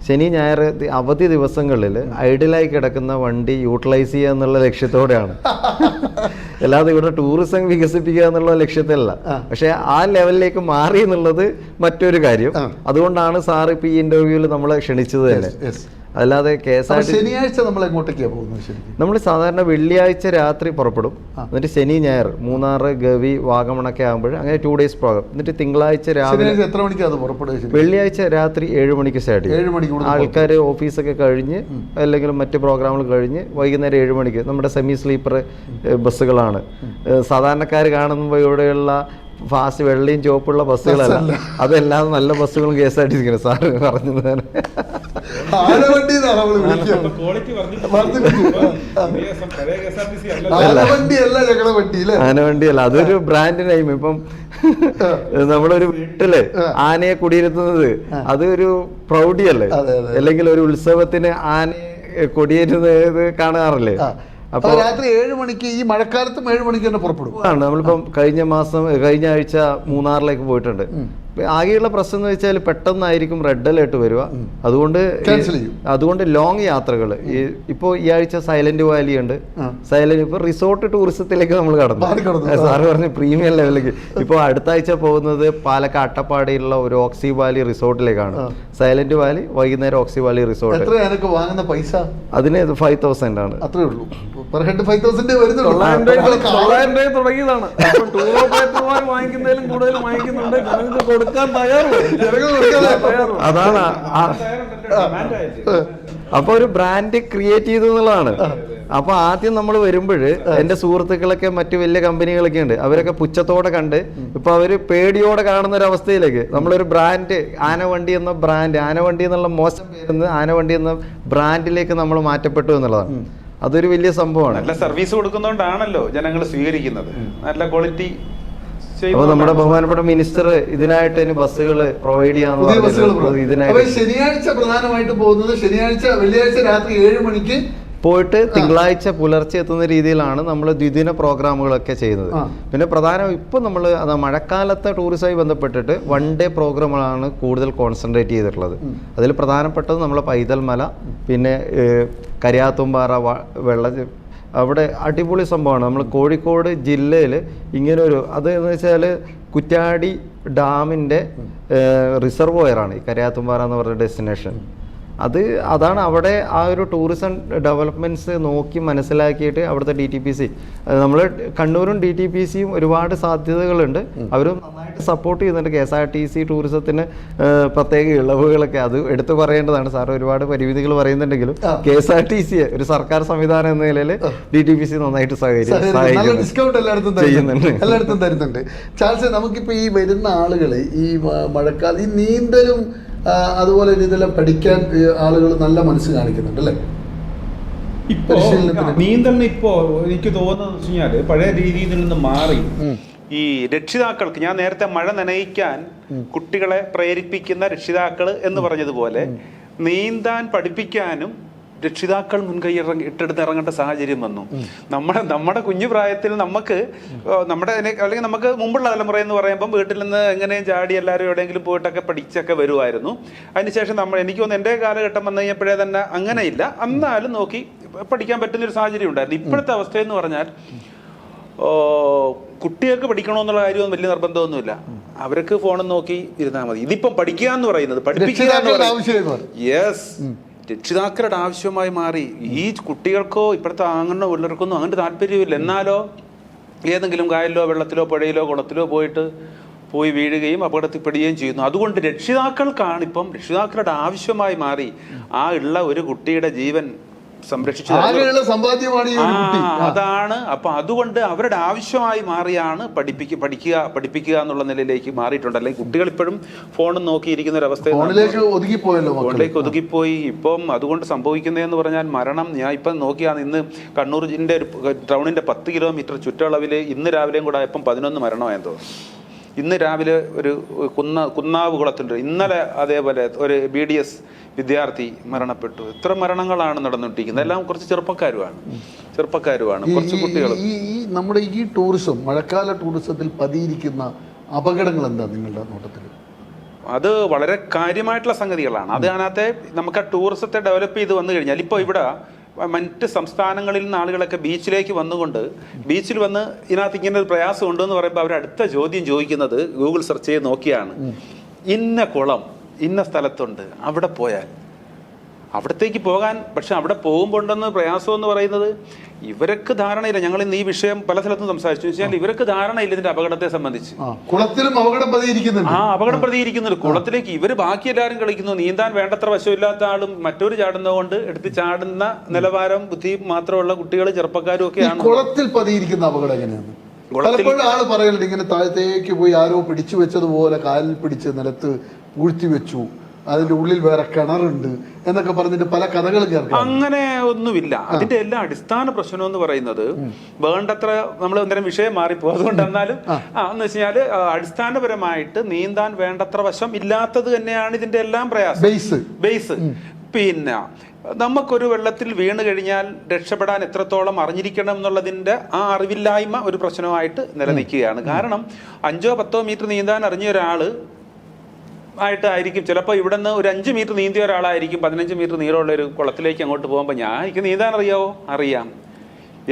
ശനി ഞായർ അവധി ദിവസങ്ങളിൽ ഐഡിയലായി കിടക്കുന്ന വണ്ടി യൂട്ടിലൈസ് ചെയ്യുക എന്നുള്ള ലക്ഷ്യത്തോടെയാണ്. അല്ലാതെ ഇവിടെ ടൂറിസം വികസിപ്പിക്കുക എന്നുള്ള ലക്ഷ്യത്തിലല്ല. പക്ഷെ ആ ലെവലിലേക്ക് മാറി എന്നുള്ളത് മറ്റൊരു കാര്യം. അതുകൊണ്ടാണ് സാർ ഇപ്പൊ ഈ ഇന്റർവ്യൂവിൽ നമ്മളെ ക്ഷണിച്ചത് തന്നെ. അല്ലാതെ ശനിയാഴ്ച നമ്മൾ എങ്ങോട്ടേക്കാണ് പോകുന്നത്? നമ്മൾ സാധാരണ വെള്ളിയാഴ്ച രാത്രി പുറപ്പെടും. എന്നിട്ട് ശനി ഞായർ മൂന്നാർ, ഗവി, വാഗമണൊക്കെ ആകുമ്പോൾ അങ്ങനെ 2 days പ്രോഗ്രാം. എന്നിട്ട് തിങ്കളാഴ്ച രാവിലെ എത്ര മണിക്കാണ് പുറപ്പെടുക? വെള്ളിയാഴ്ച രാത്രി 7 മണിക്ക് സ്റ്റാർട്ട് ചെയ്യും. ആൾക്കാർ ഓഫീസൊക്കെ കഴിഞ്ഞ് അല്ലെങ്കിൽ മറ്റ് പ്രോഗ്രാമുകൾ കഴിഞ്ഞ് വൈകുന്നേരം 7 മണിക്ക് നമ്മുടെ സെമി സ്ലീപ്പർ ബസ്സുകളാണ്. സാധാരണക്കാർ കാണുമ്പോൾ ഇവിടെയുള്ള ഫാസ്റ്റ് വെള്ളയും ചുവപ്പുള്ള ബസ്സുകളല്ല, അതെല്ലാം നല്ല ബസ്സുകളും KSRTC സാറ് പറഞ്ഞത് തന്നെ. ആനവണ്ടിയല്ല, അതൊരു ബ്രാൻഡ് നെയിം. ഇപ്പം നമ്മളൊരു വീട്ടില് ആനയെ കുടിയിരുത്തുന്നത് അതൊരു പ്രൗഢിയല്ലേ? അല്ലെങ്കിൽ ഒരു ഉത്സവത്തിന് ആനയെ കൊടിയേറ്റുന്നത് കാണാറില്ലേ? അപ്പൊ രാത്രി 7 മണിക്ക്, ഈ മഴക്കാലത്തും 7 മണിക്ക് തന്നെ പുറപ്പെടും. നമ്മളിപ്പം കഴിഞ്ഞ ആഴ്ച മൂന്നാറിലേക്ക് പോയിട്ടുണ്ട്. ആകെയുള്ള പ്രശ്നം എന്ന് വെച്ചാൽ പെട്ടെന്നായിരിക്കും റെഡ് അലേർട്ട് വരിക. അതുകൊണ്ട് ലോങ് യാത്രകൾ ഇപ്പോൾ ഈ ആഴ്ച സൈലന്റ് വാലി ഉണ്ട്. സൈലന്റ് ഇപ്പൊ റിസോർട്ട് ടൂറിസത്തിലേക്ക് നമ്മൾ കടന്നു. സാറ് പറഞ്ഞ പ്രീമിയം ലെവലിലേക്ക്. ഇപ്പോൾ അടുത്ത ആഴ്ച പോകുന്നത് പാലക്കാട് അട്ടപ്പാടിയുള്ള ഒരു ഓക്സി വാലി റിസോർട്ടിലേക്കാണ്. സൈലന്റ് വാലി, വൈകുന്നേരം ഓക്സി വാലി റിസോർട്ട്. വാങ്ങുന്ന പൈസ അതിന് 5,000 ആണ്. അത്രേ ഉള്ളൂ. പെർ ഹെഡ് 5,000 തുടങ്ങിയതാണ്. ടൂർ ഓപ്പറേറ്റർമാർ വാങ്ങിക്കുന്നതിലും കൂടുതൽ വാങ്ങിക്കുന്നുണ്ട്. ജനങ്ങൾക്ക് കൊടുക്കാൻ അതാണ്. അപ്പൊ ഒരു ബ്രാൻഡ് ക്രിയേറ്റ് ചെയ്തു എന്നുള്ളതാണ്. അപ്പൊ ആദ്യം നമ്മൾ വരുമ്പോൾ എന്റെ സുഹൃത്തുക്കളൊക്കെ മറ്റു വലിയ കമ്പനികളൊക്കെ ഉണ്ട്, അവരൊക്കെ പുച്ഛത്തോടെ കണ്ട് ഇപ്പൊ അവര് പേടിയോടെ കാണുന്ന ഒരു അവസ്ഥയിലേക്ക് നമ്മളൊരു ബ്രാൻഡ്, ആനവണ്ടി എന്ന ബ്രാൻഡ്, ആനവണ്ടി എന്നുള്ള മോശം പേരുന്ന് ആനവണ്ടി എന്ന ബ്രാൻഡിലേക്ക് നമ്മൾ മാറ്റപ്പെട്ടു എന്നുള്ളതാണ്. അതൊരു വലിയ സംഭവമാണ്. നല്ല സർവീസ് കൊടുക്കുന്നതുകൊണ്ടാണല്ലോ ജനങ്ങൾ സ്വീകരിക്കുന്നത്, നല്ല ക്വാളിറ്റി. അപ്പൊ നമ്മുടെ ബഹുമാനപ്പെട്ട മിനിസ്റ്റർ ഇതിനായിട്ട് ബസ്സുകൾ പ്രൊവൈഡ് ചെയ്യാന്ന്. ശനിയാഴ്ച പ്രധാനമായിട്ട് പോകുന്നത്, വെള്ളിയാഴ്ച രാത്രി 7 മണിക്ക് പോയിട്ട് തിങ്കളാഴ്ച പുലർച്ചെ എത്തുന്ന രീതിയിലാണ് നമ്മൾ ദ്വിദിന പ്രോഗ്രാമുകളൊക്കെ ചെയ്യുന്നത്. പിന്നെ പ്രധാനം ഇപ്പം നമ്മൾ മഴക്കാലത്തെ ടൂറിസവുമായി ബന്ധപ്പെട്ടിട്ട് 1 day പ്രോഗ്രാമുകളാണ് കൂടുതൽ കോൺസെൻട്രേറ്റ് ചെയ്തിട്ടുള്ളത്. അതിൽ പ്രധാനപ്പെട്ടത് നമ്മളെ പൈതൽ മല, പിന്നെ കരിയാത്തുംപാറ അവിടെ അടിപൊളി സംഭവമാണ്. നമ്മൾ കോഴിക്കോട് ജില്ലയിൽ ഇങ്ങനൊരു അതെന്ന് വെച്ചാൽ കുറ്റ്യാടി ഡാമിൻ്റെ റിസർവോയറാണ് ഈ കരിയാത്തുംപാറ എന്ന് പറഞ്ഞ ഡെസ്റ്റിനേഷൻ. അതാണ് അവിടെ ആ ഒരു ടൂറിസം ഡെവലപ്മെൻറ്റ്സ് നോക്കി മനസ്സിലാക്കിയിട്ട് അവിടുത്തെ DTPC, നമ്മൾ കണ്ണൂരും DTPCയും ഒരുപാട് സാധ്യതകളുണ്ട്. അവരും നന്നായിട്ട് സപ്പോർട്ട് ചെയ്യുന്നുണ്ട്. KSRTC ടൂറിസത്തിന് പ്രത്യേക ഇളവുകളൊക്കെ അത് എടുത്തു പറയേണ്ടതാണ്. സാർ ഒരുപാട് പരിമിതികൾ പറയുന്നുണ്ടെങ്കിലും KSRTC ഒരു സർക്കാർ സംവിധാനം എന്ന നിലയിൽ DTPC നന്നായിട്ട് എല്ലായിടത്തും തരുന്നുണ്ട്. ചാൾസ്, നമുക്കിപ്പോൾ ഈ വരുന്ന ആളുകൾ ഈ മഴക്കാലം ഈ നീന്തലും അതുപോലെ ഇതെല്ലാം പഠിക്കാൻ ആളുകൾ നല്ല മനസ്സ് കാണിക്കുന്നുണ്ട് അല്ലേ? ഇപ്പോ നീന്തലിന് ഇപ്പോ എനിക്ക് തോന്നുന്നത് പഴയ രീതിയിൽ നിന്ന് മാറി ഈ രക്ഷിതാക്കൾക്ക്, ഞാൻ നേരത്തെ മഴ നനയിക്കാൻ കുട്ടികളെ പ്രേരിപ്പിക്കുന്ന രക്ഷിതാക്കൾ എന്ന് പറഞ്ഞതുപോലെ നീന്താൻ പഠിപ്പിക്കാനും രക്ഷിതാക്കൾ മുൻകൈ ഇട്ടെടുത്ത് ഇറങ്ങേണ്ട സാഹചര്യം വന്നു. നമ്മുടെ കുഞ്ഞു പ്രായത്തിൽ അല്ലെങ്കിൽ നമുക്ക് മുമ്പുള്ള തലമുറ എന്ന് പറയുമ്പോൾ വീട്ടിൽ നിന്ന് എങ്ങനെയും ചാടി എല്ലാവരും എവിടെയെങ്കിലും പോയിട്ടൊക്കെ പഠിച്ചൊക്കെ വരുമായിരുന്നു. അതിനുശേഷം എനിക്ക് തോന്നുന്നു എൻ്റെ കാലഘട്ടം വന്നു കഴിഞ്ഞപ്പോഴേ തന്നെ അങ്ങനെയില്ല, എന്നാലും നോക്കി പഠിക്കാൻ പറ്റുന്നൊരു സാഹചര്യം ഉണ്ടായിരുന്നു. ഇപ്പോഴത്തെ അവസ്ഥയെന്ന് പറഞ്ഞാൽ കുട്ടികൾക്ക് പഠിക്കണമെന്നുള്ള കാര്യമൊന്നും വലിയ നിർബന്ധമൊന്നുമില്ല. അവർക്ക് ഫോണും നോക്കി ഇരുന്നാൽ മതി. ഇതിപ്പം പഠിക്കുക എന്ന് പറയുന്നത് പഠിപ്പിക്കുക എന്ന് പറയുന്നത്. യെസ്, രക്ഷിതാക്കളുടെ ആവശ്യമായി മാറി. ഈ കുട്ടികൾക്കോ ഇപ്പോഴത്തെ അങ്ങനെ ഉള്ളവർക്കൊന്നും അങ്ങനത്തെ താല്പര്യമില്ല. എന്നാലോ ഏതെങ്കിലും കായലിലോ വെള്ളത്തിലോ പുഴയിലോ കുളത്തിലോ പോയി വീഴുകയും അപകടത്തിൽപ്പെടുകയും ചെയ്യുന്നു. അതുകൊണ്ട് രക്ഷിതാക്കളുടെ ആവശ്യമായി മാറി ആ ഉള്ള ഒരു കുട്ടിയുടെ ജീവൻ സംരക്ഷിച്ചത് അതാണ്. അപ്പൊ അതുകൊണ്ട് അവരുടെ ആവശ്യമായി മാറിയാണ് പഠിപ്പിക്കുക എന്നുള്ള നിലയിലേക്ക് മാറിയിട്ടുണ്ട്. അല്ലെങ്കിൽ കുട്ടികൾ ഇപ്പോഴും ഫോണും നോക്കിയിരിക്കുന്ന ഒരു അവസ്ഥ, ഫോണിലേക്ക് ഒതുങ്ങിപ്പോയി. ഇപ്പം അതുകൊണ്ട് സംഭവിക്കുന്നതെന്ന് പറഞ്ഞാൽ മരണം, ഞാൻ ഇപ്പം നോക്കിയാണ് ഇന്ന് കണ്ണൂരിന്റെ ടൗണിന്റെ 10 കിലോമീറ്റർ ചുറ്റളവിൽ ഇന്ന് രാവിലെയും കൂടെ ആയപ്പം 11 മരണമായെന്ന് തോന്നുന്നു. ഇന്ന് രാവിലെ ഒരു കുന്നാവ് കുളത്തുണ്ട്. ഇന്നലെ അതേപോലെ ഒരു BDS വിദ്യാർത്ഥി മരണപ്പെട്ടു. എത്ര മരണങ്ങളാണ് നടന്നുകൊണ്ടിരിക്കുന്നത്. എല്ലാം കുറച്ച് ചെറുപ്പക്കാരുമാണ് കുറച്ച് കുട്ടികൾ. ഈ നമ്മുടെ ഈ ടൂറിസം, മഴക്കാല ടൂറിസത്തിൽ പതിയിരിക്കുന്ന അപകടങ്ങൾ എന്താ നിങ്ങളുടെ നോട്ടത്തിൽ? അത് വളരെ കാര്യമായിട്ടുള്ള സംഗതികളാണ്. അതിനകത്തെ നമുക്ക് ആ ടൂറിസത്തെ ഡെവലപ്പ് ചെയ്ത് വന്നു കഴിഞ്ഞാൽ ഇപ്പോൾ ഇവിടെ മറ്റ് സംസ്ഥാനങ്ങളിൽ നിന്ന് ആളുകളൊക്കെ ബീച്ചിലേക്ക് വന്നുകൊണ്ട് ബീച്ചിൽ വന്ന് ഇതിനകത്ത് ഇങ്ങനെ ഒരു പ്രയാസം ഉണ്ടെന്ന് പറയുമ്പോൾ അവർ അടുത്ത ചോദ്യം ചോദിക്കുന്നത് ഗൂഗിൾ സെർച്ച് ചെയ്ത് നോക്കിയാണ്, ഇന്ന കുളം ഇന്ന സ്ഥലത്തുണ്ട്, അവിടെ പോയാൽ അവിടത്തേക്ക് പോകാൻ. പക്ഷെ അവിടെ പോകുമ്പോൾ ഉണ്ടെന്ന് പ്രയാസം എന്ന് പറയുന്നത് ഇവർക്ക് ധാരണയില്ല. ഞങ്ങൾ ഇന്ന് ഈ വിഷയം പല സ്ഥലത്തും സംസാരിച്ചു വെച്ചാൽ ഇവർക്ക് ധാരണയില്ല ഇതിന്റെ അപകടത്തെ സംബന്ധിച്ച്. കുളത്തിലും അപകടം പ്രതികരിക്കുന്നുണ്ട്. കുളത്തിലേക്ക് ഇവര് ബാക്കി എല്ലാവരും കളിക്കുന്നു. നീന്താൻ വേണ്ടത്ര വശമില്ലാത്ത ആളും മറ്റൊരു ചാടുന്നതുകൊണ്ട് എടുത്ത് ചാടുന്ന നിലവാരം ബുദ്ധിയും മാത്രമുള്ള കുട്ടികൾ, ചെറുപ്പക്കാരും ഒക്കെയാണ്. കുളത്തിൽ പതിയിരിക്കുന്ന അപകടം എങ്ങനെയാണ്? പലപ്പോഴും ആള് പറയുന്നുണ്ട് ഇങ്ങനെ താഴത്തേക്ക് പോയി ആരോ പിടിച്ചു വെച്ചതുപോലെ കാലിൽ പിടിച്ച് നിലത്ത് പൂഴ്ത്തി വെച്ചു, അതിന്റെ ഉള്ളിൽ വേറെ കിണറുണ്ട് എന്നൊക്കെ പറഞ്ഞിട്ട് പല കഥകൾ കേൾക്കാം. അങ്ങനെ ഒന്നുമില്ല. അതിന്റെ എല്ലാ അടിസ്ഥാന പ്രശ്നം എന്ന് പറയുന്നത് വേണ്ടത്ര നമ്മൾ അന്നേരം വിഷയം മാറിപ്പോ. അതുകൊണ്ട് എന്നാലും എന്ന് വെച്ചാൽ അടിസ്ഥാനപരമായിട്ട് നീന്താൻ വേണ്ടത്ര വശം ഇല്ലാത്തത് തന്നെയാണ് ഇതിന്റെ എല്ലാം പ്രയാസം, ബേസ്. പിന്നെ നമുക്കൊരു വെള്ളത്തിൽ വീണ് കഴിഞ്ഞാൽ രക്ഷപ്പെടാൻ എത്രത്തോളം അറിഞ്ഞിരിക്കണം എന്നുള്ളതിന്റെ ആ അറിവില്ലായ്മ ഒരു പ്രശ്നമായിട്ട് നിലനിൽക്കുകയാണ്. കാരണം 5-10 മീറ്റർ നീന്താൻ അറിഞ്ഞ ഒരാള് ആയിട്ടായിരിക്കും ചിലപ്പോൾ ഇവിടെ നിന്ന് ഒരു 5 മീറ്റർ നീന്തിയ ഒരാളായിരിക്കും 15 മീറ്റർ നീളമുള്ള ഒരു കുളത്തിലേക്ക് അങ്ങോട്ട് പോകുമ്പോൾ എനിക്ക് നീന്താൻ അറിയാവോ? അറിയാം.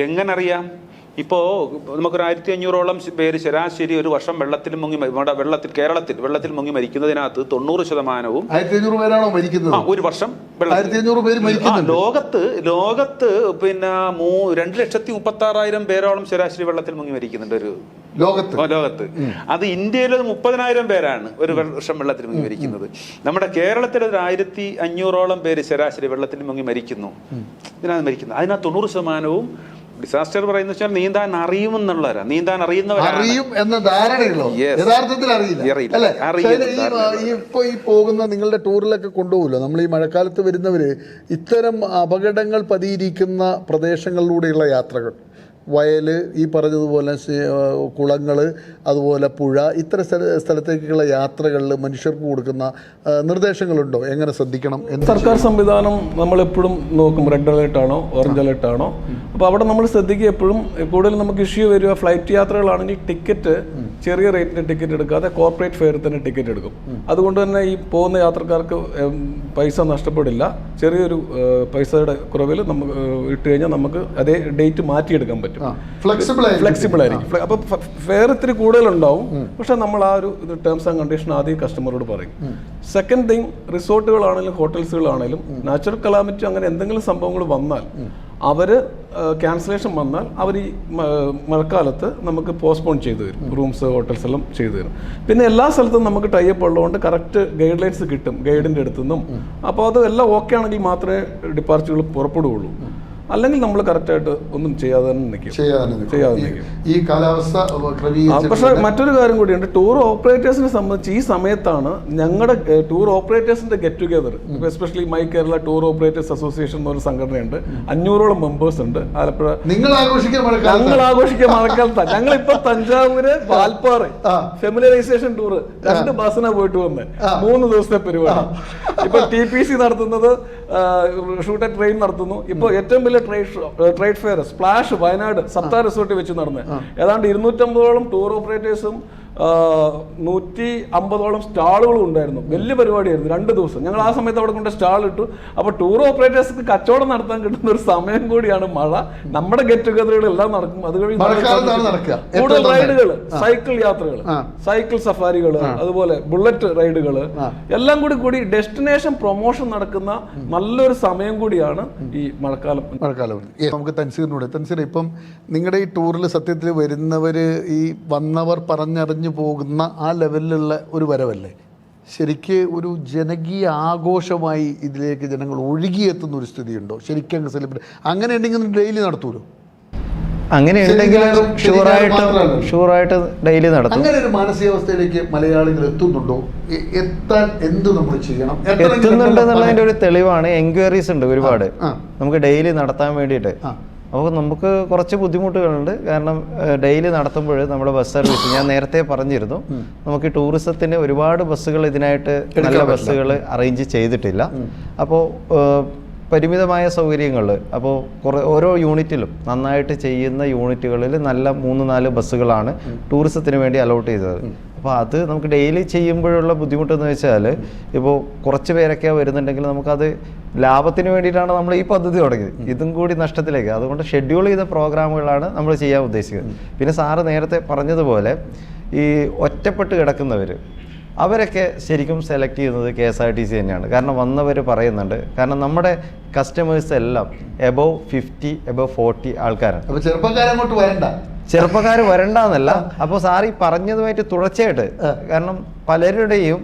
എങ്ങനെ അറിയാം? ഇപ്പോൾ നമുക്കൊരു 1500ഓളം പേര് ശരാശരി ഒരു വർഷം വെള്ളത്തിൽ മുങ്ങി, കേരളത്തിൽ വെള്ളത്തിൽ മുങ്ങി മരിക്കുന്നതിനകത്ത് 90%-വും 1500 പേരാണോ മരിക്കുന്നത് ഒരു വർഷം? 1500 പേര് മരിക്കുന്നു. ലോകത്ത് പിന്നെ 2,36,000 പേരോളം ശരാശരി വെള്ളത്തിൽ മുങ്ങി മരിക്കുന്നുണ്ട് ഒരു ലോകത്ത്. അത് ഇന്ത്യയിൽ 30,000 പേരാണ് ഒരു വർഷം വെള്ളത്തിൽ മുങ്ങി മരിക്കുന്നത്. നമ്മുടെ കേരളത്തിൽ ഒരു 1,500ഓളം പേര് ശരാശരി വെള്ളത്തിൽ മുങ്ങി മരിക്കുന്നു. ഇതിനകത്ത് മരിക്കുന്നത് അതിനകത്ത് 90%-വും ഡിസാസ്റ്റർ പറയുന്ന വെച്ചാൽ നീന്താൻ അറിയുമെന്നുള്ളവരാണ്. നീന്താൻ അറിയും എന്ന ധാരണയുള്ളൂ, യഥാർത്ഥത്തിൽ അറിയില്ല. ഇപ്പൊ ഈ പോകുന്ന നിങ്ങളുടെ ടൂറിലൊക്കെ കൊണ്ടുപോകുമല്ലോ, നമ്മൾ ഈ മഴക്കാലത്ത് വരുന്നവര് ഇത്തരം അപകടങ്ങൾ പതിയിരിക്കുന്ന പ്രദേശങ്ങളിലൂടെയുള്ള യാത്രകൾ, വയൽ, ഈ പറഞ്ഞതുപോലെ കുളങ്ങൾ, അതുപോലെ പുഴ, ഇത്തരം സ്ഥലത്തേക്കുള്ള യാത്രകളിൽ മനുഷ്യർക്ക് കൊടുക്കുന്ന നിർദ്ദേശങ്ങളുണ്ടോ? എങ്ങനെ ശ്രദ്ധിക്കണം? സർക്കാർ സംവിധാനം നമ്മളെപ്പോഴും നോക്കും, റെഡ് അലേർട്ട് ആണോ ഓറഞ്ച് അലേർട്ട് ആണോ. അപ്പോൾ അവിടെ നമ്മൾ ശ്രദ്ധിക്കുക എപ്പോഴും. കൂടുതൽ നമുക്ക് ഇഷ്യൂ വരിക ഫ്ലൈറ്റ് യാത്രകളാണെങ്കിൽ ടിക്കറ്റ് ചെറിയ റേറ്റിന് ടിക്കറ്റ് എടുക്കാതെ കോർപ്പറേറ്റ് ഫെയർ തന്നെ ടിക്കറ്റ് എടുക്കും. അതുകൊണ്ട് തന്നെ ഈ പോകുന്ന യാത്രക്കാർക്ക് പൈസ നഷ്ടപ്പെടില്ല. ചെറിയൊരു പൈസയുടെ കുറവിൽ നമുക്ക് ഇട്ട് കഴിഞ്ഞാൽ നമുക്ക് അതേ ഡേറ്റ് മാറ്റിയെടുക്കാൻ പറ്റും. ഫ്ലെക്സിബിൾ ആയിരിക്കും. അപ്പൊ ഫെയർ ഇത്തിരി കൂടുതലുണ്ടാവും. പക്ഷെ നമ്മൾ ആ ഒരു ടേംസ് ആൻഡ് കണ്ടീഷൻ ആദ്യം കസ്റ്റമറോട് പറയും. സെക്കൻഡ് തിങ്, റിസോർട്ടുകളാണെങ്കിലും ഹോട്ടൽസുകളാണെങ്കിലും നാച്ചുറൽ കലാമിറ്റി അങ്ങനെ എന്തെങ്കിലും സംഭവങ്ങൾ വന്നാൽ അവര് ക്യാൻസലേഷൻ വന്നാൽ അവർ ഈ മഴക്കാലത്ത് നമുക്ക് പോസ്റ്റ്പോൺ ചെയ്തു തരും. റൂംസ്, ഹോട്ടൽസ് എല്ലാം ചെയ്തു തരും. പിന്നെ എല്ലാ സ്ഥലത്തും നമുക്ക് ടൈപ്പ് ഉള്ളതുകൊണ്ട് കറക്റ്റ് ഗൈഡ് ലൈൻസ് കിട്ടും ഗൈഡിന്റെ അടുത്തു നിന്നും. അപ്പോൾ അത് എല്ലാം ഓക്കെ ആണെങ്കിൽ മാത്രമേ ഡിപ്പാർച്ചറുകൾ പുറപ്പെടുകയുള്ളൂ. അല്ലെങ്കിൽ നമ്മൾ കറക്റ്റായിട്ട് ഒന്നും ചെയ്യാതെ നിൽക്കും. ഈ കാലാവസ്ഥ. പക്ഷെ മറ്റൊരു കാര്യം കൂടിയുണ്ട്, ടൂർ ഓപ്പറേറ്റേഴ്സിനെ സംബന്ധിച്ച് ഈ സമയത്താണ് ഞങ്ങളുടെ ടൂർ ഓപ്പറേറ്റേഴ്സിന്റെ get together. Especially my Kerala tour operators association എന്നൊരു സംഘടനയുണ്ട്. 500ഓളം മെമ്പേഴ്സ് ഉണ്ട് ആലപ്പുഴ. ഞങ്ങൾ ആഘോഷിക്കാൻ മഴക്കാലത്താണ്. ഞങ്ങളിപ്പോ തഞ്ചാവൂര്, വാൽപ്പാറ ഫെമിലറൈസേഷൻ ടൂർ 2 ബസ്സിനാ പോയിട്ട് വന്ന് 3 ദിവസത്തെ പരിപാടി. ഇപ്പൊ TPC നടത്തുന്നത് ഷൂട്ട് ട്രെയിൻ നടത്തുന്നു. ഇപ്പൊ ഏറ്റവും വലിയ trade fair splash Wayanad Saptah റിസോർട്ടിൽ വെച്ച് നടന്ന് ഏതാണ്ട് 250ഓളം ടൂർ ഓപ്പറേറ്റേഴ്സും 150ഓളം സ്റ്റാളുകളും ഉണ്ടായിരുന്നു. വലിയ പരിപാടിയായിരുന്നു 2 ദിവസം. ഞങ്ങൾ ആ സമയത്ത് അവിടെ കൊണ്ട് സ്റ്റാൾ ഇട്ടു. അപ്പോൾ ടൂർ ഓപ്പറേറ്റേഴ്സ്ക്ക് കച്ചവടം നടത്താൻ കിട്ടുന്ന ഒരു സമയം കൂടിയാണ് മഴ. നമ്മുടെ ഗെറ്റ് ടുഗദറുകൾ എല്ലാം നടക്കും. അത് കഴിഞ്ഞ് കൂടുതൽ റൈഡുകൾ, സൈക്കിൾ യാത്രകൾ, സൈക്കിൾ സഫാരികൾ, അതുപോലെ ബുള്ളറ്റ് റൈഡുകൾ എല്ലാം കൂടി ഡെസ്റ്റിനേഷൻ പ്രൊമോഷൻ നടക്കുന്ന നല്ലൊരു സമയം കൂടിയാണ് ഈ മഴക്കാലം. നമുക്ക് തൻസീർ, ഇപ്പം നിങ്ങളുടെ ഈ ടൂറിൽ സത്യത്തിൽ വരുന്നവർ ഈ വന്നവർ പറഞ്ഞറിഞ്ഞു പോകുന്ന ആ ലെവലിലുള്ള ഒരു വരവല്ലേ? ശരിക്ക് ഒരു ജനകീയ ആഘോഷമായി ഇതിലേക്ക് ജനങ്ങൾ ഒഴുകിയെത്തുന്ന ഒരു സ്ഥിതിയുണ്ടോ? ശരിക്കും അങ്ങ് സെലിബ്രേറ്റ് അങ്ങനെ ഉണ്ടെങ്കിൽ ഡെയിലി നടത്തൂലോ? അങ്ങനെ ഉണ്ടെങ്കിൽ ഷുവറായിട്ട് ഡെയിലി നടത്തും. അങ്ങനെ ഒരു മാനസികാവസ്ഥയിലേക്ക് മലയാളികൾ എത്തുന്നുണ്ടോ? എത്താൻ എന്ത് നമ്മൾ ചെയ്യണം? എത്തുന്നുണ്ടെന്നുള്ളതിന്റെ ഒരു തെളിവാണ് എൻക്വയറീസ് ഉണ്ട് ഒരുപാട് നമുക്ക് ഡെയിലി നടത്താൻ വേണ്ടിയിട്ട്. അപ്പോൾ നമുക്ക് കുറച്ച് ബുദ്ധിമുട്ടുകളുണ്ട്. കാരണം ഡെയിലി നടത്തുമ്പോൾ നമ്മുടെ ബസ് സർവീസ് ഞാൻ നേരത്തെ പറഞ്ഞിരുന്നു, നമുക്ക് ടൂറിസത്തിന് ഒരുപാട് ബസ്സുകൾ ഇതിനായിട്ട് നല്ല ബസ്സുകൾ അറേഞ്ച് ചെയ്തിട്ടില്ല. അപ്പോൾ പരിമിതമായ സൗകര്യങ്ങൾ, അപ്പോൾ ഓരോ യൂണിറ്റിലും നന്നായിട്ട് ചെയ്യുന്ന യൂണിറ്റുകളിൽ നല്ല 3-4 ബസ്സുകളാണ് ടൂറിസത്തിന് വേണ്ടി അലോട്ട് ചെയ്തത്. അപ്പോൾ അത് നമുക്ക് ഡെയിലി ചെയ്യുമ്പോഴുള്ള ബുദ്ധിമുട്ടെന്ന് വെച്ചാൽ, ഇപ്പോൾ കുറച്ച് പേരൊക്കെ വരുന്നുണ്ടെങ്കിൽ നമുക്കത് ലാഭത്തിന് വേണ്ടിയിട്ടാണ് നമ്മൾ ഈ പദ്ധതി തുടങ്ങിയത്, ഇതും കൂടി നഷ്ടത്തിലേക്ക്. അതുകൊണ്ട് ഷെഡ്യൂൾ ചെയ്ത പ്രോഗ്രാമുകളാണ് നമ്മൾ ചെയ്യാൻ ഉദ്ദേശിക്കുന്നത്. പിന്നെ സാറ് നേരത്തെ പറഞ്ഞതുപോലെ ഈ ഒറ്റപ്പെട്ട് കിടക്കുന്നവർ അവരൊക്കെ ശരിക്കും സെലക്ട് ചെയ്യുന്നത് KSRTC തന്നെയാണ്. കാരണം വന്നവർ പറയുന്നുണ്ട്, കാരണം നമ്മുടെ കസ്റ്റമേഴ്സ് എല്ലാം എബവ് 50, എബവ് 40 ആൾക്കാരാണ്. ചെറുപ്പക്കാർ വരണ്ടെന്നല്ല, അപ്പോൾ സാർ ഈ പറഞ്ഞതുമായിട്ട് തുടർച്ചയായിട്ട്, കാരണം പലരുടെയും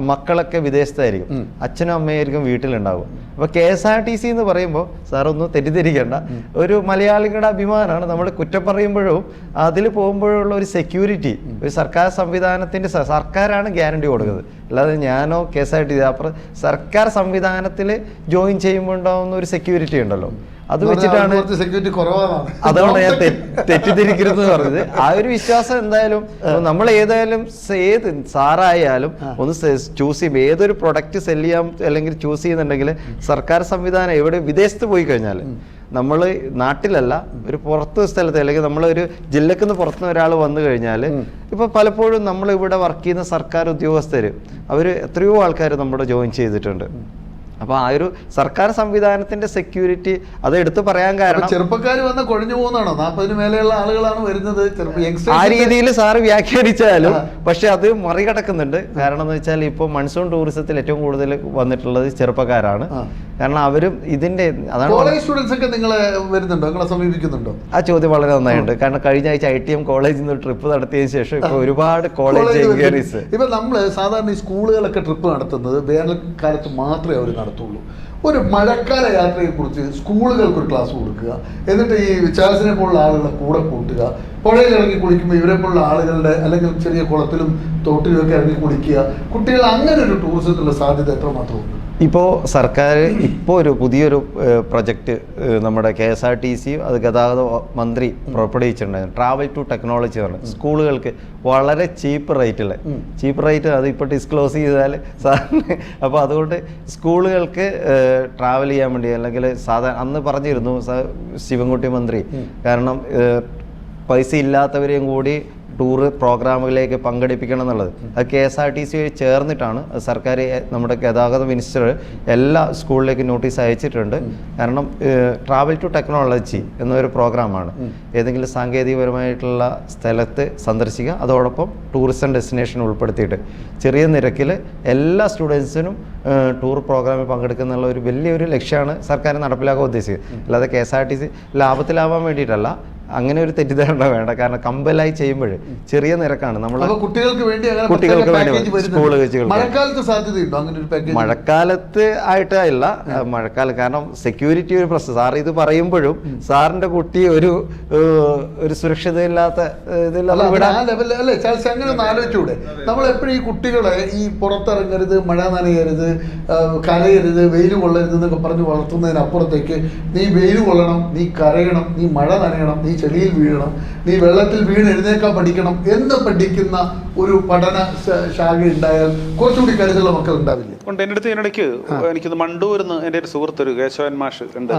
മക്കളൊക്കെ വിദേശത്തായിരിക്കും, അച്ഛനും അമ്മയായിരിക്കും വീട്ടിലുണ്ടാവും. അപ്പോൾ KSRTC എന്ന് പറയുമ്പോൾ സാറൊന്നും തെറ്റിദ്ധരിക്കേണ്ട, ഒരു മലയാളികളുടെ അഭിമാനമാണ്. നമ്മൾ കുറ്റം പറയുമ്പോഴും അതിൽ പോകുമ്പോഴുള്ള ഒരു സെക്യൂരിറ്റി, ഒരു സർക്കാർ സംവിധാനത്തിൻ്റെ സർക്കാരാണ് ഗ്യാരണ്ടി കൊടുക്കുന്നത്, അല്ലാതെ ഞാനോ KSRTC. അപ്പുറം സർക്കാർ സംവിധാനത്തിൽ ജോയിൻ ചെയ്യുമ്പോൾ ഉണ്ടാവുന്ന ഒരു സെക്യൂരിറ്റി ഉണ്ടല്ലോ, അത് വെച്ചിട്ടാണ്, അതുകൊണ്ട് ഞാൻ തെറ്റിദ്ധരിക്കരുതെന്ന് പറഞ്ഞത്. ആ ഒരു വിശ്വാസം എന്തായാലും നമ്മൾ ഏതായാലും ഏത് സാറായാലും ഒന്ന് ചൂസ് ചെയ്യുമ്പോൾ, ഏതൊരു പ്രൊഡക്റ്റ് സെല് ചെയ്യാൻ അല്ലെങ്കിൽ ചൂസ് ചെയ്യുന്നുണ്ടെങ്കിൽ സർക്കാർ സംവിധാനം എവിടെ വിദേശത്ത് പോയി കഴിഞ്ഞാൽ, നമ്മൾ നാട്ടിലല്ല ഒരു പുറത്ത് സ്ഥലത്ത്, അല്ലെങ്കിൽ നമ്മളൊരു ജില്ലക്ക് നിന്ന് പുറത്തുനിന്ന് ഒരാൾ വന്നു കഴിഞ്ഞാൽ, ഇപ്പൊ പലപ്പോഴും നമ്മൾ ഇവിടെ വർക്ക് ചെയ്യുന്ന സർക്കാർ ഉദ്യോഗസ്ഥർ അവർ എത്രയോ ആൾക്കാർ നമ്മുടെ ജോയിൻ ചെയ്തിട്ടുണ്ട്. അപ്പോൾ ആ ഒരു സർക്കാർ സംവിധാനത്തിന്റെ സെക്യൂരിറ്റി അത് എടുത്തു പറയാൻ കാരണം, ചെറുപ്പക്കാർ വന്ന് കൊഴിഞ്ഞു പോകുന്നതാണോ? 40 മേലെയുള്ള ആളുകളാണ് വരുന്നത്. ആ രീതിയിൽ സാറ് വ്യാഖ്യാനിച്ചാലും പക്ഷെ അത് മറികടക്കുന്നുണ്ട്. കാരണം എന്ന് വെച്ചാൽ ഇപ്പോൾ മൺസൂൺ ടൂറിസത്തിൽ ഏറ്റവും കൂടുതൽ വന്നിട്ടുള്ളത് ചെറുപ്പക്കാരാണ്. കാരണം അവരും ഇതിന്റെ, അതാണ്. കോളേജ് സ്റ്റുഡൻസ് ഒക്കെ നിങ്ങളെ വരുന്നുണ്ടോ, നിങ്ങളെ സമീപിക്കുന്നുണ്ടോ? ആ ചോദ്യം വളരെ നന്നായിട്ടുണ്ട്. കാരണം കഴിഞ്ഞ ആഴ്ച ITM കോളേജിൽ നിന്ന് ട്രിപ്പ് നടത്തിയതിനു ശേഷം ഇപ്പോൾ ഒരുപാട് കോളേജ് എൻക്വയറീസ്. ഇപ്പൊ നമ്മൾ സാധാരണ ഈ സ്കൂളുകളൊക്കെ ട്രിപ്പ് നടത്തുന്നത് വേനൽക്കാലത്ത് മാത്രമേ അവർ നടത്തുള്ളൂ. ഒരു മഴക്കാല യാത്രയെക്കുറിച്ച് സ്കൂളുകൾക്കൊരു ക്ലാസ് കൊടുക്കുക, എന്നിട്ട് ഈ വിചാരസിനെ പോലുള്ള ആളുകളെ കൂടെ കൂട്ടുക, പുഴയിൽ ഇറങ്ങി കുളിക്കുമ്പോൾ ഇവരെ പോലുള്ള ആളുകളുടെ, അല്ലെങ്കിൽ ചെറിയ കുളത്തിലും തോട്ടിലും ഒക്കെ ഇറങ്ങി കുളിക്കുക. കുട്ടികൾ അങ്ങനെ ഒരു ടൂറിസത്തിലുള്ള സാധ്യത എത്രമാത്രം ഉണ്ട്? ഇപ്പോൾ സർക്കാർ ഇപ്പോൾ ഒരു പുതിയൊരു പ്രൊജക്റ്റ് നമ്മുടെ KSRTC അത് ഗതാഗത മന്ത്രി പുറപ്പെടുവിച്ചിട്ടുണ്ടായിരുന്നു, ട്രാവൽ ടു ടെക്നോളജി എന്ന് പറഞ്ഞത്. സ്കൂളുകൾക്ക് വളരെ ചീപ്പ് റേറ്റ്, അത് ഇപ്പോൾ ഡിസ്ക്ലോസ് ചെയ്താൽ സാറിന്. അപ്പോൾ അതുകൊണ്ട് സ്കൂളുകൾക്ക് ട്രാവൽ ചെയ്യാൻ വേണ്ടി, അല്ലെങ്കിൽ സാധാരണ അന്ന് പറഞ്ഞിരുന്നു ശിവൻകുട്ടി മന്ത്രി, കാരണം പൈസ ഇല്ലാത്തവരെയും കൂടി ടൂർ പ്രോഗ്രാമുകളിലേക്ക് പങ്കെടുപ്പിക്കണം എന്നുള്ളത്. അത് KSRTC ചേർന്നിട്ടാണ് സർക്കാർ, നമ്മുടെ ഗതാഗത മിനിസ്റ്റർ എല്ലാ സ്കൂളിലേക്ക് നോട്ടീസ് അയച്ചിട്ടുണ്ട്. കാരണം ട്രാവൽ ടു ടെക്നോളജി എന്നൊരു പ്രോഗ്രാമാണ്. ഏതെങ്കിലും സാങ്കേതികപരമായിട്ടുള്ള സ്ഥലത്ത് സന്ദർശിക്കുക, അതോടൊപ്പം ടൂറിസം ഡെസ്റ്റിനേഷൻ ഉൾപ്പെടുത്തിയിട്ട് ചെറിയ നിരക്കിൽ എല്ലാ സ്റ്റുഡൻസിനും ടൂർ പ്രോഗ്രാമിൽ പങ്കെടുക്കുന്നുള്ള ഒരു വലിയൊരു ലക്ഷ്യമാണ് സർക്കാർ നടപ്പിലാക്കാൻ ഉദ്ദേശിക്കുന്നത്. അല്ലാതെ KSRTC ലാഭത്തിലാവാൻ വേണ്ടിയിട്ടല്ല, അങ്ങനെ ഒരു തെറ്റിദ്ധാരണ വേണ്ട. കാരണം കമ്പലായി ചെയ്യുമ്പോൾ ചെറിയ നിരക്കാണ് നമ്മൾ കുട്ടികൾക്ക് വേണ്ടി മഴക്കാലത്ത് സാധ്യതയുണ്ടോ അങ്ങനെ ഒരു പാക്കേജ്? മഴക്കാലത്ത് ആയിട്ടല്ല, മഴക്കാലം കാരണം സെക്യൂരിറ്റി ഒരു പ്രശ്നം. സാർ ഇത് പറയുമ്പോഴും സാറിന്റെ കുട്ടി ഒരു സുരക്ഷിതയില്ലാത്ത അങ്ങനെ ഒന്ന് ആലോചിച്ചൂടെ? നമ്മൾ എപ്പോഴും ഈ കുട്ടികളെ ഈ പുറത്തിറങ്ങരുത്, മഴ നനയരുത്, കരയരുത്, വെയിൽ കൊള്ളരുത് എന്നൊക്കെ പറഞ്ഞ് വളർത്തുന്നതിനപ്പുറത്തേക്ക് നീ വെയിൽ കൊള്ളണം, നീ കരയണം, നീ മഴ നനയണം, നീ ചെളിയിൽ വീഴണം, നീ വെള്ളത്തിൽ വീണ് എഴുന്നേക്കാൻ പഠിക്കണം എന്ന് പഠിക്കുന്ന ഒരു പഠന ശാഖ ഉണ്ടായാൽ കുറച്ചുകൂടി കരുതുള്ള മക്കൾ ഉണ്ടാവില്ലേ? ഉണ്ട്. എൻ്റെ അടുത്ത് ഇതിനിടയ്ക്ക് എനിക്കിത് മണ്ടൂരിന്ന് എൻ്റെ ഒരു സുഹൃത്ത്, ഒരു കേശവൻ മാഷ് ഉണ്ട്,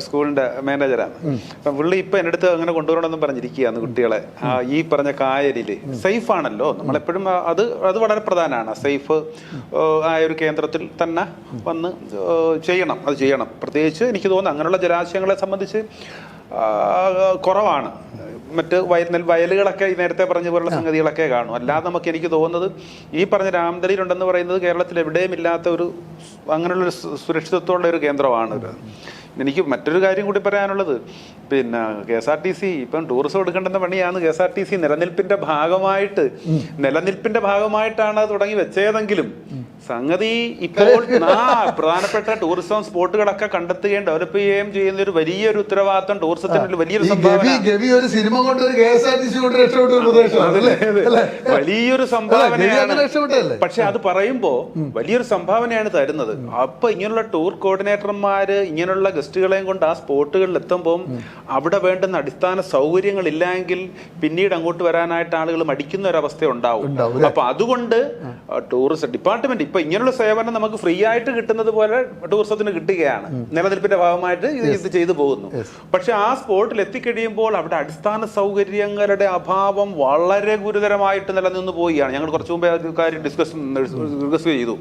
സ്കൂളിന്റെ മാനേജറാണ്. അപ്പം പുള്ളി ഇപ്പൊ എൻ്റെ അടുത്ത് അങ്ങനെ കൊണ്ടുവരണമെന്നും പറഞ്ഞിരിക്കുകയാണ് കുട്ടികളെ. ഈ പറഞ്ഞ കായലില് സേഫ് ആണല്ലോ, നമ്മളെപ്പോഴും അത് വളരെ പ്രധാനമാണ്. സേഫ് ആയ ഒരു കേന്ദ്രത്തിൽ തന്നെ വന്ന് ചെയ്യണം, അത് ചെയ്യണം. പ്രത്യേകിച്ച് എനിക്ക് തോന്നുന്നു അങ്ങനെയുള്ള ജലാശയങ്ങളെ സംബന്ധിച്ച് കുറവാണ്. മറ്റ് വയലുകളൊക്കെ നേരത്തെ പറഞ്ഞ പോലുള്ള സംഗതികളൊക്കെ കാണും. അല്ലാതെ നമുക്ക് എനിക്ക് തോന്നുന്നത് ഈ പറഞ്ഞ രാമതലിയിലുണ്ടെന്ന് പറയുന്നത് കേരളത്തിൽ എവിടെയും ഇല്ലാത്ത ഒരു അങ്ങനെയുള്ളൊരു സുരക്ഷിതത്വമുള്ള ഒരു കേന്ദ്രമാണ്. എനിക്ക് മറ്റൊരു കാര്യം കൂടി പറയാനുള്ളത്, പിന്നെ KSRTC ഇപ്പം ടൂറിസം എടുക്കേണ്ടുന്ന പണിയാണ്. KSRTC നിലനിൽപ്പിന്റെ ഭാഗമായിട്ടാണ് തുടങ്ങി വെച്ചതെങ്കിലും സംഗതി ഇപ്പോൾ പ്രധാനപ്പെട്ട ടൂറിസം സ്പോട്ടുകളൊക്കെ കണ്ടെത്തുകയും ഡെവലപ്പ് ചെയ്യുകയും ചെയ്യുന്ന ഒരു വലിയൊരു ഉത്തരവാദിത്വം ടൂറിസത്തിന് വലിയൊരു വലിയൊരു സംഭാവനയാണ്. പക്ഷെ അത് പറയുമ്പോ വലിയൊരു സംഭാവനയാണ് തരുന്നത്. അപ്പൊ ഇങ്ങനെയുള്ള ടൂർ കോർഡിനേറ്റർമാര് ഇങ്ങനെയുള്ള ഗസ്റ്റുകളെയും കൊണ്ട് ആ സ്പോട്ടുകളിൽ എത്തുമ്പോൾ അവിടെ വേണ്ടുന്ന അടിസ്ഥാന സൗകര്യങ്ങൾ ഇല്ലെങ്കിൽ പിന്നീട് അങ്ങോട്ട് വരാനായിട്ട് ആളുകൾ മടിക്കുന്ന ഒരു അവസ്ഥ ഉണ്ടാവും. അപ്പൊ അതുകൊണ്ട് ടൂറിസം ഡിപ്പാർട്ട്മെന്റ് ഇപ്പൊ ഇങ്ങനെയുള്ള സേവനം നമുക്ക് ഫ്രീ ആയിട്ട് കിട്ടുന്നത് പോലെ ടൂറിസത്തിന് കിട്ടുകയാണ്. നിലനിൽപ്പിന്റെ ഭാഗമായിട്ട് ഇത് ചെയ്തു പോകുന്നു. പക്ഷെ ആ സ്പോട്ടിൽ എത്തിക്കഴിയുമ്പോൾ അവിടെ അടിസ്ഥാന സൗകര്യങ്ങളുടെ അഭാവം വളരെ ഗുരുതരമായിട്ട് നിലനിന്ന് പോവുകയാണ്. ഞങ്ങൾ കുറച്ചു മുമ്പേ കാര്യം ഡിസ്കസ് ചെയ്തു.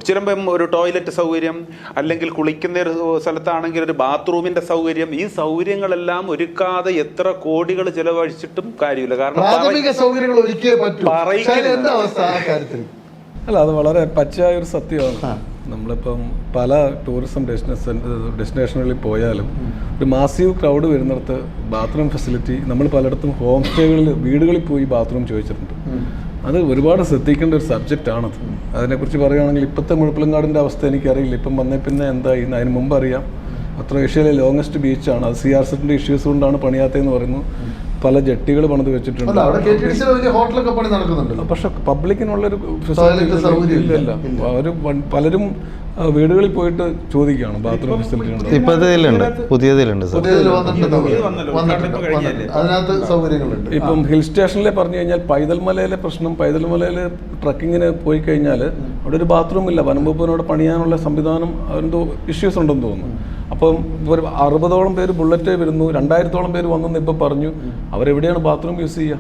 ചിലപ്പം ഒരു ടോയ്ലറ്റ് സൗകര്യം, അല്ലെങ്കിൽ കുളിക്കുന്ന ഒരു സ്ഥലത്താണെങ്കിൽ ഒരു ബാത്റൂമിന്റെ സൗകര്യം, ഈ സൗകര്യങ്ങളെല്ലാം ഒരുക്കാതെ എത്ര കോടികൾ ചെലവഴിച്ചിട്ടും കാര്യമില്ല. കാരണം അല്ല, അത് വളരെ പച്ചയായ ഒരു സത്യമാണ്. നമ്മളിപ്പം പല ടൂറിസം ഡെസ്റ്റിനേഷനുകളിൽ പോയാലും ഒരു മാസീവ് ക്രൗഡ് വരുന്നിടത്ത് ബാത്റൂം ഫെസിലിറ്റി നമ്മൾ പലയിടത്തും ഹോം സ്റ്റേകളിൽ വീടുകളിൽ പോയി ബാത്റൂം ചോദിച്ചിട്ടുണ്ട്. അത് ഒരുപാട് ശ്രദ്ധിക്കേണ്ട ഒരു സബ്ജക്റ്റാണത്. അതിനെക്കുറിച്ച് പറയുകയാണെങ്കിൽ ഇപ്പോഴത്തെ മുഴപ്പിലങ്ങാടിൻ്റെ അവസ്ഥ എനിക്കറിയില്ല. ഇപ്പം വന്നേ പിന്നെ എന്തായി അതിന് മുമ്പ് അറിയാം. അത്ര ഏഷ്യയിലെ ലോങ്ങസ്റ്റ് ബീച്ചാണ്. അത് CRZ ഇഷ്യൂസ് കൊണ്ടാണ് പണിയാത്തതെന്ന് പറയുന്നു. പല ജെട്ടികൾ പണിത് വെച്ചിട്ടുണ്ട്. പക്ഷെ പബ്ലിക്കിനുള്ളൊരു ഫെസിലിറ്റി ഇല്ല. അവർ പലരും വീടുകളിൽ പോയിട്ട് ചോദിക്കുകയാണ് ബാത്റൂം ഫെസിലിറ്റി. ഇപ്പം ഹിൽ സ്റ്റേഷനിലെ പറഞ്ഞു കഴിഞ്ഞാൽ പൈതൽമലയിലെ പ്രശ്നം, പൈതൽമലയിൽ ട്രക്കിങ്ങിന് പോയി കഴിഞ്ഞാൽ അവിടെ ഒരു ബാത്റൂം ഇല്ല. വനംവകുപ്പിനോട് പണിയാനുള്ള സംവിധാനം എന്തോ ഇഷ്യൂസ് ഉണ്ടെന്ന് തോന്നുന്നു. അപ്പം ഒരു 60ഓളം പേര് ബുള്ളറ്റ് വരുന്നു, 2000ഓളം പേര് വന്നെന്ന് ഇപ്പം പറഞ്ഞു. അവരെവിടെയാണ് ബാത്റൂം യൂസ് ചെയ്യുക?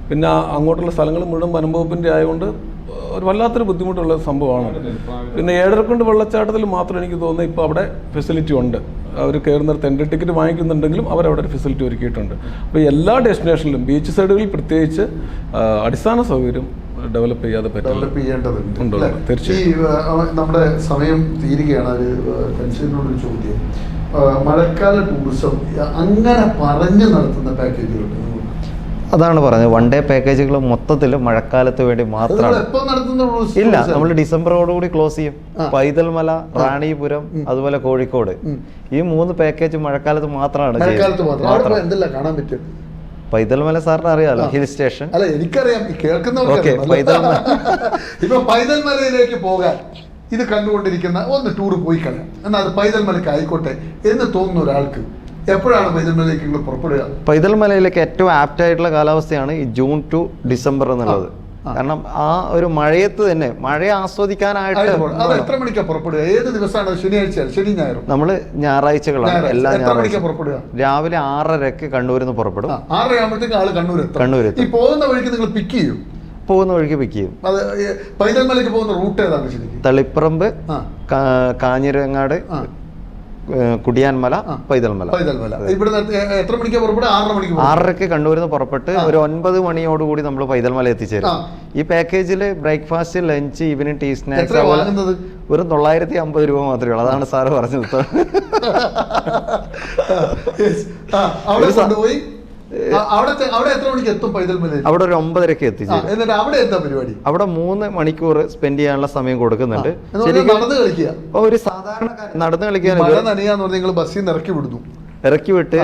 പിന്നെ അങ്ങോട്ടുള്ള സ്ഥലങ്ങൾ മുഴുവൻ വനംവകുപ്പിൻ്റെ ആയതുകൊണ്ട് ഒരു വല്ലാത്തൊരു ബുദ്ധിമുട്ടുള്ള സംഭവമാണ്. പിന്നെ ഏഴരക്കുണ്ട് വെള്ളച്ചാട്ടത്തിൽ മാത്രം എനിക്ക് തോന്നുന്നത് ഇപ്പോൾ അവിടെ ഫെസിലിറ്റി ഉണ്ട്. അവർ കയറുന്നിടത്ത് എൻട്രി ടിക്കറ്റ് വാങ്ങിക്കുന്നുണ്ടെങ്കിലും അവരവിടെ ഒരു ഫെസിലിറ്റി ഒരുക്കിയിട്ടുണ്ട്. അപ്പോൾ എല്ലാ ഡെസ്റ്റിനേഷനിലും ബീച്ച് സൈഡുകളിൽ പ്രത്യേകിച്ച് അടിസ്ഥാന സൗകര്യം ഡെവലപ്പ് ചെയ്യേണ്ടതുണ്ട്. തീർച്ചയായും നമ്മുടെ സമയം തീരുകയാണ്. ഒരു പെൻഷനോടൊരു ചോദ്യം, മഴക്കാല ടൂറിസം അങ്ങനെ പറഞ്ഞു നടത്തുന്ന പാക്കേജുകളുണ്ട്? അതാണ് പറഞ്ഞത്, വൺ ഡേ പാക്കേജുകൾ മൊത്തത്തിൽ മഴക്കാലത്ത് വേണ്ടി മാത്രമാണ്. ഇല്ല, നമ്മൾ ഡിസംബറോടുകൂടി ക്ലോസ് ചെയ്യും. പൈതൽമല, റാണിപുരം, അതുപോലെ കോഴിക്കോട്, ഈ 3 പാക്കേജ് മഴക്കാലത്ത് മാത്രമാണ് ചെയ്യുന്നത്. പൈതൽമല സാറിന് അറിയാലോ, ഹിൽ സ്റ്റേഷൻ. അല്ല, എനിക്കറിയാം, കേൾക്കുന്നവർക്ക്. ഇപ്പൊ പൈതൽമലയിലേക്ക് പോകാൻ ഇത് കണ്ടുകൊണ്ടിരിക്കുന്ന ഒന്ന് ടൂർ പോയി കളയാം, എന്നാൽ അത് പൈതൽമലയ്ക്ക് ആയിക്കോട്ടെ എന്ന് തോന്നുന്ന ഒരാൾക്ക് എപ്പോഴാണ് പൈതൽമലയിലേക്ക് പുറപ്പെടുക? പൈതൽമലയിലേക്ക് ഏറ്റവും ആപ്റ്റ് ആയിട്ടുള്ള കാലാവസ്ഥയാണ് ഈ ജൂൺ ടു ഡിസംബർ എന്നുള്ളത്. കാരണം ആ ഒരു മഴയത്ത് തന്നെ മഴ ആസ്വദിക്കാനായിട്ട്. എത്ര മണിക്കാണ് പുറപ്പെടുക? ഏത് ദിവസമാണ്? ശനിയാഴ്ച, ശനി ഞായറും? നമ്മള് ഞായറാഴ്ചകളാണ്, എല്ലാ ഞായറാഴ്ച പുറപ്പെടുക. രാവിലെ 6:30 കണ്ണൂരിൽ നിന്ന് പുറപ്പെടും. 6:30 ആകുമ്പോഴത്തേക്ക് ആള് കണ്ണൂരെത്തും. ഈ പോകുന്ന വഴിക്ക് നിങ്ങൾ പിക്ക് ചെയ്യും? പോകുന്ന വഴിക്ക് പിക്ക് ചെയ്യും. പൈതൽമലയ്ക്ക് പോകുന്ന റൂട്ട് ഏതാണ് ശരിക്കും? തളിപ്പറമ്പ്, കാഞ്ഞിരങ്ങാട്, കുടിയാൻമല, പൈതൽമല. ഇവിടെ എത്ര മണിക്കാണ് പുറപ്പെടുക? 6:30 മണിക്ക്. 6:30 കണ്ണൂരിൽ നിന്ന് പുറപ്പെട്ട് ഒരു 9 മണിയോടുകൂടി നമ്മൾ പൈതൽമല എത്തിച്ചേരും. ഈ പാക്കേജിൽ breakfast, lunch, evening tea, snacks ഒരു 950 രൂപ മാത്രമേ ഉള്ളൂ. അതാണ് സാറ് പറഞ്ഞത്. അവിടെ എത്ര മണിക്ക് എത്തും പൈതൽമലയിൽ? അവിടെ ഒരു 9:30 എത്തിച്ചേരും. എന്നിട്ട് അവിടെ എന്താ പരിപാടി? അവിടെ 3 മണിക്കൂർ സ്പെൻഡ് ചെയ്യാനുള്ള സമയം കൊടുക്കുന്നുണ്ട്. നടന്ന് കളിക്കുക. ഒരു സാധാരണ നടന്ന് കളിക്കാൻ മഴ നനയാന്ന് പറഞ്ഞാൽ നിങ്ങൾ ബസ്സിൽ നിന്ന് ഇറക്കി വിടുന്നു. ഇറക്കി വിട്ട്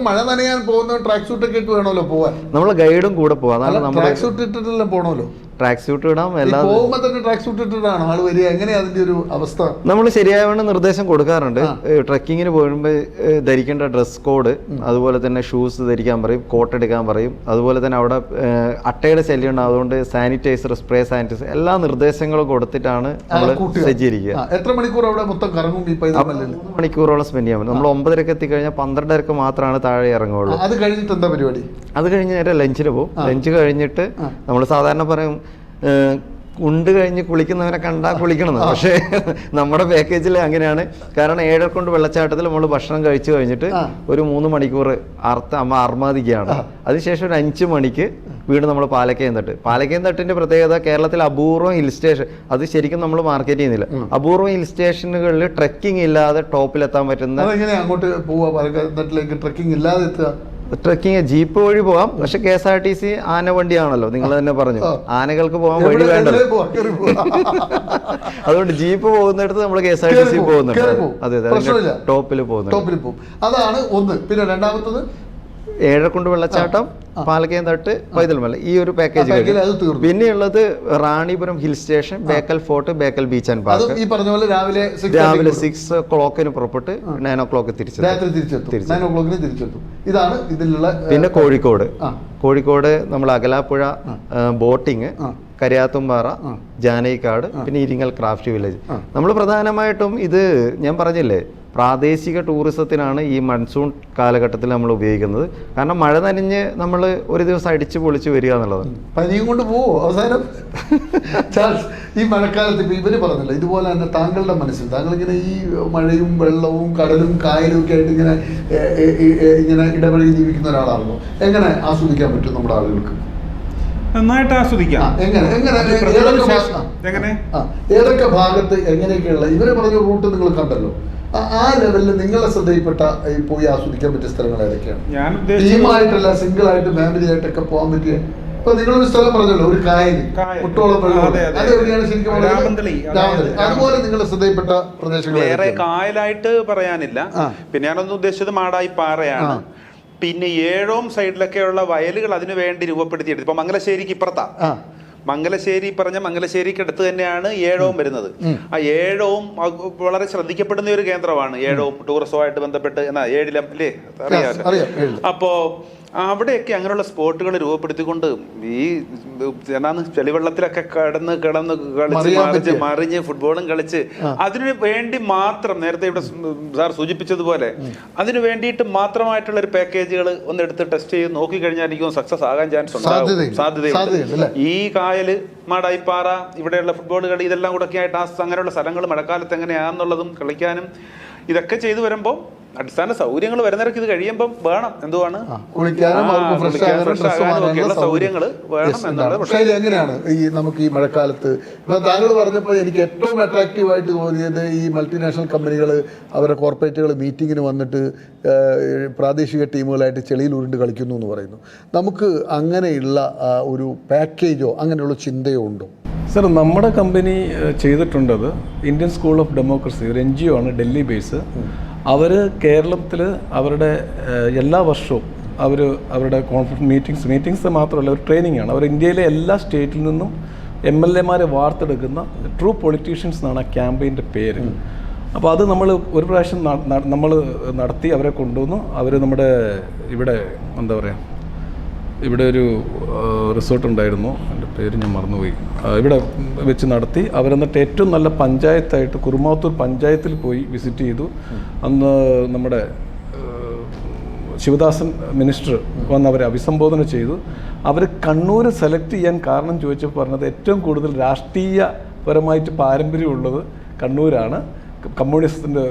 മഴ നനയാൻ പോകുന്ന ട്രാക്ക് സൂട്ട് ഒക്കെ ഇട്ട് വേണമല്ലോ പോവാൻ. നമ്മള് ഗൈഡും കൂടെ പോവാം. ട്രാക്ക് സൂട്ട് ഇട്ടിട്ടെല്ലാം പോണല്ലോ. ട്രാക്ക് സ്യൂട്ട് ഇടാം. എല്ലാ പോകുമ്പോൾ തന്നെ ട്രാക്ക് സൂട്ട് ഇട്ടിട്ടാണ് ആള് വരിക? എങ്ങനെയാ അതിന്റെ ഒരു അവസ്ഥ? നമ്മൾ ശരിയായ നിർദ്ദേശം കൊടുക്കാറുണ്ട്. ട്രക്കിങ്ങിന് പോകുമ്പോൾ ധരിക്കേണ്ട ഡ്രസ് കോഡ്, അതുപോലെ തന്നെ ഷൂസ് ധരിക്കാൻ പറയും, കോട്ട് എടുക്കാൻ പറയും. അതുപോലെ തന്നെ അവിടെ അട്ടയുടെ ശല്യം ഉണ്ട്, അതുകൊണ്ട് സാനിറ്റൈസർ, സ്പ്രേ സാനിറ്റൈസർ, എല്ലാ നിർദ്ദേശങ്ങളും കൊടുത്തിട്ടാണ് നമ്മൾ സജ്ജീകരിക്കുക. എത്ര മണിക്കൂർ അവിടെ മൊത്തം കറങ്ങും ഈ പൈതൽ മലയിൽ? 3 മണിക്കൂറോളം സ്പെൻഡ് ചെയ്യാൻ പറ്റും. നമ്മൾ 9:30 എത്തിക്കഴിഞ്ഞാൽ 12:30 മാത്രമാണ് താഴെ ഇറങ്ങുള്ളൂ. അത് കഴിഞ്ഞിട്ട് എന്താ പരിപാടി? അത് കഴിഞ്ഞ് നേരെ ലഞ്ചിന് പോകും. ലഞ്ച് കഴിഞ്ഞിട്ട് നമ്മൾ സാധാരണ പറയും ഉണ്ട് കഴിഞ്ഞ് കുളിക്കുന്നവനെ കണ്ടാൽ കുളിക്കണമെന്ന്. പക്ഷേ നമ്മുടെ പാക്കേജിൽ അങ്ങനെയാണ്. കാരണം ഏഴരക്കൊണ്ട് വെള്ളച്ചാട്ടത്തിൽ നമ്മൾ ഭക്ഷണം കഴിച്ചു കഴിഞ്ഞിട്ട് ഒരു 3 മണിക്കൂർ അർമാദിക്കുകയാണ്. അതിനുശേഷം ഒരു 5 മണിക്ക് വീണ്ടും നമ്മൾ പാലക്കയം തട്ടിന്റെ പ്രത്യേകത, കേരളത്തിൽ അപൂർവം ഹിൽ സ്റ്റേഷൻ, അത് ശരിക്കും നമ്മൾ മാർക്കറ്റ് ചെയ്യുന്നില്ല, അപൂർവം ഹിൽ സ്റ്റേഷനുകളിൽ ട്രെക്കിംഗ് ഇല്ലാതെ ടോപ്പിലെത്താൻ പറ്റുന്ന. അങ്ങോട്ട് പോവാ പാലക്കാട്ടിലേക്ക് ട്രെക്കിംഗ് ഇല്ലാതെ എത്തുക? ട്രെക്കിങ് ജീപ്പ് വഴി പോവാം. പക്ഷെ KSRTC ആന വണ്ടിയാണല്ലോ, നിങ്ങൾ തന്നെ പറഞ്ഞു, ആനകൾക്ക് പോകാൻ വഴി വേണ്ടല്ലോ. അതുകൊണ്ട് ജീപ്പ് പോകുന്നിടത്ത് നമ്മൾ KSRTC പോകുന്നുണ്ട്. അതെ അതെ, ടോപ്പിൽ പോകും. അതാണ് ഒന്ന്. പിന്നെ രണ്ടാമത്തത് ഏഴരക്കുണ്ട് വെള്ളച്ചാട്ടം, പാലക്കയം തട്ട്, പൈതൽ മല, ഈ ഒരു പാക്കേജ്. പിന്നെയുള്ളത് Ranipuram hill station, Bekal fort, Bekal beach and park. ഈ പറഞ്ഞ പോലെ രാവിലെ 6 o'clock പുറപ്പെട്ട് 9 o'clock തിരിച്ചെത്തും. ഇതാണ് ഇതിലുള്ള. പിന്നെ കോഴിക്കോട് നമ്മൾ അകലാപ്പുഴ ബോട്ടിങ്, കരിയാത്തുംപാറ, ജാനൈക്കാട്, പിന്നെ ഇരിങ്ങൽ ക്രാഫ്റ്റ് വില്ലേജ്. നമ്മൾ പ്രധാനമായിട്ടും ഇത് ഞാൻ പറഞ്ഞില്ലേ, പ്രാദേശിക ടൂറിസത്തിനാണ് ഈ മൺസൂൺ കാലഘട്ടത്തിൽ നമ്മൾ ഉപയോഗിക്കുന്നത്. കാരണം മഴ നനഞ്ഞ് നമ്മൾ ഒരു ദിവസം അടിച്ചു പൊളിച്ച് വരിക എന്നുള്ളതാണ്. പനിയും കൊണ്ട് പോവോ അവസാനം? ഈ മഴക്കാലത്ത് ഇപ്പൊ ഇവര് പറഞ്ഞില്ല, ഇതുപോലെ തന്നെ താങ്കളുടെ മനസ്സിൽ താങ്കളിങ്ങനെ ഈ മഴയും വെള്ളവും കടലും കായലും ഒക്കെ ആയിട്ട് ഇങ്ങനെ ഇടപഴകി ജീവിക്കുന്ന ഒരാളാണല്ലോ. എങ്ങനെ ആസ്വദിക്കാൻ പറ്റും നമ്മുടെ ആളുകൾക്ക്? നന്നായിട്ട് ആസ്വദിക്കാം. ഏതൊക്കെ ഭാഗത്ത് എങ്ങനെയൊക്കെയുള്ള ഇവര് പറഞ്ഞ റൂട്ട് നിങ്ങൾ കണ്ടല്ലോ, ആ ലെവലിൽ നിങ്ങളെ ശ്രദ്ധയിൽപ്പെട്ട പോയി ആസ്വദിക്കാൻ പറ്റിയ സ്ഥലങ്ങൾ ഏതൊക്കെയാണ്? ടീമായിട്ടല്ല, സിംഗിൾ ആയിട്ട്, ഫാമിലി ആയിട്ടൊക്കെ പോകാൻ പറ്റിയ. ഇപ്പൊ നിങ്ങളൊരു സ്ഥലം പറഞ്ഞല്ലോ, ഒരു കായൽ, കുട്ടോളം വെള്ളം, അതെവിടെയാണ് ശരിക്കും? അതുപോലെ നിങ്ങളുടെ ശ്രദ്ധയിൽപ്പെട്ട പ്രദേശങ്ങൾ വേറെ കായലായിട്ട് പറയാനില്ല. പിന്നെ ഞാനൊന്നും ഉദ്ദേശിച്ചത് മാടായിപ്പാറയാണ്. പിന്നെ ഏഴോം സൈഡിലൊക്കെയുള്ള വയലുകൾ അതിനു വേണ്ടി രൂപപ്പെടുത്തിയെടുത്തു. ഇപ്പൊ മംഗലശ്ശേരിക്ക് ഇപ്പുറത്താ. മംഗലശ്ശേരിക്ക് അടുത്ത് തന്നെയാണ് ഏഴവും വരുന്നത്. ആ ഏഴവും വളരെ ശ്രദ്ധിക്കപ്പെടുന്ന ഒരു കേന്ദ്രമാണ്. ഏഴവും ടൂറിസവുമായിട്ട് ബന്ധപ്പെട്ട് ഏഴിലം അല്ലേ, അറിയാമല്ലോ. അപ്പോ അവിടെയൊക്കെ അങ്ങനെയുള്ള സ്പോട്ടുകൾ രൂപപ്പെടുത്തിക്കൊണ്ട് ഈ ചെളിവെള്ളത്തിലൊക്കെ കിടന്ന് കളിച്ച് മറിഞ്ഞ് ഫുട്ബോളും കളിച്ച് അതിനു വേണ്ടി മാത്രം, നേരത്തെ ഇവിടെ സാർ സൂചിപ്പിച്ചതുപോലെ അതിനു വേണ്ടിയിട്ട് മാത്രമായിട്ടുള്ള ഒരു പാക്കേജുകൾ ഒന്ന് എടുത്ത് ടെസ്റ്റ് ചെയ്ത് നോക്കിക്കഴിഞ്ഞാൽ എനിക്കും സക്സസ് ആകാൻ ചാൻസ് ഉണ്ടാവും, സാധ്യതയുണ്ട്. ഈ കായല്, മാടായിപ്പാറ, ഇവിടെയുള്ള ഫുട്ബോൾ കളി, ഇതെല്ലാം കൂടെ ഒക്കെ ആയിട്ട് അങ്ങനെയുള്ള സ്ഥലങ്ങൾ മഴക്കാലത്ത് എങ്ങനെയാണെന്നുള്ളതും കളിക്കാനും ഇതൊക്കെ ചെയ്തു വരുമ്പോൾ അടിസ്ഥാന സൗകര്യങ്ങൾ വരുന്നവർക്ക് ഇത് കഴിയുമ്പോൾ വേണം, എന്തുവാണ് സൗകര്യങ്ങൾ വേണം എന്നുള്ളത്. പക്ഷേ എങ്ങനെയാണ് ഈ നമുക്ക് ഈ മഴക്കാലത്ത്, ഇപ്പൊ താങ്കൾ പറഞ്ഞപ്പോൾ എനിക്ക് ഏറ്റവും അട്രാക്റ്റീവ് ആയിട്ട് തോന്നിയത് ഈ മൾട്ടിനാഷണൽ കമ്പനികൾ അവരുടെ കോർപ്പറേറ്റുകൾ മീറ്റിങ്ങിന് വന്നിട്ട് പ്രാദേശിക ടീമുകളായിട്ട് ചെളിയിൽ ഉരുണ്ട് കളിക്കുന്നു എന്ന് പറയുന്നു. നമുക്ക് അങ്ങനെയുള്ള ഒരു പാക്കേജോ അങ്ങനെയുള്ള ചിന്തയോ ഉണ്ടോ? സർ, നമ്മുടെ കമ്പനി ചെയ്തിട്ടുണ്ടത് ഇന്ത്യൻ സ്കൂൾ ഓഫ് ഡെമോക്രസി, ഒരു NGO ആണ്, ഡൽഹി ബേസ്. അവർ കേരളത്തിൽ അവരുടെ എല്ലാ വർഷവും അവരുടെ മീറ്റിംഗ്സ് മാത്രമല്ല, ഒരു ട്രെയിനിങ് ആണ്. അവർ ഇന്ത്യയിലെ എല്ലാ സ്റ്റേറ്റിൽ നിന്നും MLA-മാരെ വാർത്തെടുക്കുന്ന ട്രൂ പൊളിറ്റീഷ്യൻസ് എന്നാണ് ആ ക്യാമ്പയിൻ്റെ പേര്. അപ്പോൾ അത് നമ്മൾ ഒരു പ്രാവശ്യം നമ്മൾ നടത്തി, അവരെ കൊണ്ടുവന്നു. അവർ നമ്മുടെ ഇവിടെ എന്താ പറയുക, ഇവിടെ ഒരു റിസോർട്ട് ഉണ്ടായിരുന്നു, എൻ്റെ പേര് ഞാൻ മറന്നുപോയി, ഇവിടെ വെച്ച് നടത്തി. അവരെന്നിട്ട് ഏറ്റവും നല്ല പഞ്ചായത്തായിട്ട് കുറുമാത്തൂർ പഞ്ചായത്തിൽ പോയി വിസിറ്റ് ചെയ്തു. അന്ന് നമ്മുടെ ശിവദാസൻ മിനിസ്റ്റർ വന്ന് അവരെ അഭിസംബോധന ചെയ്തു. അവർ കണ്ണൂർ സെലക്ട് ചെയ്യാൻ കാരണം ചോദിച്ചപ്പോൾ പറഞ്ഞത് ഏറ്റവും കൂടുതൽ രാഷ്ട്രീയപരമായിട്ട് പാരമ്പര്യമുള്ളത് കണ്ണൂരാണ്, കമ്മ്യൂണിസത്തിൻ്റെ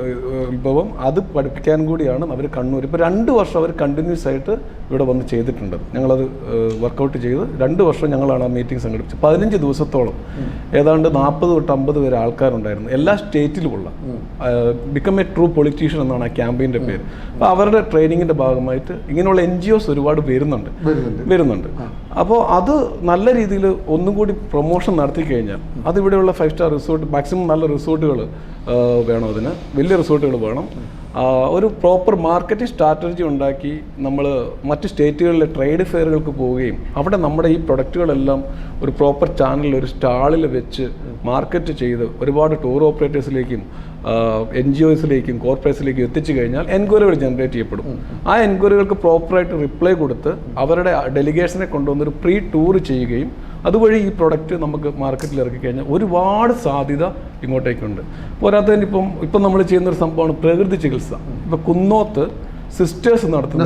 ഉത്ഭവം, അത് പഠിപ്പിക്കാൻ കൂടിയാണ് അവർ കണ്ണൂർ. ഇപ്പോൾ 2 വർഷം അവർ കണ്ടിന്യൂസ് ആയിട്ട് ഇവിടെ വന്ന് ചെയ്തിട്ടുണ്ട്. ഞങ്ങളത് വർക്കൗട്ട് ചെയ്ത് 2 വർഷം ഞങ്ങളാണ് ആ മീറ്റിംഗ് സംഘടിപ്പിച്ചത്. 15 ദിവസത്തോളം ഏതാണ്ട് 40 തൊട്ട് 50 വരെ ആൾക്കാരുണ്ടായിരുന്നു, എല്ലാ സ്റ്റേറ്റിലുമുള്ള. ബിക്കം എ ട്രൂ പൊളിറ്റീഷ്യൻ എന്നാണ് ആ ക്യാമ്പയിൻ്റെ പേര്. അപ്പോൾ അവരുടെ ട്രെയിനിങ്ങിൻ്റെ ഭാഗമായിട്ട് ഇങ്ങനെയുള്ള NGOs ഒരുപാട് വരുന്നുണ്ട്. അപ്പോൾ അത് നല്ല രീതിയിൽ ഒന്നും കൂടി പ്രൊമോഷൻ നടത്തി കഴിഞ്ഞാൽ അതിവിടെയുള്ള 5 സ്റ്റാർ റിസോർട്ട്, മാക്സിമം നല്ല റിസോർട്ടുകൾ വേണം, അതിന് വലിയ റിസോർട്ടുകൾ വേണം. ഒരു പ്രോപ്പർ മാർക്കറ്റിംഗ് സ്ട്രാറ്റജി ഉണ്ടാക്കി നമ്മൾ മറ്റ് സ്റ്റേറ്റുകളിലെ ട്രേഡ് ഫെയറുകൾക്ക് പോവുകയും അവിടെ നമ്മുടെ ഈ പ്രൊഡക്റ്റുകളെല്ലാം ഒരു പ്രോപ്പർ ചാനലിൽ ഒരു സ്റ്റാളിൽ വെച്ച് മാർക്കറ്റ് ചെയ്ത് ഒരുപാട് ടൂർ ഓപ്പറേറ്റേഴ്സിലേക്കും NGOസിലേക്കും കോർപ്പറേറ്റ്സിലേക്കും എത്തിച്ചു കഴിഞ്ഞാൽ എൻക്വയറികൾ ജനറേറ്റ് ചെയ്യപ്പെടും. ആ എൻക്വയറികൾക്ക് പ്രോപ്പറായിട്ട് റിപ്ലൈ കൊടുത്ത് അവരുടെ ഡെലിഗേഷനെ കൊണ്ടുവന്നൊരു പ്രീ ടൂർ ചെയ്യുകയും അതുവഴി ഈ പ്രൊഡക്റ്റ് നമുക്ക് മാർക്കറ്റിൽ ഇറക്കി കഴിഞ്ഞാൽ ഒരുപാട് സാധ്യത ഇങ്ങോട്ടേക്കുണ്ട്. പോരാത്തതിന് ഇപ്പം നമ്മൾ ചെയ്യുന്നൊരു സംഭവമാണ് പ്രകൃതി ചികിത്സ. ഇപ്പം കുന്നോത്ത് സിസ്റ്റേഴ്സ് നടത്തുന്ന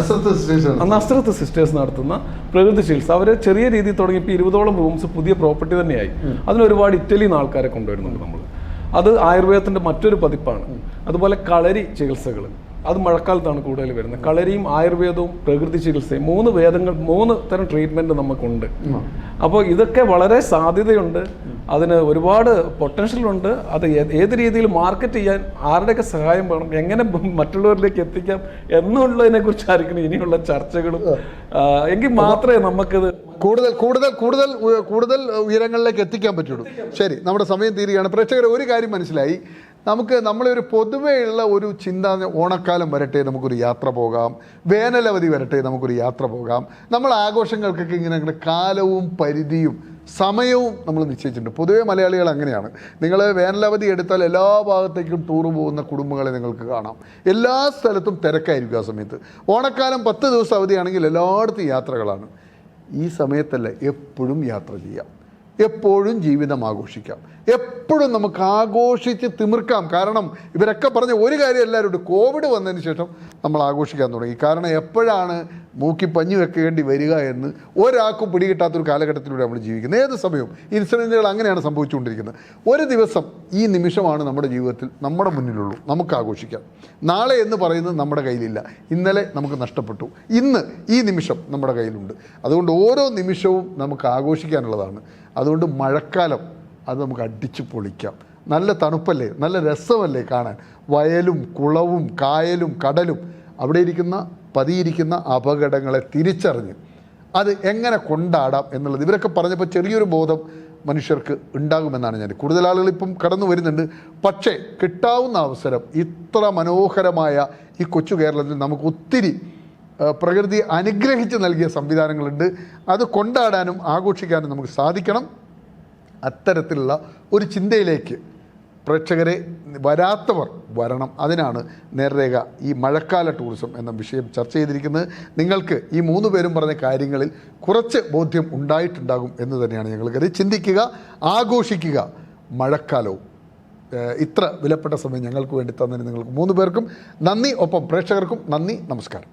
നസ്രത്ത് സിസ്റ്റേഴ്സ് നടത്തുന്ന പ്രകൃതി ചികിത്സ അവർ ചെറിയ രീതിയിൽ തുടങ്ങി ഇപ്പോൾ 20ഓളം റൂംസ് പുതിയ പ്രോപ്പർട്ടി തന്നെയായി. അതിനൊരുപാട് ഇറ്റലിയിൽ നിന്ന് ആൾക്കാരെ കൊണ്ടുവരുന്നുണ്ട് നമ്മൾ. അത് ആയുർവേദത്തിൻ്റെ മറ്റൊരു പതിപ്പാണ്. അതുപോലെ കളരി ചികിത്സകൾ, അത് മഴക്കാലത്താണ് കൂടുതൽ വരുന്നത്. കളരിയും ആയുർവേദവും പ്രകൃതി ചികിത്സയും 3 തരം ട്രീറ്റ്മെൻറ്റ് നമുക്കുണ്ട്. അപ്പോൾ ഇതൊക്കെ വളരെ സാധ്യതയുണ്ട്, അതിന് ഒരുപാട് പൊട്ടൻഷ്യലുണ്ട്. അത് ഏത് രീതിയിൽ മാർക്കറ്റ് ചെയ്യാൻ ആരുടെയൊക്കെ സഹായം വേണം, എങ്ങനെ മറ്റുള്ളവരിലേക്ക് എത്തിക്കാം എന്നുള്ളതിനെ കുറിച്ചായിരിക്കണം ഇനിയുള്ള ചർച്ചകളും. എങ്കിൽ മാത്രമേ നമുക്കിത് കൂടുതൽ ഉയരങ്ങളിലേക്ക് എത്തിക്കാൻ പറ്റുള്ളൂ. ശരി, നമ്മുടെ സമയം തീരുകയാണ്. പ്രേക്ഷകരെ ഒരു കാര്യം മനസ്സിലായി, നമ്മളൊരു പൊതുവെയുള്ള ഒരു ചിന്ത, ഓണക്കാലം വരട്ടെ നമുക്കൊരു യാത്ര പോകാം, വേനലവധി വരട്ടെ നമുക്കൊരു യാത്ര പോകാം. നമ്മൾ ആഘോഷങ്ങൾക്കൊക്കെ ഇങ്ങനെ കാലവും പരിധിയും സമയവും നമ്മൾ നിശ്ചയിച്ചിട്ടുണ്ട്. പൊതുവേ മലയാളികൾ അങ്ങനെയാണ്. നിങ്ങൾ വേനലവധി എടുത്താൽ എല്ലാ ഭാഗത്തേക്കും ടൂർ പോകുന്ന കുടുംബങ്ങളെ നിങ്ങൾക്ക് കാണാം. എല്ലാ സ്ഥലത്തും തിരക്കായിരിക്കും ആ സമയത്ത്. ഓണക്കാലം 10 ദിവസം അവധിയാണെങ്കിൽ എല്ലായിടത്തും യാത്രകളാണ്. ഈ സമയത്തല്ല എപ്പോഴും യാത്ര ചെയ്യാം, എപ്പോഴും ജീവിതം ആഘോഷിക്കാം, എപ്പോഴും നമുക്ക് ആഘോഷിച്ച് തിമിർക്കാം. കാരണം ഇവരൊക്കെ പറഞ്ഞ ഒരു കാര്യം എല്ലാവരും കോവിഡ് വന്നതിന് ശേഷം നമ്മൾ ആഘോഷിക്കാൻ തുടങ്ങി. കാരണം എപ്പോഴാണ് മൂക്കി പഞ്ഞു വെക്കേണ്ടി വരിക എന്ന് ഒരാൾക്കും പിടികിട്ടാത്തൊരു കാലഘട്ടത്തിലൂടെ നമ്മൾ ജീവിക്കുന്നത്. ഏത് സമയവും ഇൻസിഡൻറ്റുകൾ അങ്ങനെയാണ് സംഭവിച്ചുകൊണ്ടിരിക്കുന്നത്. ഒരു ദിവസം, ഈ നിമിഷമാണ് നമ്മുടെ ജീവിതത്തിൽ നമ്മുടെ മുന്നിലുള്ളൂ, നമുക്ക് ആഘോഷിക്കാം. നാളെ എന്ന് പറയുന്നത് നമ്മുടെ കയ്യിലില്ല. ഇന്നലെ നമുക്ക് നഷ്ടപ്പെട്ടു, ഇന്ന് ഈ നിമിഷം നമ്മുടെ കയ്യിലുണ്ട്. അതുകൊണ്ട് ഓരോ നിമിഷവും നമുക്ക് ആഘോഷിക്കാനുള്ളതാണ്. അതുകൊണ്ട് മഴക്കാലം അത് നമുക്ക് അടിച്ചു പൊളിക്കാം. നല്ല തണുപ്പല്ലേ, നല്ല രസമല്ലേ കാണാൻ. വയലും കുളവും കായലും കടലും, അവിടെ പതിയിരിക്കുന്ന അപകടങ്ങളെ തിരിച്ചറിഞ്ഞ് അത് എങ്ങനെ കൊണ്ടാടാം എന്നുള്ളത് ഇവരൊക്കെ പറഞ്ഞപ്പോൾ ചെറിയൊരു ബോധം മനുഷ്യർക്ക് ഉണ്ടാകുമെന്നാണ് കൂടുതൽ ആളുകൾ ഇപ്പം കടന്നു വരുന്നുണ്ട്. പക്ഷേ കിട്ടാവുന്ന അവസരം, ഇത്ര മനോഹരമായ ഈ കൊച്ചു കേരളത്തിൽ നമുക്ക് ഒത്തിരി പ്രകൃതി അനുഗ്രഹിച്ച് നൽകിയ സംവിധാനങ്ങളുണ്ട്. അത് കൊണ്ടാടാനും ആഘോഷിക്കാനും നമുക്ക് സാധിക്കണം. അത്തരത്തിലുള്ള ഒരു ചിന്തയിലേക്ക് പ്രേക്ഷകരെ വരാത്തവർ വരണം. അതിനാണ് നേർരേഖ ഈ മഴക്കാല ടൂറിസം എന്ന വിഷയം ചർച്ച ചെയ്തിരിക്കുന്നത്. നിങ്ങൾക്ക് ഈ 3 പേരും പറഞ്ഞ കാര്യങ്ങളിൽ കുറച്ച് ബോധ്യം ഉണ്ടായിട്ടുണ്ടാകും എന്ന് തന്നെയാണ് ഞങ്ങൾ കരുതി. ചിന്തിക്കുക, ആഘോഷിക്കുക മഴക്കാലവും. ഇത്ര വിലപ്പെട്ട സമയം ഞങ്ങൾക്ക് വേണ്ടി തന്നതിന് നിങ്ങൾക്ക് 3 പേർക്കും നന്ദി. ഒപ്പം പ്രേക്ഷകർക്കും നന്ദി. നമസ്കാരം.